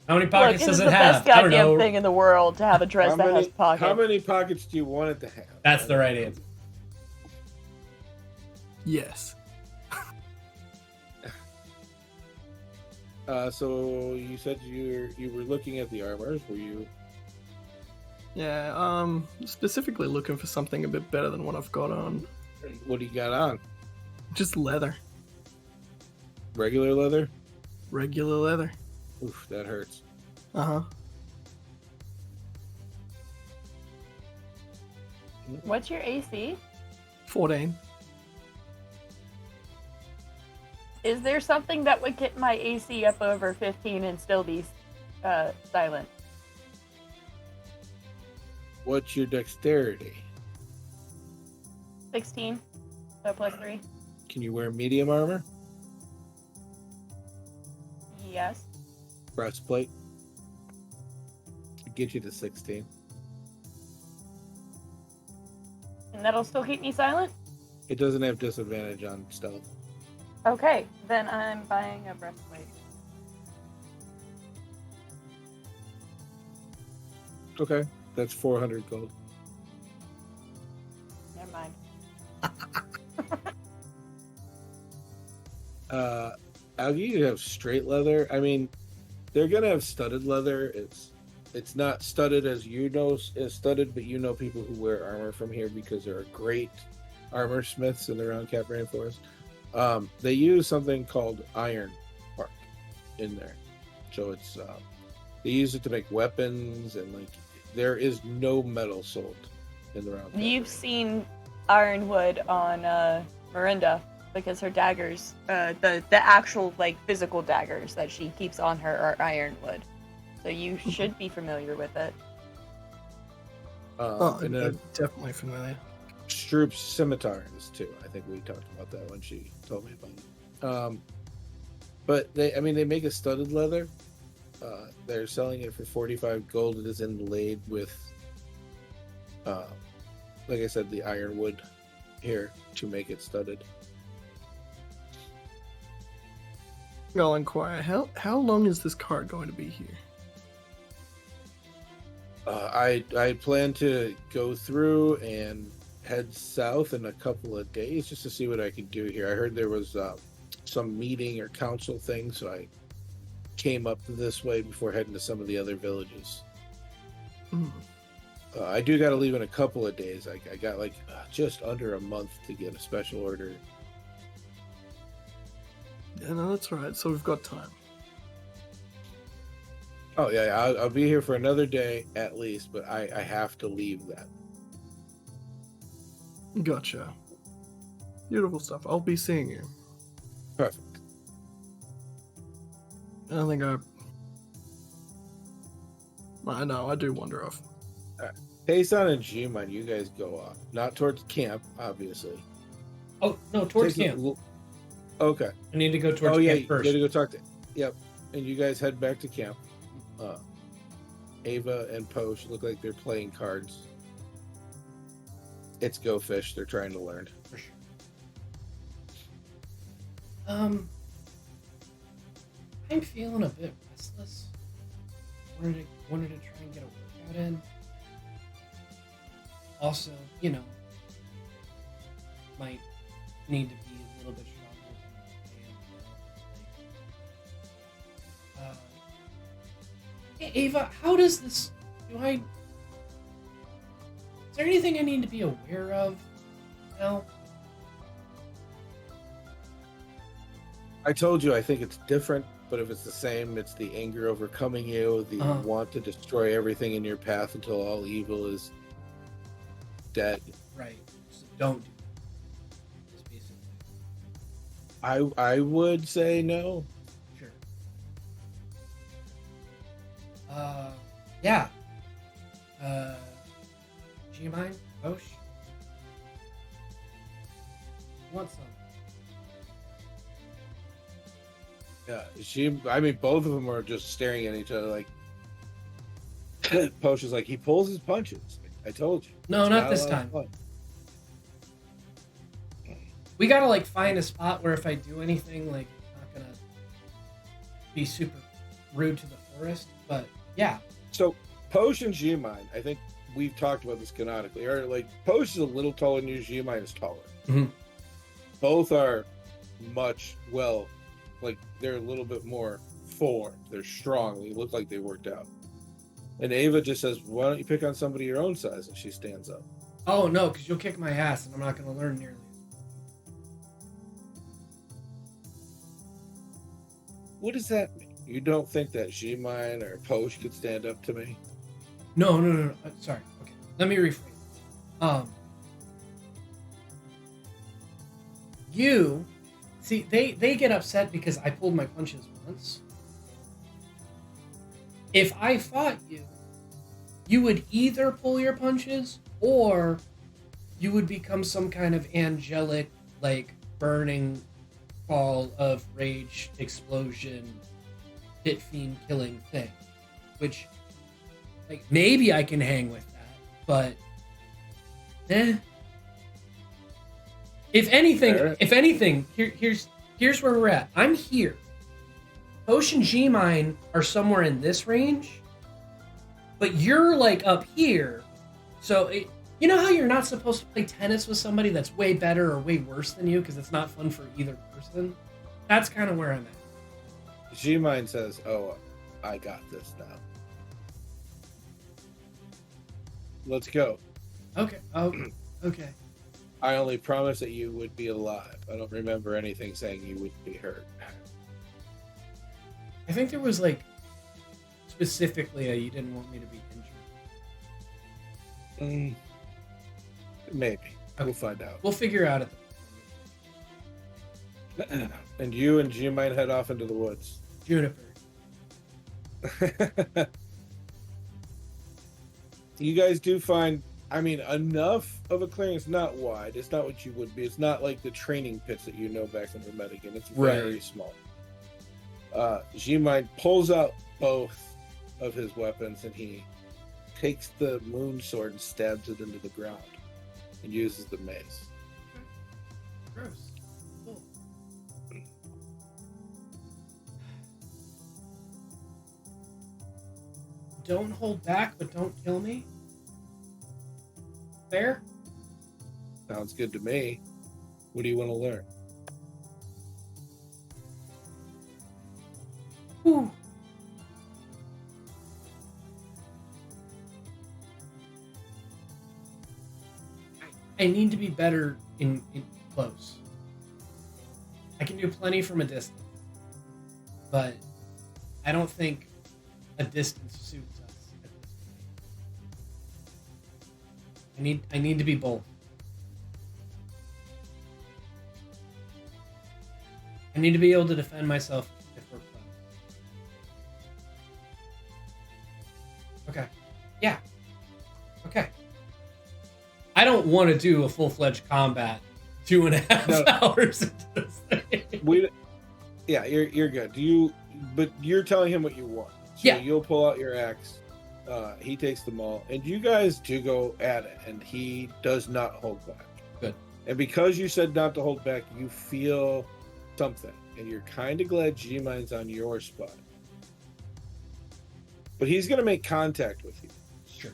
How many Look, pockets it does is it the have? best I don't goddamn know. thing in the world to have a dress that has pockets. How many pockets do you want it to have? That's the right answer. Yes. So you said you were looking at the armors. Were you? Yeah, specifically looking for something a bit better than what I've got on. What do you got on? Just leather. Regular leather? Regular leather. Oof, that hurts. Uh-huh. What's your AC? 14. Is there something that would get my AC up over 15 and still be silent? What's your dexterity? 16. So plus 3. Can you wear medium armor? Yes. Breastplate? Get you to 16. And that'll still keep me silent? It doesn't have disadvantage on stealth. Okay, then I'm buying a breastplate. Okay, that's 400 gold. Never mind. Algie, you have straight leather. I mean, they're gonna have studded leather. It's not studded as as studded, but people who wear armor from here because there are great armor smiths in the Roundcap Rainforest. They use something called iron bark in there, so it's they use it to make weapons, and there is no metal sold in the Roundcap. You've seen ironwood on Marinda because her daggers, the actual physical daggers that she keeps on her are ironwood, so you should be familiar with it. And I'm definitely familiar. Stroop's scimitars too. I think we talked about that when she told me about it. But they make a studded leather. They're selling it for 45 gold. It is inlaid with, like I said, the ironwood here to make it studded. I'll inquire, how long is this cart going to be here? I plan to go through and head south in a couple of days just to see what I can do here. I heard there was some meeting or council thing, so I came up this way before heading to some of the other villages. I do got to leave in a couple of days. I got just under a month to get a special order. Yeah, no, that's right. So we've got time. Oh yeah, I'll be here for another day at least, but I have to leave that. Gotcha. Beautiful stuff. I'll be seeing you. Perfect. I think I I know, I do wander off. Payson and G-Mine, you guys go off. Not towards camp, obviously. Oh no, towards Take a camp. Okay. I need to go towards Oh yeah, camp you first. gotta go talk to. Yep. And you guys head back to camp. Ava and Posh look like they're playing cards. It's Go Fish. They're trying to learn. For sure. I'm feeling a bit restless. Wanted to try and get a workout in. Also, might need to be a little bit stronger than I am. Hey, Ava, how does this? Is there anything I need to be aware of now? I told you I think it's different, but if it's the same, it's the anger overcoming you, the want to destroy everything in your path until all evil is dead. Right. So don't do that. Just basically. I would say no. Sure. Yeah. Do you mind, Osh? Want some? Yeah, both of them are just staring at each other like. Posh is like, he pulls his punches. I told you. No, It's not a this lot of time. fun. We gotta find a spot where if I do anything, it's not gonna be super rude to the forest. But yeah. So Posh and G-Mine, I think we've talked about this canonically. Or Posh is a little taller than you, G-Mine is taller. Mhm. Both are they're a little bit more formed. They're strong. They look like they worked out. And Ava just says, "Why don't you pick on somebody your own size?" And she stands up. Oh no, because you'll kick my ass, and I'm not gonna learn nearly. What does that mean? You don't think that G-Mine or Posh could stand up to me? No. Sorry. Okay, let me rephrase. You see, they get upset because I pulled my punches once. If I fought you, you would either pull your punches or you would become some kind of angelic, burning ball of rage, explosion, pit fiend killing thing. Which, maybe I can hang with that, but If anything, here's where we're at. I'm here. Posh and G-Mine are somewhere in this range, but you're up here. So you know how you're not supposed to play tennis with somebody that's way better or way worse than you because it's not fun for either person? That's kind of where I'm at. G-Mine says, "Oh, I got this now. Let's go." Okay. Okay. I only promise that you would be alive. I don't remember anything saying you would be hurt. I think there was specifically you didn't want me to be injured. Maybe. Okay. We'll find out. We'll figure out it. And you and G-Mine head off into the woods. Juniper. You guys do find, enough of a clearing. It's not wide. It's not what you would be. It's not like the training pits that you know back in Remedigan. It's very small. G-Mine pulls out both of his weapons and he takes the moon sword and stabs it into the ground and uses the mace. Gross. Cool. Don't hold back, but don't kill me. Fair? Sounds good to me. What do you want to learn? Whew. I need to be better in close. I can do plenty from a distance, but I don't think a distance suits us at this point. I need to be both. I need to be able to defend myself if we're close. Okay. Yeah. Okay. I don't want to do a full-fledged combat 2.5 hours into this thing. You're good. But you're telling him what you want. So Yeah. you'll pull out your axe. He takes them all, and you guys do go at it, and he does not hold back. Good. And because you said not to hold back, you feel something, and you're kind of glad G-Mine's on your spot. But he's going to make contact with you. Sure.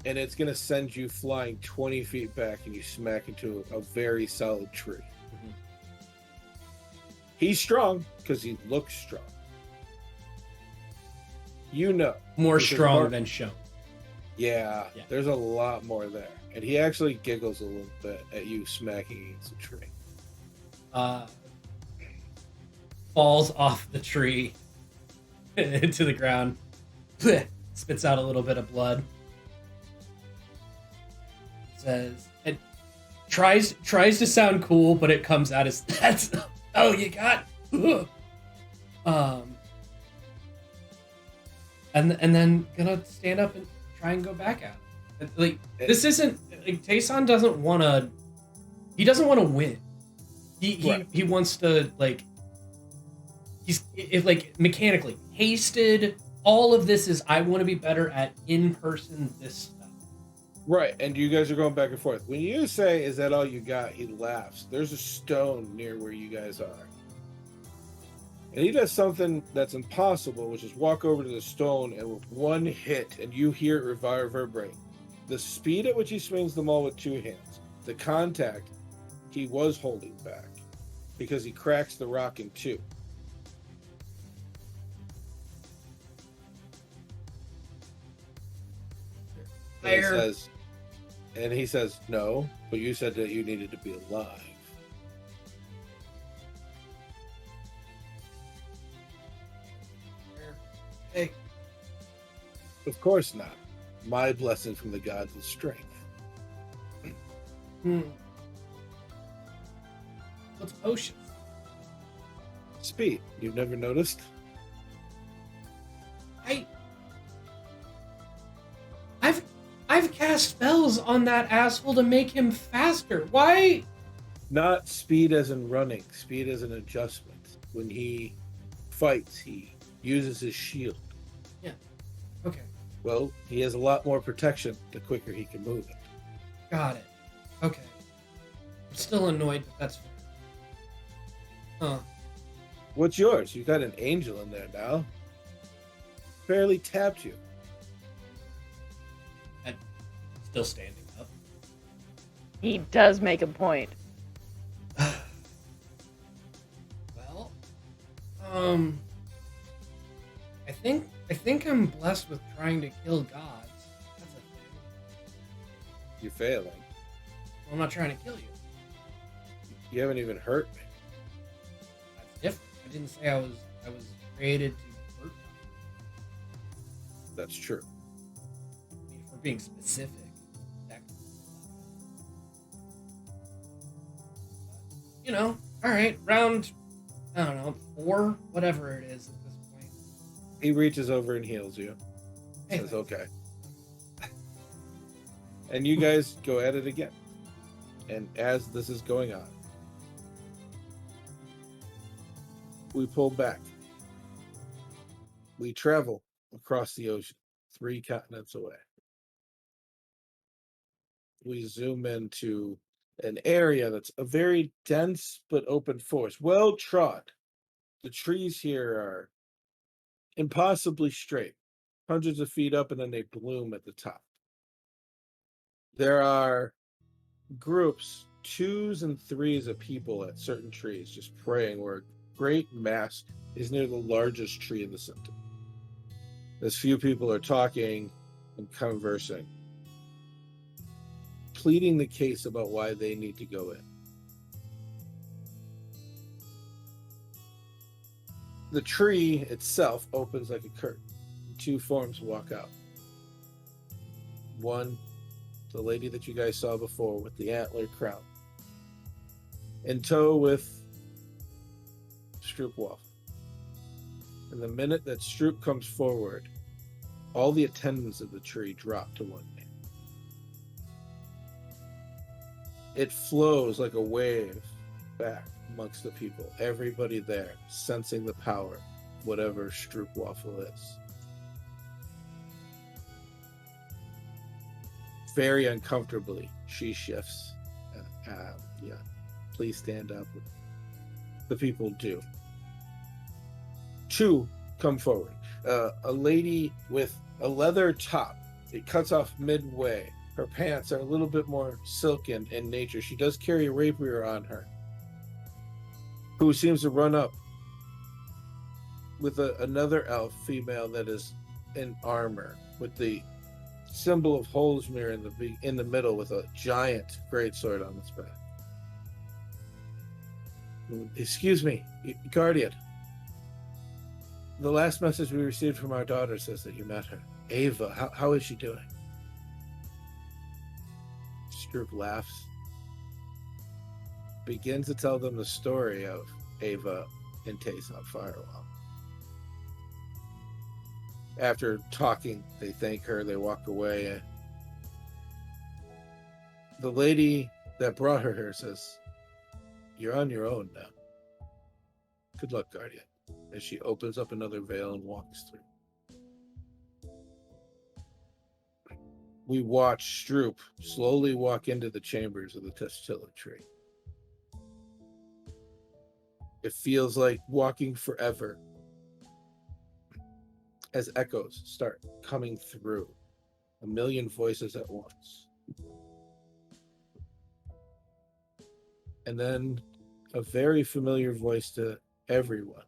And it's going to send you flying 20 feet back, and you smack into a very solid tree. Mhm. He's strong because he looks strong. You know. More because strong than shown. Yeah, Yeah. there's a lot more there. And he actually giggles a little bit at you smacking against the tree. Falls off the tree into the ground. Spits out a little bit of blood. Says, and tries to sound cool, but it comes out as that's oh you got and then gonna stand up and try and go back at him. Like this isn't like Tayson doesn't want to. He doesn't want to win. He wants to like. He's like mechanically hasted. All of this is I want to be better at in person this stuff. Right, and you guys are going back and forth. When you say, "Is that all you got?" he laughs. There's a stone near where you guys are. And he does something that's impossible, which is walk over to the stone and with one hit, and you hear it reverberate. The speed at which he swings the maul with two hands, the contact, he was holding back because he cracks the rock in two. And he says, no, but you said that you needed to be alive. Hey. Of course not. My blessing from the gods of strength. What's potions? Speed. You've never noticed? I've cast spells on that asshole to make him faster. Why? Not speed as in running, speed as an adjustment. When he fights, he uses his shield. Yeah. Okay. Well, he has a lot more protection the quicker he can move it. Got it. Okay. I'm still annoyed, but that's fair. Huh. What's yours? You got an angel in there now. Barely tapped you. And still standing up. He does make a point. Well, I think I'm blessed with trying to kill gods. That's a thing. You're failing. Well, I'm not trying to kill you. You haven't even hurt me. That's different. I didn't say I was created to hurt. That's true. I mean, if we're being specific, that could be all right, round, I don't know, 4, whatever it is at this point. He reaches over and heals you. Hey, Says, okay. And you guys go at it again. And as this is going on, we pull back. We travel across the ocean, 3 continents away. We zoom into an area that's a very dense but open forest, well trod. The trees here are impossibly straight, hundreds of feet up, and then they bloom at the top. There are groups, 2s and 3s of people at certain trees just praying, where a great mass is near the largest tree in the center. As few people are talking and conversing, pleading the case about why they need to go in. The tree itself opens like a curtain. 2 forms walk out. One, the lady that you guys saw before with the antler crown, in tow with Stroop Wolf. And the minute that Stroop comes forward, all the attendants of the tree drop to one knee. It flows like a wave back amongst the people. Everybody there sensing the power, whatever Stroop waffle is. Very uncomfortably, she shifts. Yeah, please stand up. The people do. Two come forward. A lady with a leather top. It cuts off midway. Her pants are a little bit more silken in nature. She does carry a rapier on her, who seems to run up with another elf female that is in armor with the symbol of Holzmir in the middle with a giant greatsword on its back. Excuse me, Guardian. The last message we received from our daughter says that you met her. Ava, how is she doing? Stroop laughs. Begins to tell them the story of Ava and Tace on Firewall. After talking, they thank her, they walk away. The lady that brought her here says, "You're on your own now. Good luck, Guardian," as she opens up another veil and walks through. We watch Stroop slowly walk into the chambers of the Testilla tree. It feels like walking forever as echoes start coming through, a million voices at once. And then a very familiar voice to everyone.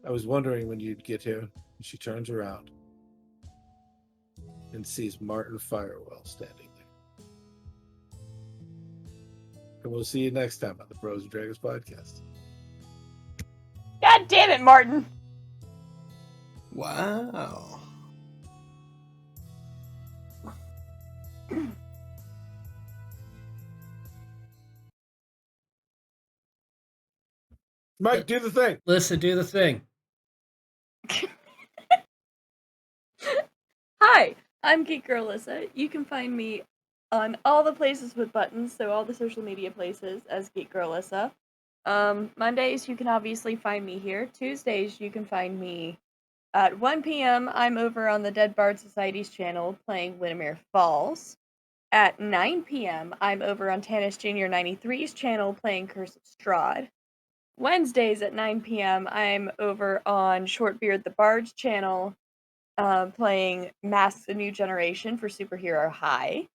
I was wondering when you'd get here. She turns around and sees Martin Firewell standing there. And we'll see you next time on the Bros and Dragons podcast. God damn it, Martin! Wow. Mike, do the thing. Listen, do the thing. Hi, I'm Geek Girl Alyssa. You can find me on all the places with buttons, so all the social media places as Geek Girl Alyssa. Mondays, you can obviously find me here. Tuesdays, you can find me at 1 p.m. I'm over on the Dead Bard Society's channel playing Windermere Falls. At 9 p.m., I'm over on Tannis Jr. 93's channel playing Curse of Strahd. Wednesdays at 9 p.m., I'm over on Shortbeard the Bard's channel playing Masks: A New Generation for Superhero High.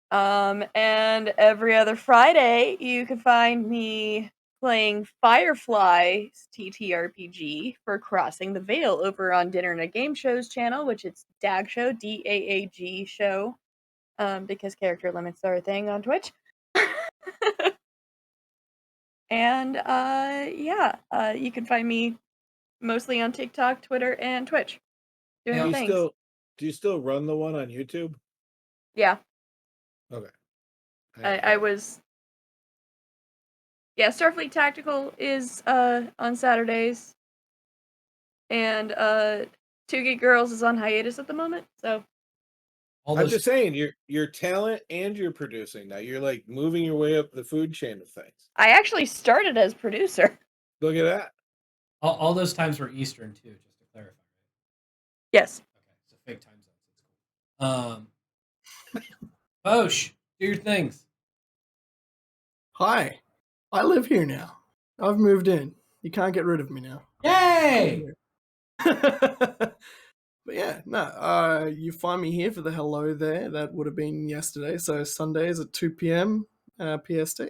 And every other Friday, you can find me playing Firefly's TTRPG for Crossing the Veil over on Dinner and a Game Show's channel, which it's DAG Show, DAAG Show, because character limits are a thing on Twitch. And you can find me mostly on TikTok, Twitter, and Twitch doing things. Do you still run the one on YouTube? Yeah. Okay. I was. Yeah, Starfleet Tactical is on Saturdays, and Two Geek Girls is on hiatus at the moment. So I'm just saying, your talent and your producing now. You're like moving your way up the food chain of things. I actually started as producer. Look at that. All those times were Eastern too, just to clarify. Yes. Okay, so fake time zones. It's cool. Posh, do your things. Hi. I live here now. I've moved in. You can't get rid of me now. Yay! But yeah, no, you find me here for the hello there. That would have been yesterday. So Sundays at 2 p.m. PST.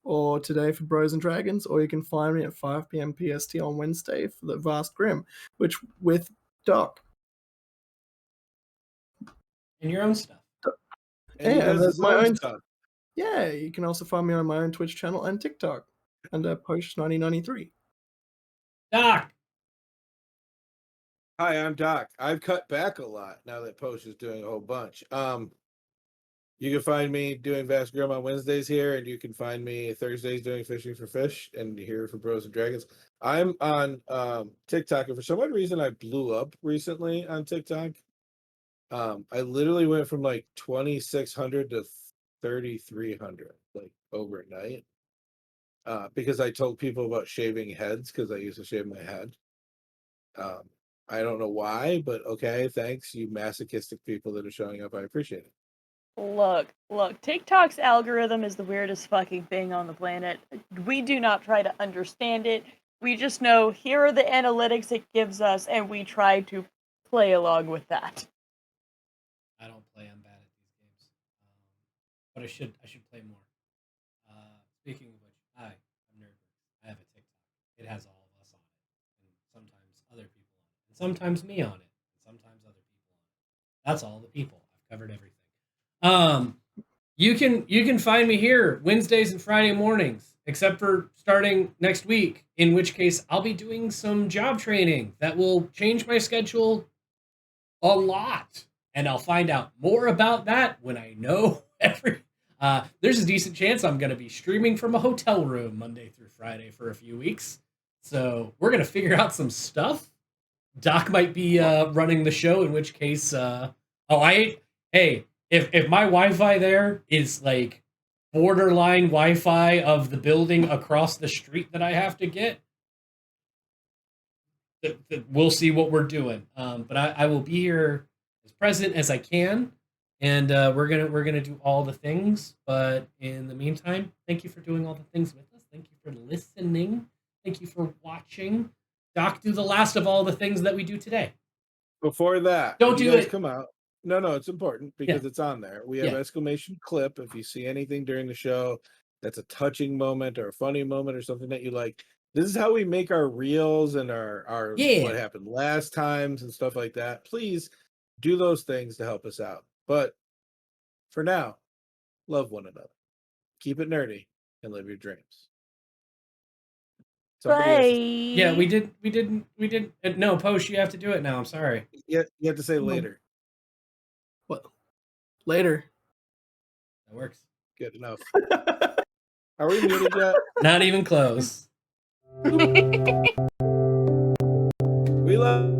Or today for Bros and Dragons. Or you can find me at 5 p.m. PST on Wednesday for the Vast Grim, which with Doc. And your own stuff. And he does his my own own stuff. Yeah, you can also find me on my own Twitch channel and TikTok under Posh1993. Doc! Hi, I'm Doc. I've cut back a lot now that Post is doing a whole bunch. You can find me doing Vast Grim on Wednesdays here, and you can find me Thursdays doing Fishing for Fish and here for Bros and Dragons. I'm on TikTok, and for some odd reason, I blew up recently on TikTok. I literally went from like 2,600 to 3,300 like overnight. Because I told people about shaving heads because I used to shave my head. I don't know why, but okay, thanks, you masochistic people that are showing up. I appreciate it. Look, TikTok's algorithm is the weirdest fucking thing on the planet. We do not try to understand it. We just know here are the analytics it gives us, and we try to play along with that. I don't play. I'm bad at these games, but I should play more. Speaking of which, I'm Nerdworks. I have a TikTok. It has all of us on it, and sometimes other people on it, and sometimes me on it, and sometimes other people on it. That's all the people. I've covered everything. You can find me here Wednesdays and Friday mornings, except for starting next week, in which case I'll be doing some job training that will change my schedule a lot. And I'll find out more about that when I know there's a decent chance I'm going to be streaming from a hotel room Monday through Friday for a few weeks. So we're going to figure out some stuff. Doc might be running the show, in which case, if my Wi-Fi there is like borderline Wi-Fi of the building across the street that I have to get, we'll see what we're doing. But I will be here as present as I can, and we're gonna do all the things. But in the meantime, thank you for doing all the things with us. Thank you for listening. Thank you for watching. Doc, do the last of all the things that we do today. Before that, Don't when do you guys it. come out. No, it's important because it's on there. We have Yeah. exclamation clip. If you see anything during the show that's a touching moment or a funny moment or something that you like, this is how we make our reels and our what happened last times and stuff like that. Please do those things to help us out. But for now, love one another. Keep it nerdy and live your dreams. Somebody else. Yeah, we did. No, Post, you have to do it now. I'm sorry. You have to say later. What? Later. That works. Good enough. Are we muted yet? Not even close. We love